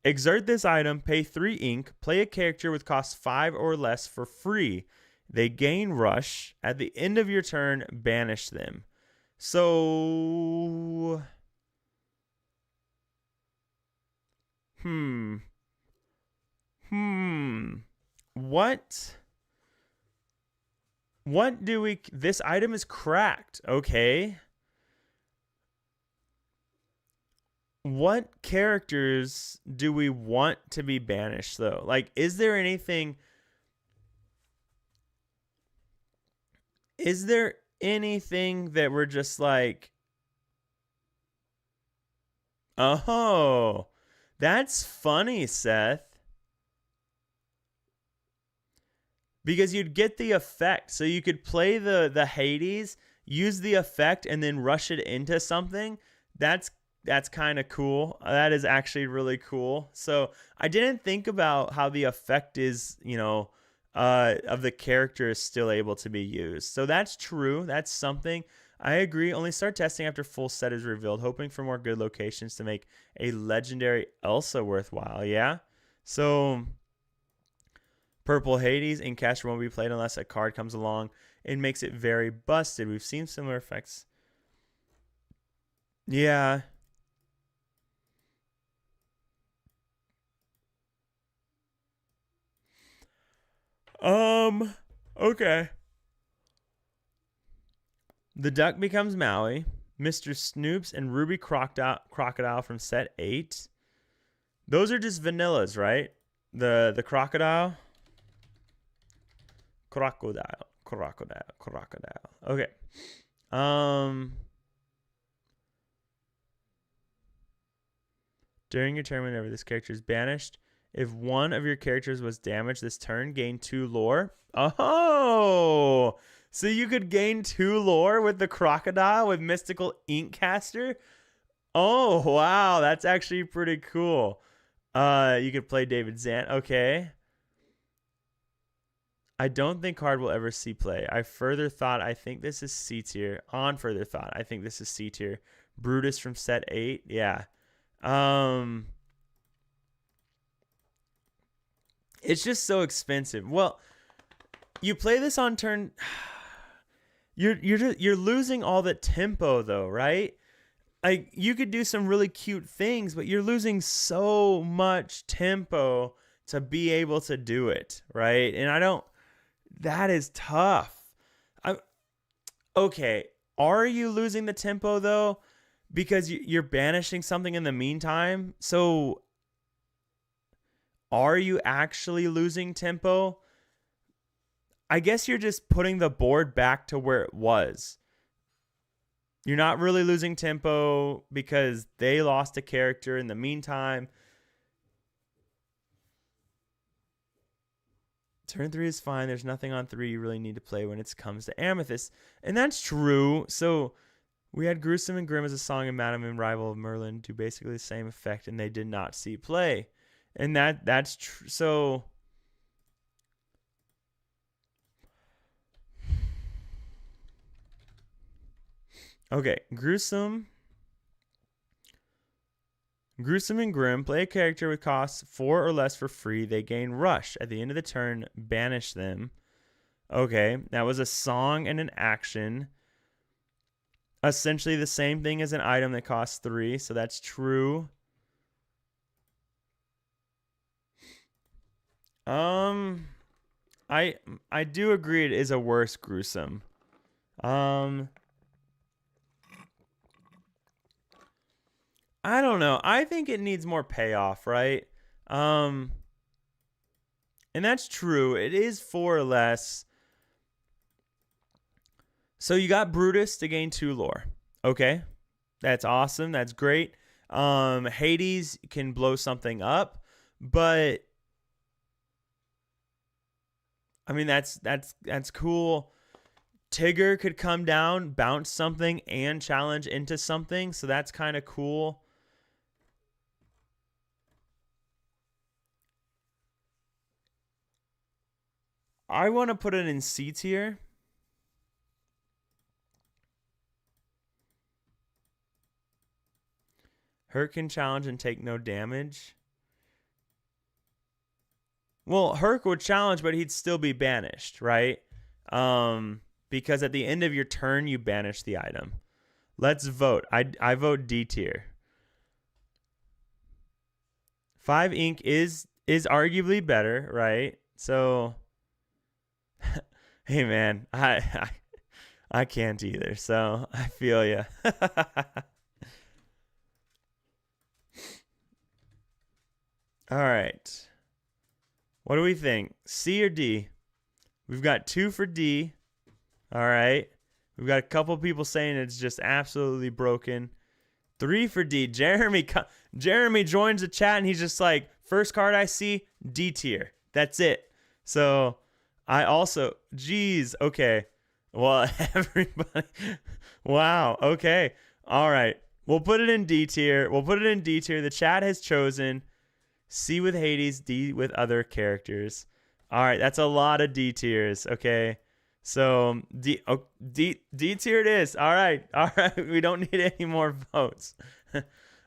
A: Exert this item, pay 3 ink, play a character with cost 5 or less for free. They gain Rush. At the end of your turn, banish them. So, what do we, this item is cracked. Okay. What characters do we want to be banished though? Like, is there anything that we're just like, oh, that's funny, Seth. Because you'd get the effect. So you could play the Hades, use the effect, and then rush it into something. That's kind of cool. That is actually really cool. So I didn't think about how the effect is, of the character is still able to be used. So that's true. That's something. I agree. Only start testing after full set is revealed, hoping for more good locations to make a legendary Elsa worthwhile. Yeah. So Purple Hades in caster won't be played unless a card comes along and makes it very busted. We've seen similar effects. Yeah. Okay. The duck becomes Maui. Mr. Snoops and Ruby Crocodile from set 8. Those are just vanillas, right? The crocodile. Crocodile. Okay. During your turn, whenever this character is banished, if one of your characters was damaged this turn, gain 2 lore. Oh, so you could gain 2 lore with the crocodile with mystical Inkcaster. Oh, wow, that's actually pretty cool. You could play David Zant. Okay. I don't think card will ever see play. I think this is C tier. On further thought, I think this is C tier. Brutus from set 8. Yeah. It's just so expensive. Well, you play this on turn. You're losing all the tempo though, right? Like you could do some really cute things, but you're losing so much tempo to be able to do it, right? And that is tough. Okay. Are you losing the tempo though? Because you're banishing something in the meantime. So are you actually losing tempo? I guess you're just putting the board back to where it was. You're not really losing tempo because they lost a character in the meantime. Turn 3 is fine. There's nothing on 3 you really need to play when it comes to Amethyst. And that's true. So we had Gruesome and Grim as a song and Madam and Rival of Merlin do basically the same effect, and they did not see play. And that's true. So okay, Gruesome and Grim play a character with costs 4 or less for free. They gain Rush. At the end of the turn, banish them. Okay, that was a song and an action. Essentially the same thing as an item that costs 3, so that's true. I do agree it is a worse Gruesome. I don't know. I think it needs more payoff, right? And that's true. It is 4 or less. So you got Brutus to gain 2 lore. Okay. That's awesome. That's great. Hades can blow something up, but I mean that's cool. Tigger could come down, bounce something, and challenge into something, so that's kind of cool. I want to put it in C tier. Hurt can challenge and take no damage. Well, Herc would challenge, but he'd still be banished, right? Because at the end of your turn, you banish the item. Let's vote. I vote D tier. 5 ink is arguably better, right? So, hey man, I can't either. So I feel ya. All right. What do we think? C or D? We've got 2 for D. All right. We've got a couple people saying it's just absolutely broken. 3 for D. Jeremy joins the chat and he's just like, first card I see, D tier. That's it. So I also, geez, okay. Well, everybody, wow, okay. All right. We'll put it in D tier. The chat has chosen C with Hades, D with other characters. All right, that's a lot of D tiers, okay? So D tier it is. All right. We don't need any more votes.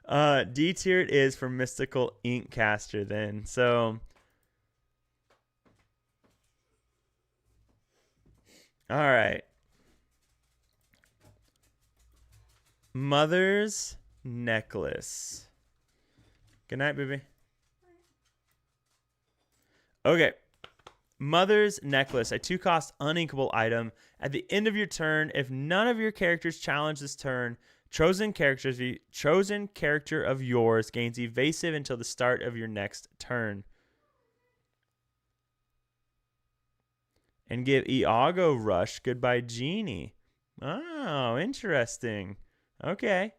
A: D tier it is for Mystical Inkcaster then. So all right. Mother's Necklace. Good night, baby. Okay. Mother's Necklace, a 2-cost uninkable item. At the end of your turn, if none of your characters challenge this turn, chosen character of yours gains evasive until the start of your next turn. And give Iago Rush Goodbye Genie. Oh, interesting. Okay.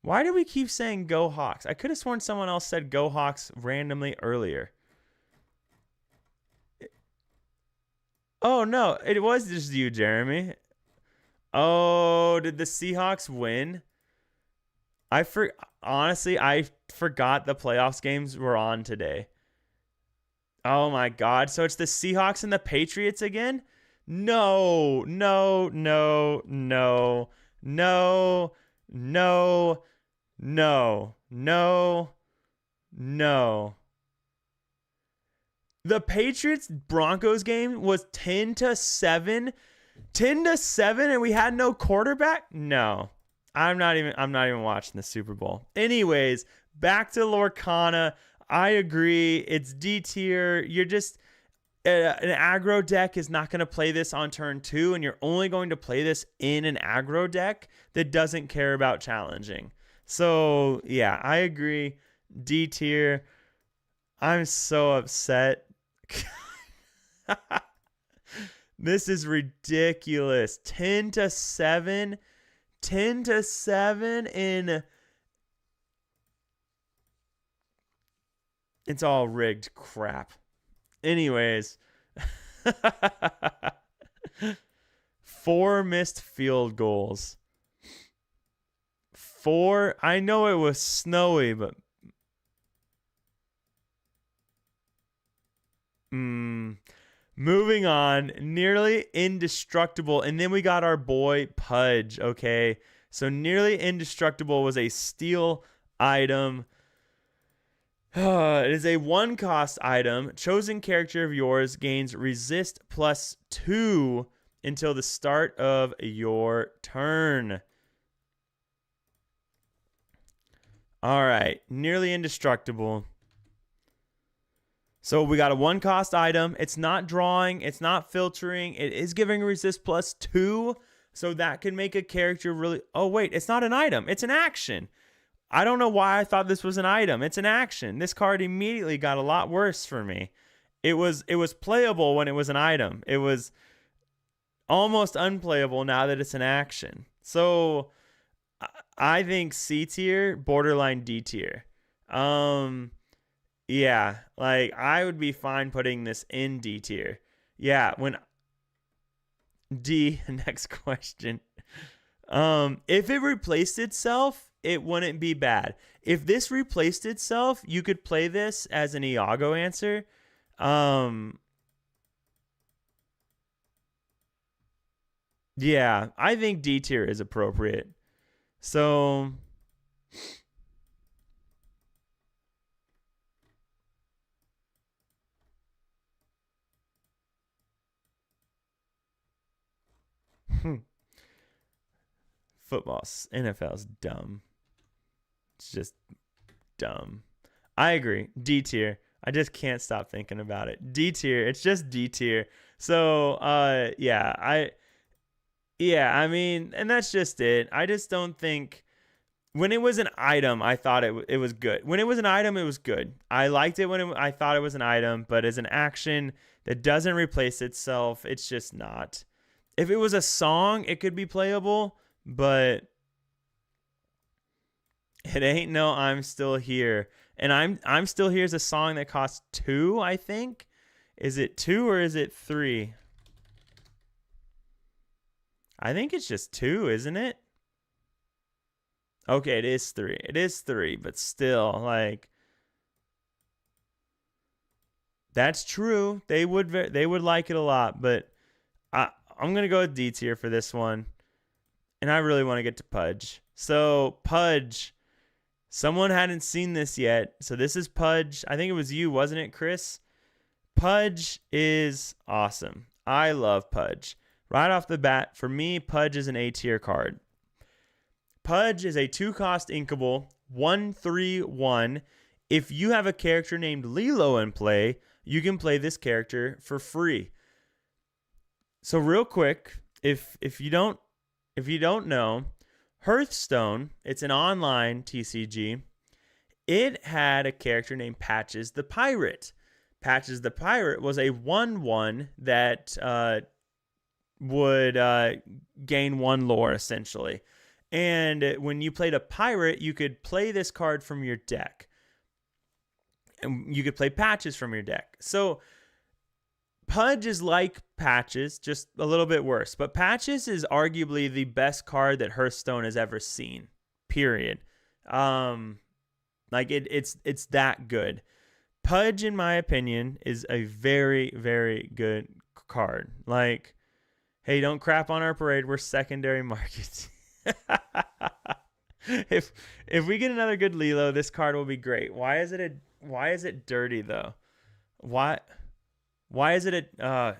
A: Why do we keep saying Go Hawks? I could have sworn someone else said Go Hawks randomly earlier. Oh, no. It was just you, Jeremy. Oh, did the Seahawks win? Honestly, I forgot the playoffs games were on today. Oh my God. So it's the Seahawks and the Patriots again? No, no, no, no, no, no, no, no, no. The Patriots Broncos game was 10-7. 10-7 and we had no quarterback? No. I'm not even watching the Super Bowl. Anyways, back to Lorcana. I agree. It's D tier. You're just an aggro deck is not going to play this on turn 2, and you're only going to play this in an aggro deck that doesn't care about challenging. So, yeah, I agree. D tier. I'm so upset. This is ridiculous. 10-7. 10-7 in. It's all rigged crap. Anyways. 4 missed field goals. 4. I know it was snowy, but. Moving on, nearly indestructible. And then we got our boy Pudge, okay? So nearly indestructible was a steal item. It is a 1-cost item. Chosen character of yours gains resist +2 until the start of your turn. All right, nearly indestructible. So we got a 1-cost item. It's not drawing. It's not filtering. It is giving resist +2. So that can make a character really... Oh, wait. It's not an item. It's an action. I don't know why I thought this was an item. It's an action. This card immediately got a lot worse for me. It was playable when it was an item. It was almost unplayable now that it's an action. So I think C tier, borderline D tier. Yeah, like I would be fine putting this in D tier. Yeah, when D, next question. If it replaced itself, it wouldn't be bad. If this replaced itself, you could play this as an Iago answer. Yeah, I think D tier is appropriate. So football, NFL's dumb. It's just dumb. I agree. D tier. I just can't stop thinking about it. D tier. It's just D tier. So, yeah, I mean, and that's just it. I just don't think when it was an item, I thought it was good. When it was an item, it was good. I liked it when I thought it was an item, but as an action that doesn't replace itself, it's just not. If it was a song, it could be playable, but it ain't no I'm Still Here. And I'm Still Here is a song that costs 2, I think. Is it 2 or is it 3? I think it's just 2, isn't it? Okay, it is 3. It is 3, but still, like, that's true. They would like it a lot, but I'm gonna go with D tier for this one, and I really want to get to Pudge. So Pudge, someone hadn't seen this yet, so this is Pudge. I think it was you, wasn't it, Chris? Pudge is awesome. I love Pudge. Right off the bat, for me, Pudge is an A tier card. Pudge is a 2-cost inkable, 1/3/1. If you have a character named Lilo in play, you can play this character for free. So real quick, if you don't know, Hearthstone, it's an online TCG. It had a character named Patches the Pirate. Patches the Pirate was a 1/1 that would gain 1 lore essentially. And when you played a pirate, you could play this card from your deck. And you could play Patches from your deck. So Pudge is like Patches, just a little bit worse. But Patches is arguably the best card that Hearthstone has ever seen. Period. Like it's that good. Pudge, in my opinion, is a very, very good card. Like, hey, don't crap on our parade. We're secondary markets. if we get another good Lilo, this card will be great. Why is it dirty though? Why is it a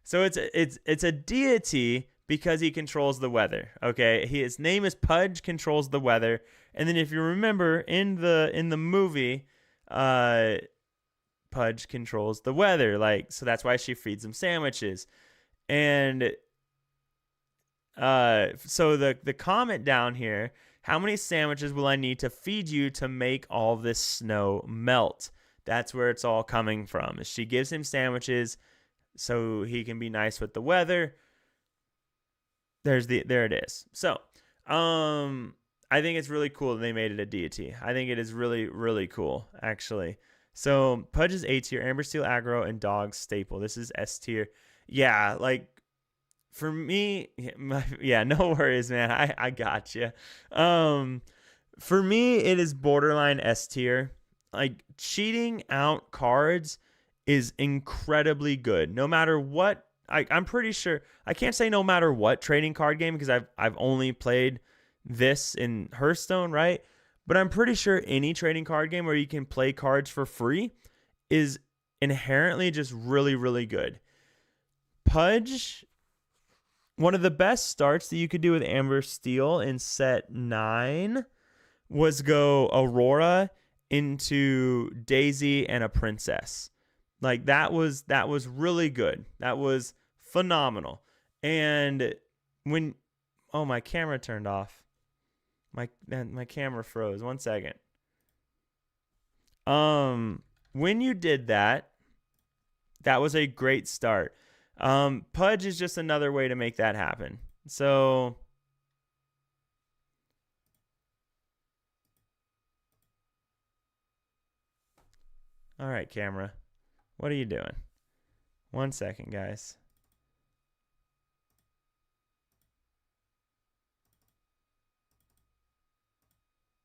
A: so it's a deity because he controls the weather. Okay, his name is Pudge, controls the weather. And then if you remember in the movie, Pudge controls the weather. Like, so that's why she feeds him sandwiches. And so the comment down here, how many sandwiches will I need to feed you to make all this snow melt? That's where it's all coming from. She gives him sandwiches so he can be nice with the weather. There it is. So, I think it's really cool that they made it a deity. I think it is really, really cool, actually. So, Pudge is A tier, Amber Steel aggro, and Dog staple. This is S tier. Yeah, like, for me, yeah, no worries, man. I got you. For me, it is borderline S tier. Like, cheating out cards is incredibly good. No matter what, I'm pretty sure, I can't say no matter what trading card game because I've only played this in Hearthstone, right? But I'm pretty sure any trading card game where you can play cards for free is inherently just really, really good. Pudge, one of the best starts that you could do with Amber Steel in set 9 was go Aurora into Daisy and a Princess. Like, that was really good. That was phenomenal. And when, oh, my camera turned off. My camera froze. 1 second. When you did that, that was a great start. Pudge is just another way to make that happen. So all right, camera. What are you doing? 1 second, guys.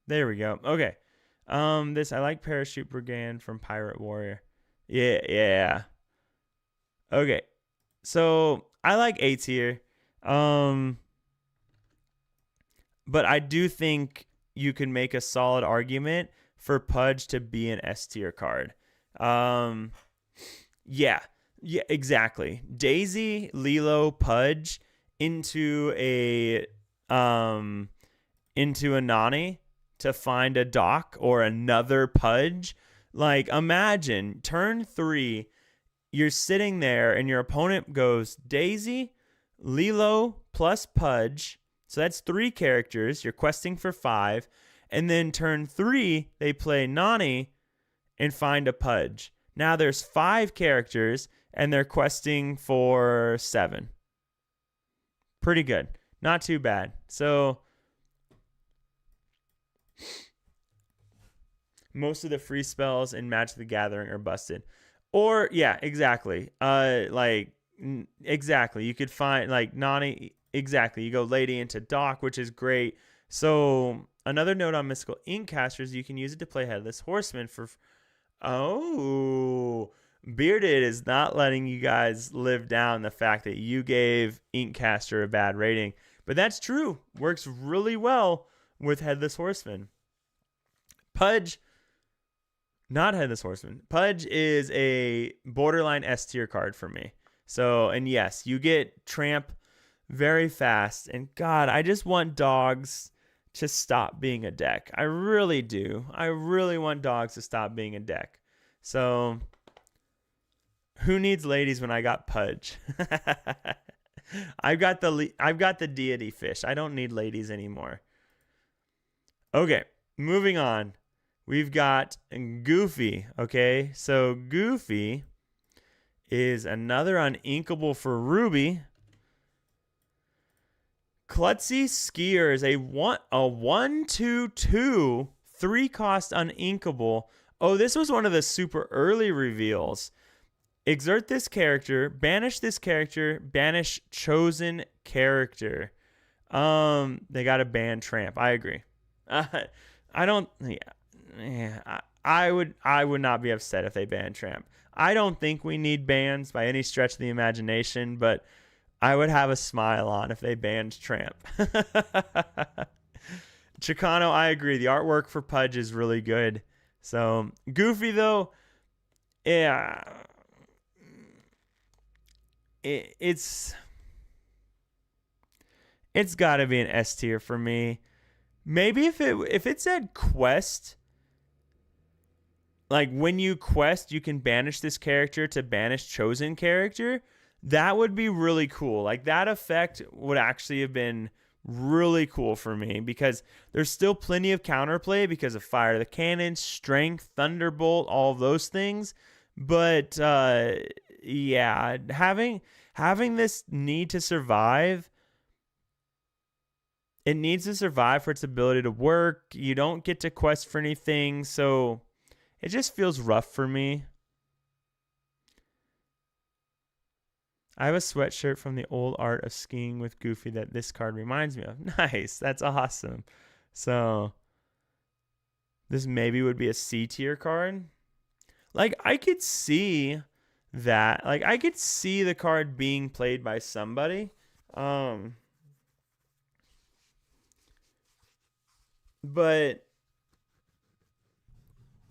A: There we go. Okay. I like Parachute Brigand from Pirate Warrior. Yeah. Okay. So I like A tier. But I do think you can make a solid argument for Pudge to be an S tier card. Yeah, exactly. Daisy, Lilo, Pudge into a Nani to find a Doc or another Pudge. Like, imagine turn 3, you're sitting there and your opponent goes Daisy, Lilo plus Pudge. So that's 3 characters. You're questing for 5. And then turn 3, they play Nani and find a Pudge. Now there's 5 characters and they're questing for 7. Pretty good. Not too bad. So most of the free spells in Magic the Gathering are busted. Or, yeah, exactly. Exactly. You could find, like, Nani. Exactly. You go Lady into Doc, which is great. So, another note on Mystical Inkcasters, you can use it to play Headless Horseman for... Oh, Bearded is not letting you guys live down the fact that you gave Inkcaster a bad rating. But that's true. Works really well with Headless Horseman. Pudge... Not Headless Horseman. Pudge is a borderline S tier card for me. So, and yes, you get Tramp very fast. And God, I just want dogs to stop being a deck. I really do. I really want dogs to stop being a deck. So, who needs ladies when I got Pudge? I've got the deity fish. I don't need ladies anymore. Okay, moving on. We've got Goofy, okay? So Goofy is another uninkable for Ruby. Klutzy Skier is a 1/2/2 3-cost uninkable. Oh, this was one of the super early reveals. Exert this character, banish this character, banish chosen character. They got to ban Tramp. I agree. I don't. Yeah. I would not be upset if they banned Tramp. I don't think we need bans by any stretch of the imagination, but I would have a smile on if they banned Tramp. Chicano, I agree. The artwork for Pudge is really good. So Goofy though, yeah. It's got to be an S tier for me. Maybe if it said quest, like when you quest, you can banish this character to banish chosen character. That would be really cool. Like that effect would actually have been really cool for me because there's still plenty of counterplay because of Fire the Cannon, Strength, Thunderbolt, all of those things. But yeah, having this need to survive, it needs to survive for its ability to work. You don't get to quest for anything, so it just feels rough for me. I have a sweatshirt from the old art of skiing with Goofy that this card reminds me of. Nice, that's awesome. So this maybe would be a C tier card. Like I could see that. Like I could see the card being played by somebody. But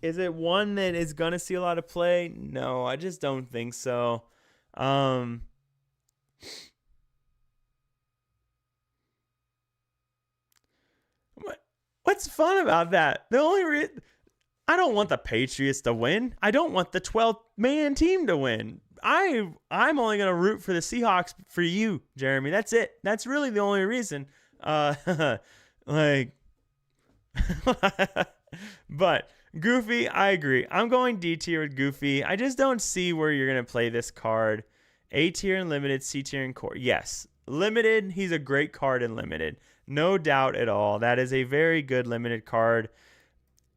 A: is it one that is going to see a lot of play? No, I just don't think so. What's fun about that? I don't want the Patriots to win. I don't want the 12th man team to win. I'm only going to root for the Seahawks for you, Jeremy. That's it. That's really the only reason. Like but Goofy, I agree. I'm going D tier with Goofy. I just don't see where you're going to play this card. A tier in limited, C tier in core. Yes, limited, he's a great card in limited. No doubt at all. That is a very good limited card.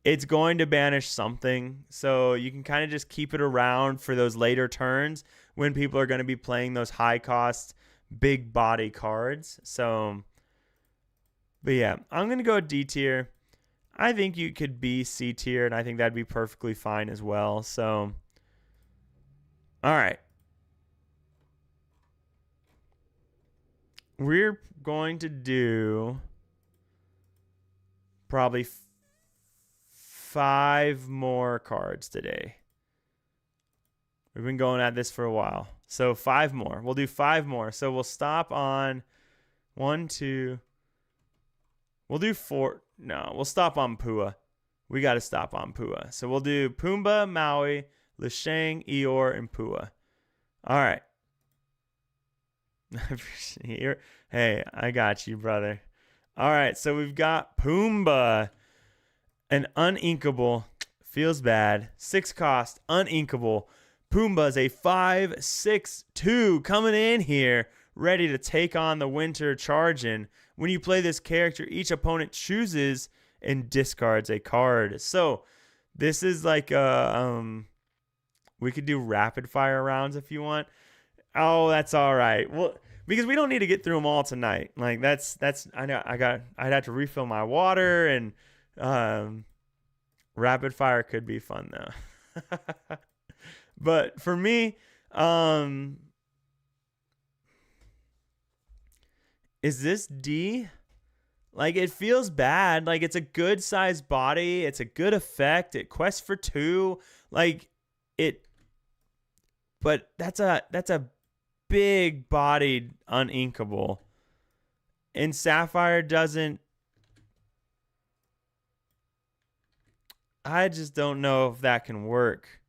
A: It's going to banish something, so you can kind of just keep it around for those later turns when people are going to be playing those high cost, big body cards. So, but yeah, I'm going to go D tier. I think you could be C tier, and I think that'd be perfectly fine as well. So, all right. We're going to do probably 5 more cards today. We've been going at this for a while. So 5 more. We'll do 5 more. So we'll stop on 1, 2. We'll do 4. No, we'll stop on Pua. We got to stop on Pua. So we'll do Pumbaa, Maui, Leshang, Eeyore, and Pua. All right. Hey, I got you, brother. All right, so we've got Pumbaa, an uninkable. Feels bad. 6 cost, uninkable. Pumbaa's a 5/6/2 coming in here, ready to take on the winter charging. When you play this character, each opponent chooses and discards a card. So this is like we could do rapid fire rounds if you want. Oh, that's all right. Well, because we don't need to get through them all tonight. Like that's I know I'd have to refill my water, and rapid fire could be fun though. But for me, is this D? Like it feels bad. Like it's a good sized body. It's a good effect. It quests for 2. Like it, but that's a big bodied uninkable. And Sapphire doesn't. I just don't know if that can work.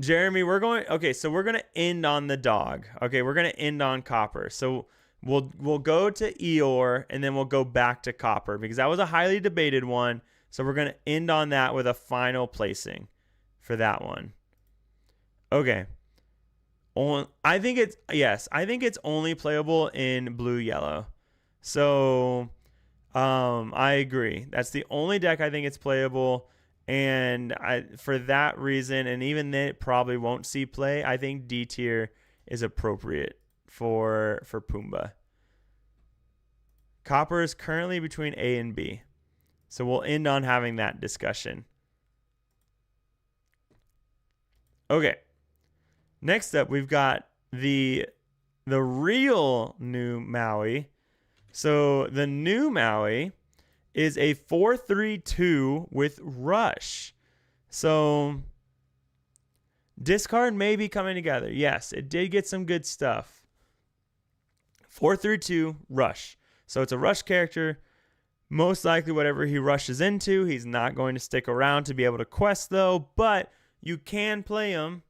A: Jeremy, we're going to end on the dog. Okay, we're going to end on Copper. So we'll go to Eeyore and then we'll go back to Copper because that was a highly debated one. So we're going to end on that with a final placing for that one. Okay. I think it's yes. I think it's only playable in blue yellow. So, I agree. That's the only deck I think it's playable, and for that reason, and even then, it probably won't see play. I think D tier is appropriate for Pumbaa. Copper is currently between A and B, so we'll end on having that discussion. Okay. Next up, we've got the real new Maui. So the new Maui is a 4/3/2 with Rush. So discard may be coming together. Yes, it did get some good stuff. 4/3/2 Rush. So it's a Rush character. Most likely whatever he rushes into, he's not going to stick around to be able to quest though, but you can play him.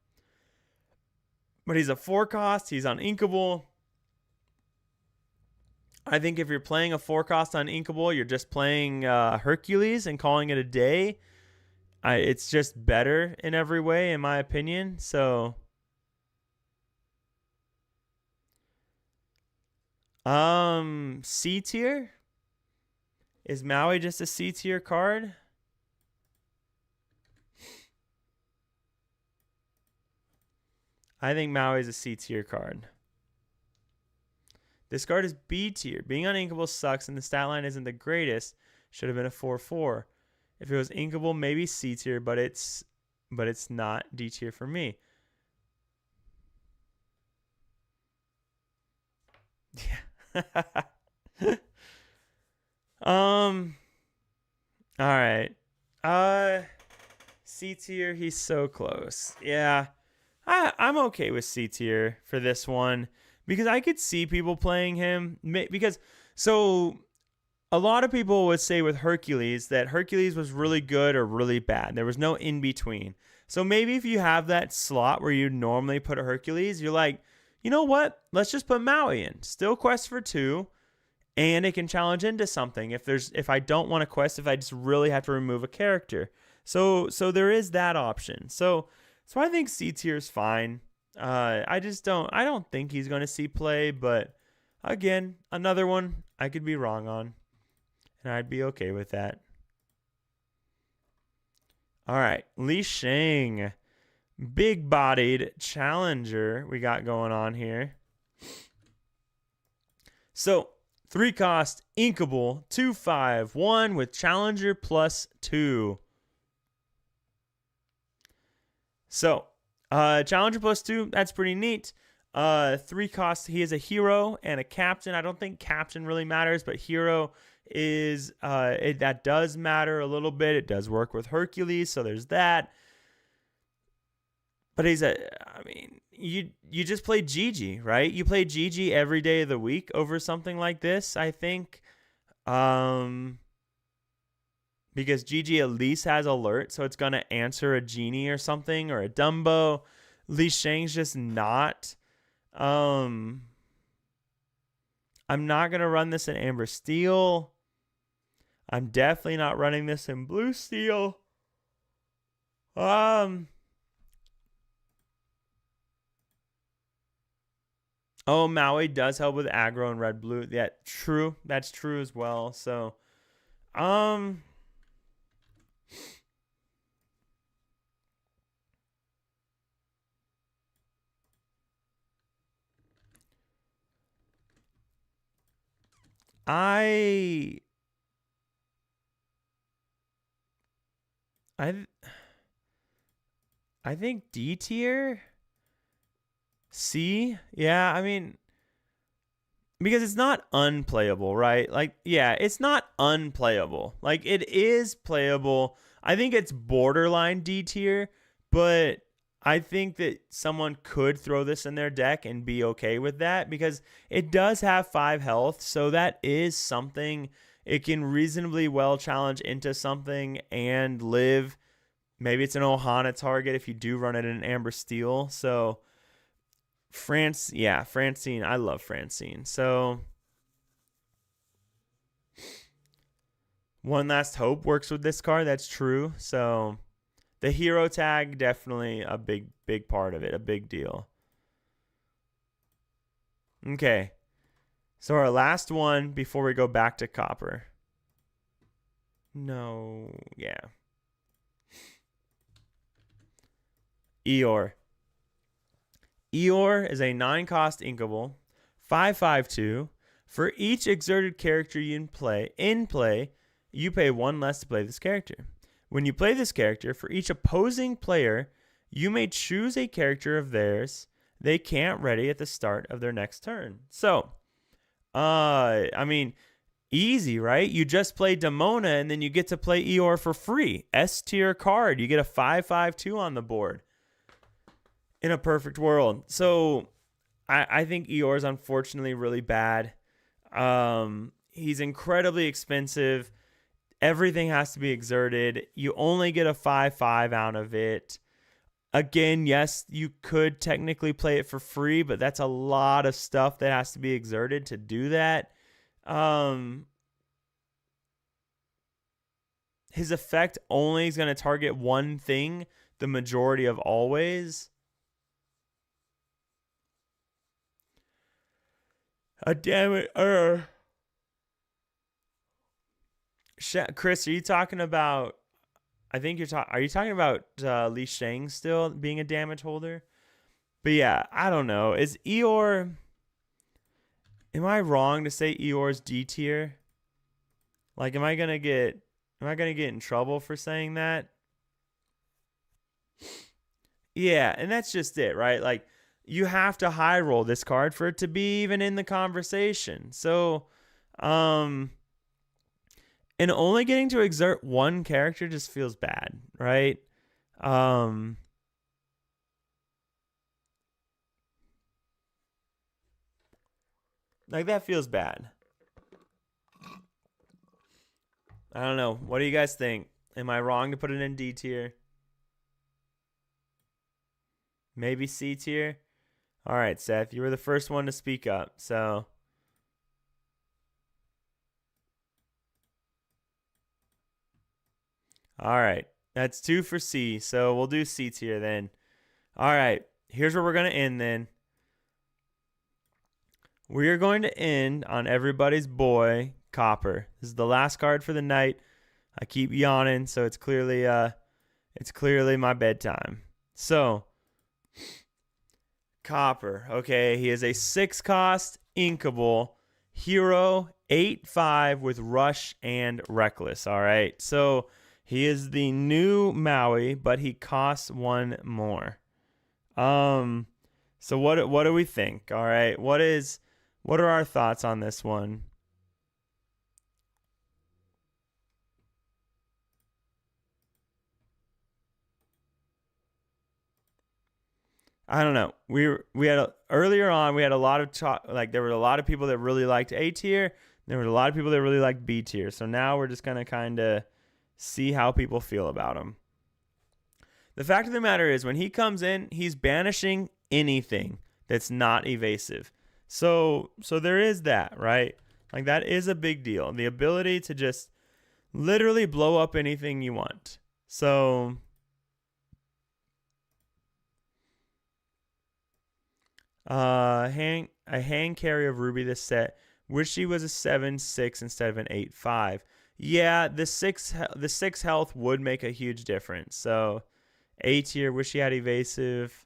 A: But he's a 4-cost. He's uninkable. I think if you're playing a 4-cost uninkable, you're just playing Hercules and calling it a day. It's just better in every way, in my opinion. So, C tier? Is Maui just a C tier card? I think Maui is a C tier card. This card is B tier. Being uninkable sucks, and the stat line isn't the greatest. Should have been a 4/4. If it was inkable, maybe C tier, but it's not D tier for me. Yeah. All right. C tier. He's so close. Yeah. I'm okay with C tier for this one because I could see people playing him because so a lot of people would say with Hercules that Hercules was really good or really bad. There was no in between. So maybe if you have that slot where you normally put a Hercules, you're like, you know what? Let's just put Maui in. Still quest for 2, and it can challenge into something. If I don't want to quest, if I just really have to remove a character. So there is that option. So I think C tier is fine. I don't think he's going to see play, but again, another one I could be wrong on, and I'd be okay with that. All right, Li Shang, big-bodied challenger we got going on here. So 3-cost, inkable, 2/5/1 with challenger +2. So, challenger +2, that's pretty neat. 3-cost, he is a hero and a captain. I don't think captain really matters, but hero is that does matter a little bit. It does work with Hercules, so there's that. But you just play Gigi, right? You play Gigi every day of the week over something like this, I think. Because Gigi at least has alert, so it's going to answer a genie or something, or a Dumbo. Li Shang's just not. I'm not going to run this in Amber Steel. I'm definitely not running this in Blue Steel. Oh, Maui does help with aggro and red blue. Yeah, true. That's true as well. So, I think D tier. C? Yeah, because it's not unplayable, right? Like, yeah, it's not unplayable. Like, it is playable. I think it's borderline D tier, but I think that someone could throw this in their deck and be okay with that because it does have 5 health, so that is something. It can reasonably well challenge into something and live. Maybe it's an Ohana target if you do run it in Amber Steel. So Francine. I love Francine. So One Last Hope works with this card. That's true. So the hero tag, definitely a big part of it. A big deal. Okay. So our last one before we go back to copper. No. Yeah. Eeyore. Eeyore is a 9-cost inkable, 5/5/2. For each exerted character you play, you pay 1 less to play this character. When you play this character, for each opposing player, you may choose a character of theirs they can't ready at the start of their next turn. So, I mean, easy, right? You just play Demona and then you get to play Eeyore for free. S tier card. You get a 5/5/2 on the board. In a perfect world. So I think Eeyore's unfortunately really bad. He's incredibly expensive. Everything has to be exerted. You only get a 5/5 out of it. Again, yes, you could technically play it for free, but that's a lot of stuff that has to be exerted to do that. His effect only is going to target one thing the majority of always. Damn it. Chris, are you talking about? I think you're talking. Are you talking about Li Shang still being a damage holder? But yeah, I don't know. Is Eeyore? Am I wrong to say Eeyore's D tier? Like, am I gonna get in trouble for saying that? Yeah, and that's just it, right? Like, you have to high roll this card for it to be even in the conversation. So, and only getting to exert one character just feels bad, right? Like, that feels bad. I don't know. What do you guys think? Am I wrong to put it in D tier? Maybe C tier? All right, Seth, you were the first one to speak up, so. All right, that's 2 for C, so we'll do C tier then. All right, here's where we're going to end then. We are going to end on everybody's boy, Copper. This is the last card for the night. I keep yawning, so it's clearly my bedtime. So, Copper. Okay, he is a 6-cost inkable hero, 8/5 with rush and reckless. All right, so he is the new Maui, but he costs 1 more. So what do we think? All right, what are our thoughts on this one? I don't know. Earlier on we had a lot of talk. Like, there were a lot of people that really liked A tier. There were a lot of people that really liked B tier. So now we're just gonna kind of see how people feel about him. The fact of the matter is, when he comes in, he's banishing anything that's not evasive. So there is that, right? Like, that is a big deal. The ability to just literally blow up anything you want. So a hand carry of Ruby this set. Wish she was a 7/6 instead of an 8/5. Yeah, the 6 health would make a huge difference. So A tier, wish she had evasive.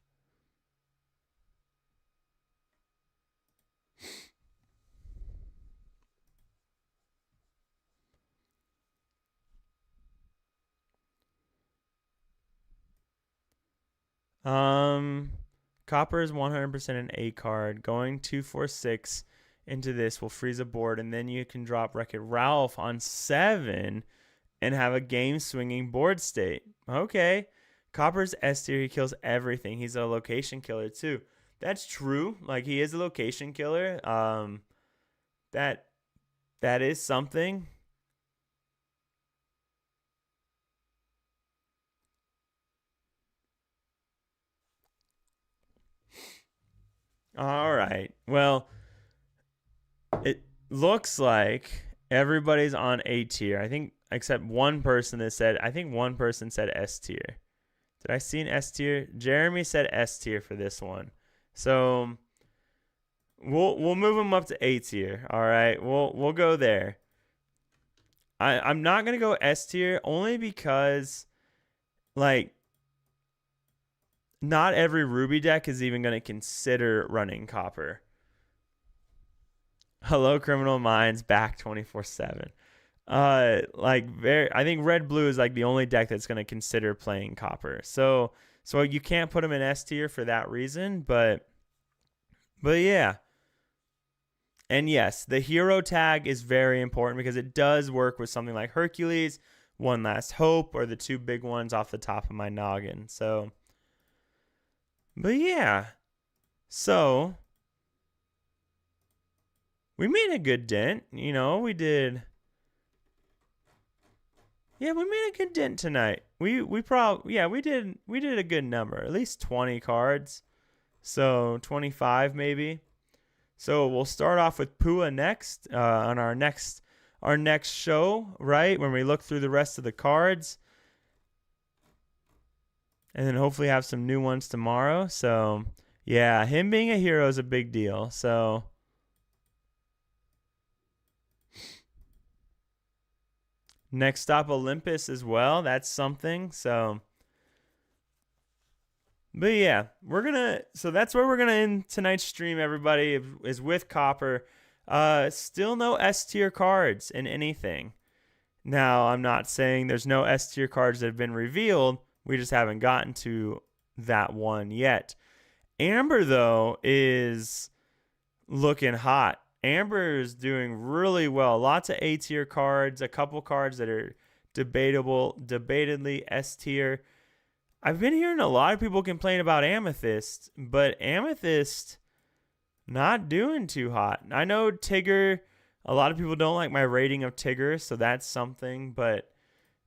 A: Copper is 100% an A card. Going 2/4/6 into this will freeze a board, and then you can drop Wreck-It Ralph on 7 and have a game swinging board state. Okay. Copper's S tier. He kills everything. He's a location killer too. That's true. Like, he is a location killer. That is something. All right. Well, it looks like everybody's on A tier. I think, except one person that said, I think one person said S tier. Did I see an S tier? Jeremy said S tier for this one. So We'll move him up to A tier. All right, we'll go there. I'm not gonna go S tier only because like not every Ruby deck is even gonna consider running Copper. Hello, Criminal Minds, back 24/7. I think Red Blue is like the only deck that's gonna consider playing Copper. So you can't put him in S tier for that reason, but yeah. And yes, the hero tag is very important because it does work with something like Hercules, One Last Hope, or the two big ones off the top of my noggin. So, but yeah. So, we made a good dent. You know, we did. Yeah, we made a good dent tonight. We did a good number. At least 20 cards. So, 25 maybe. So we'll start off with Pua next on our next show, right? When we look through the rest of the cards. And then hopefully have some new ones tomorrow. So, yeah, him being a hero is a big deal. So, next stop, Olympus as well. That's something. So, but yeah, so that's where we're going to end tonight's stream, everybody, is with Copper. Still no S tier cards in anything. Now, I'm not saying there's no S tier cards that have been revealed. We just haven't gotten to that one yet. Amber, though, is looking hot. Amber is doing really well. Lots of A tier cards, a couple cards that are debatedly S tier. I've been hearing a lot of people complain about Amethyst, but Amethyst not doing too hot. I know Tigger, a lot of people don't like my rating of Tigger, so that's something, but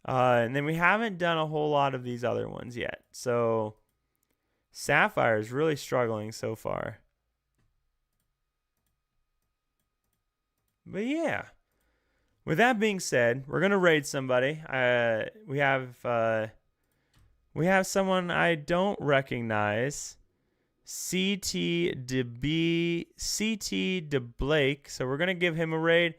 A: and then we haven't done a whole lot of these other ones yet. So Sapphire is really struggling so far. But yeah. With that being said, we're going to raid somebody. We have someone I don't recognize, CT De Blake. So we're gonna give him a raid.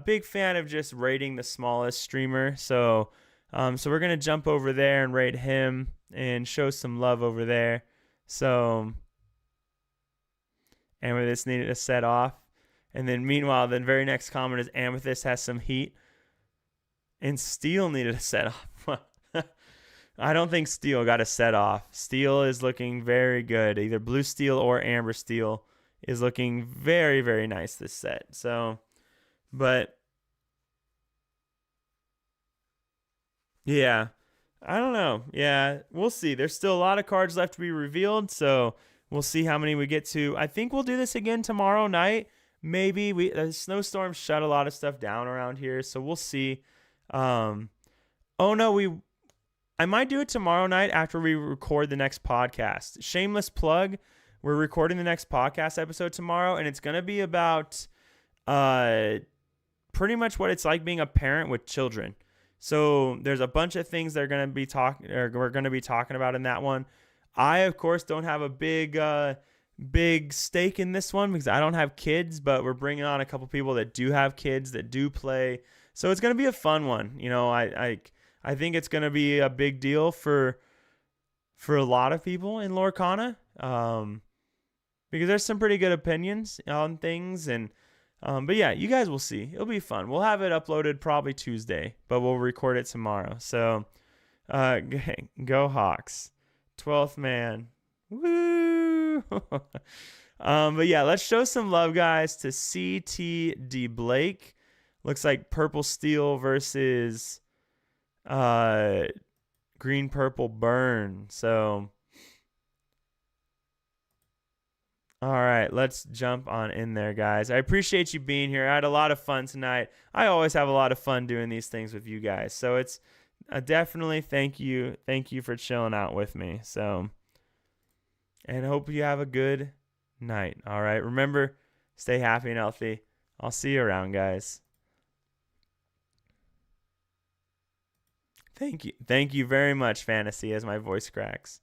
A: Big fan of just raiding the smallest streamer. So we're gonna jump over there and raid him and show some love over there. So, and with this needed to set off. And then meanwhile, the very next comment is Amethyst has some heat, and Steel needed to set off. I don't think Steel got a set off. Steel is looking very good. Either Blue Steel or Amber Steel is looking very, very nice this set. So, but yeah, I don't know. Yeah, we'll see. There's still a lot of cards left to be revealed. So we'll see how many we get to. I think we'll do this again tomorrow night. Maybe the snowstorm shut a lot of stuff down around here. So we'll see. I might do it tomorrow night after we record the next podcast. Shameless plug. We're recording the next podcast episode tomorrow, and it's going to be about pretty much what it's like being a parent with children. So there's a bunch of things we're going to be talking about in that one. I, of course, don't have a big stake in this one because I don't have kids, but we're bringing on a couple people that do have kids that do play. So it's going to be a fun one. You know, I think it's going to be a big deal for a lot of people in Lorcana, because there's some pretty good opinions on things. And but yeah, you guys will see. It'll be fun. We'll have it uploaded probably Tuesday, but we'll record it tomorrow. So go Hawks. 12th man. Woo! But yeah, let's show some love, guys, to CT De Blake. Looks like Purple Steel versus Green Purple Burn. So all right, let's jump on in there, guys. I appreciate you being here. I had a lot of fun tonight. I always have a lot of fun doing these things with you guys. So it's definitely thank you for chilling out with me. So, and hope you have a good night. All right, remember, stay happy and healthy. I'll see you around, guys. Thank you very much, Fantasy, as my voice cracks.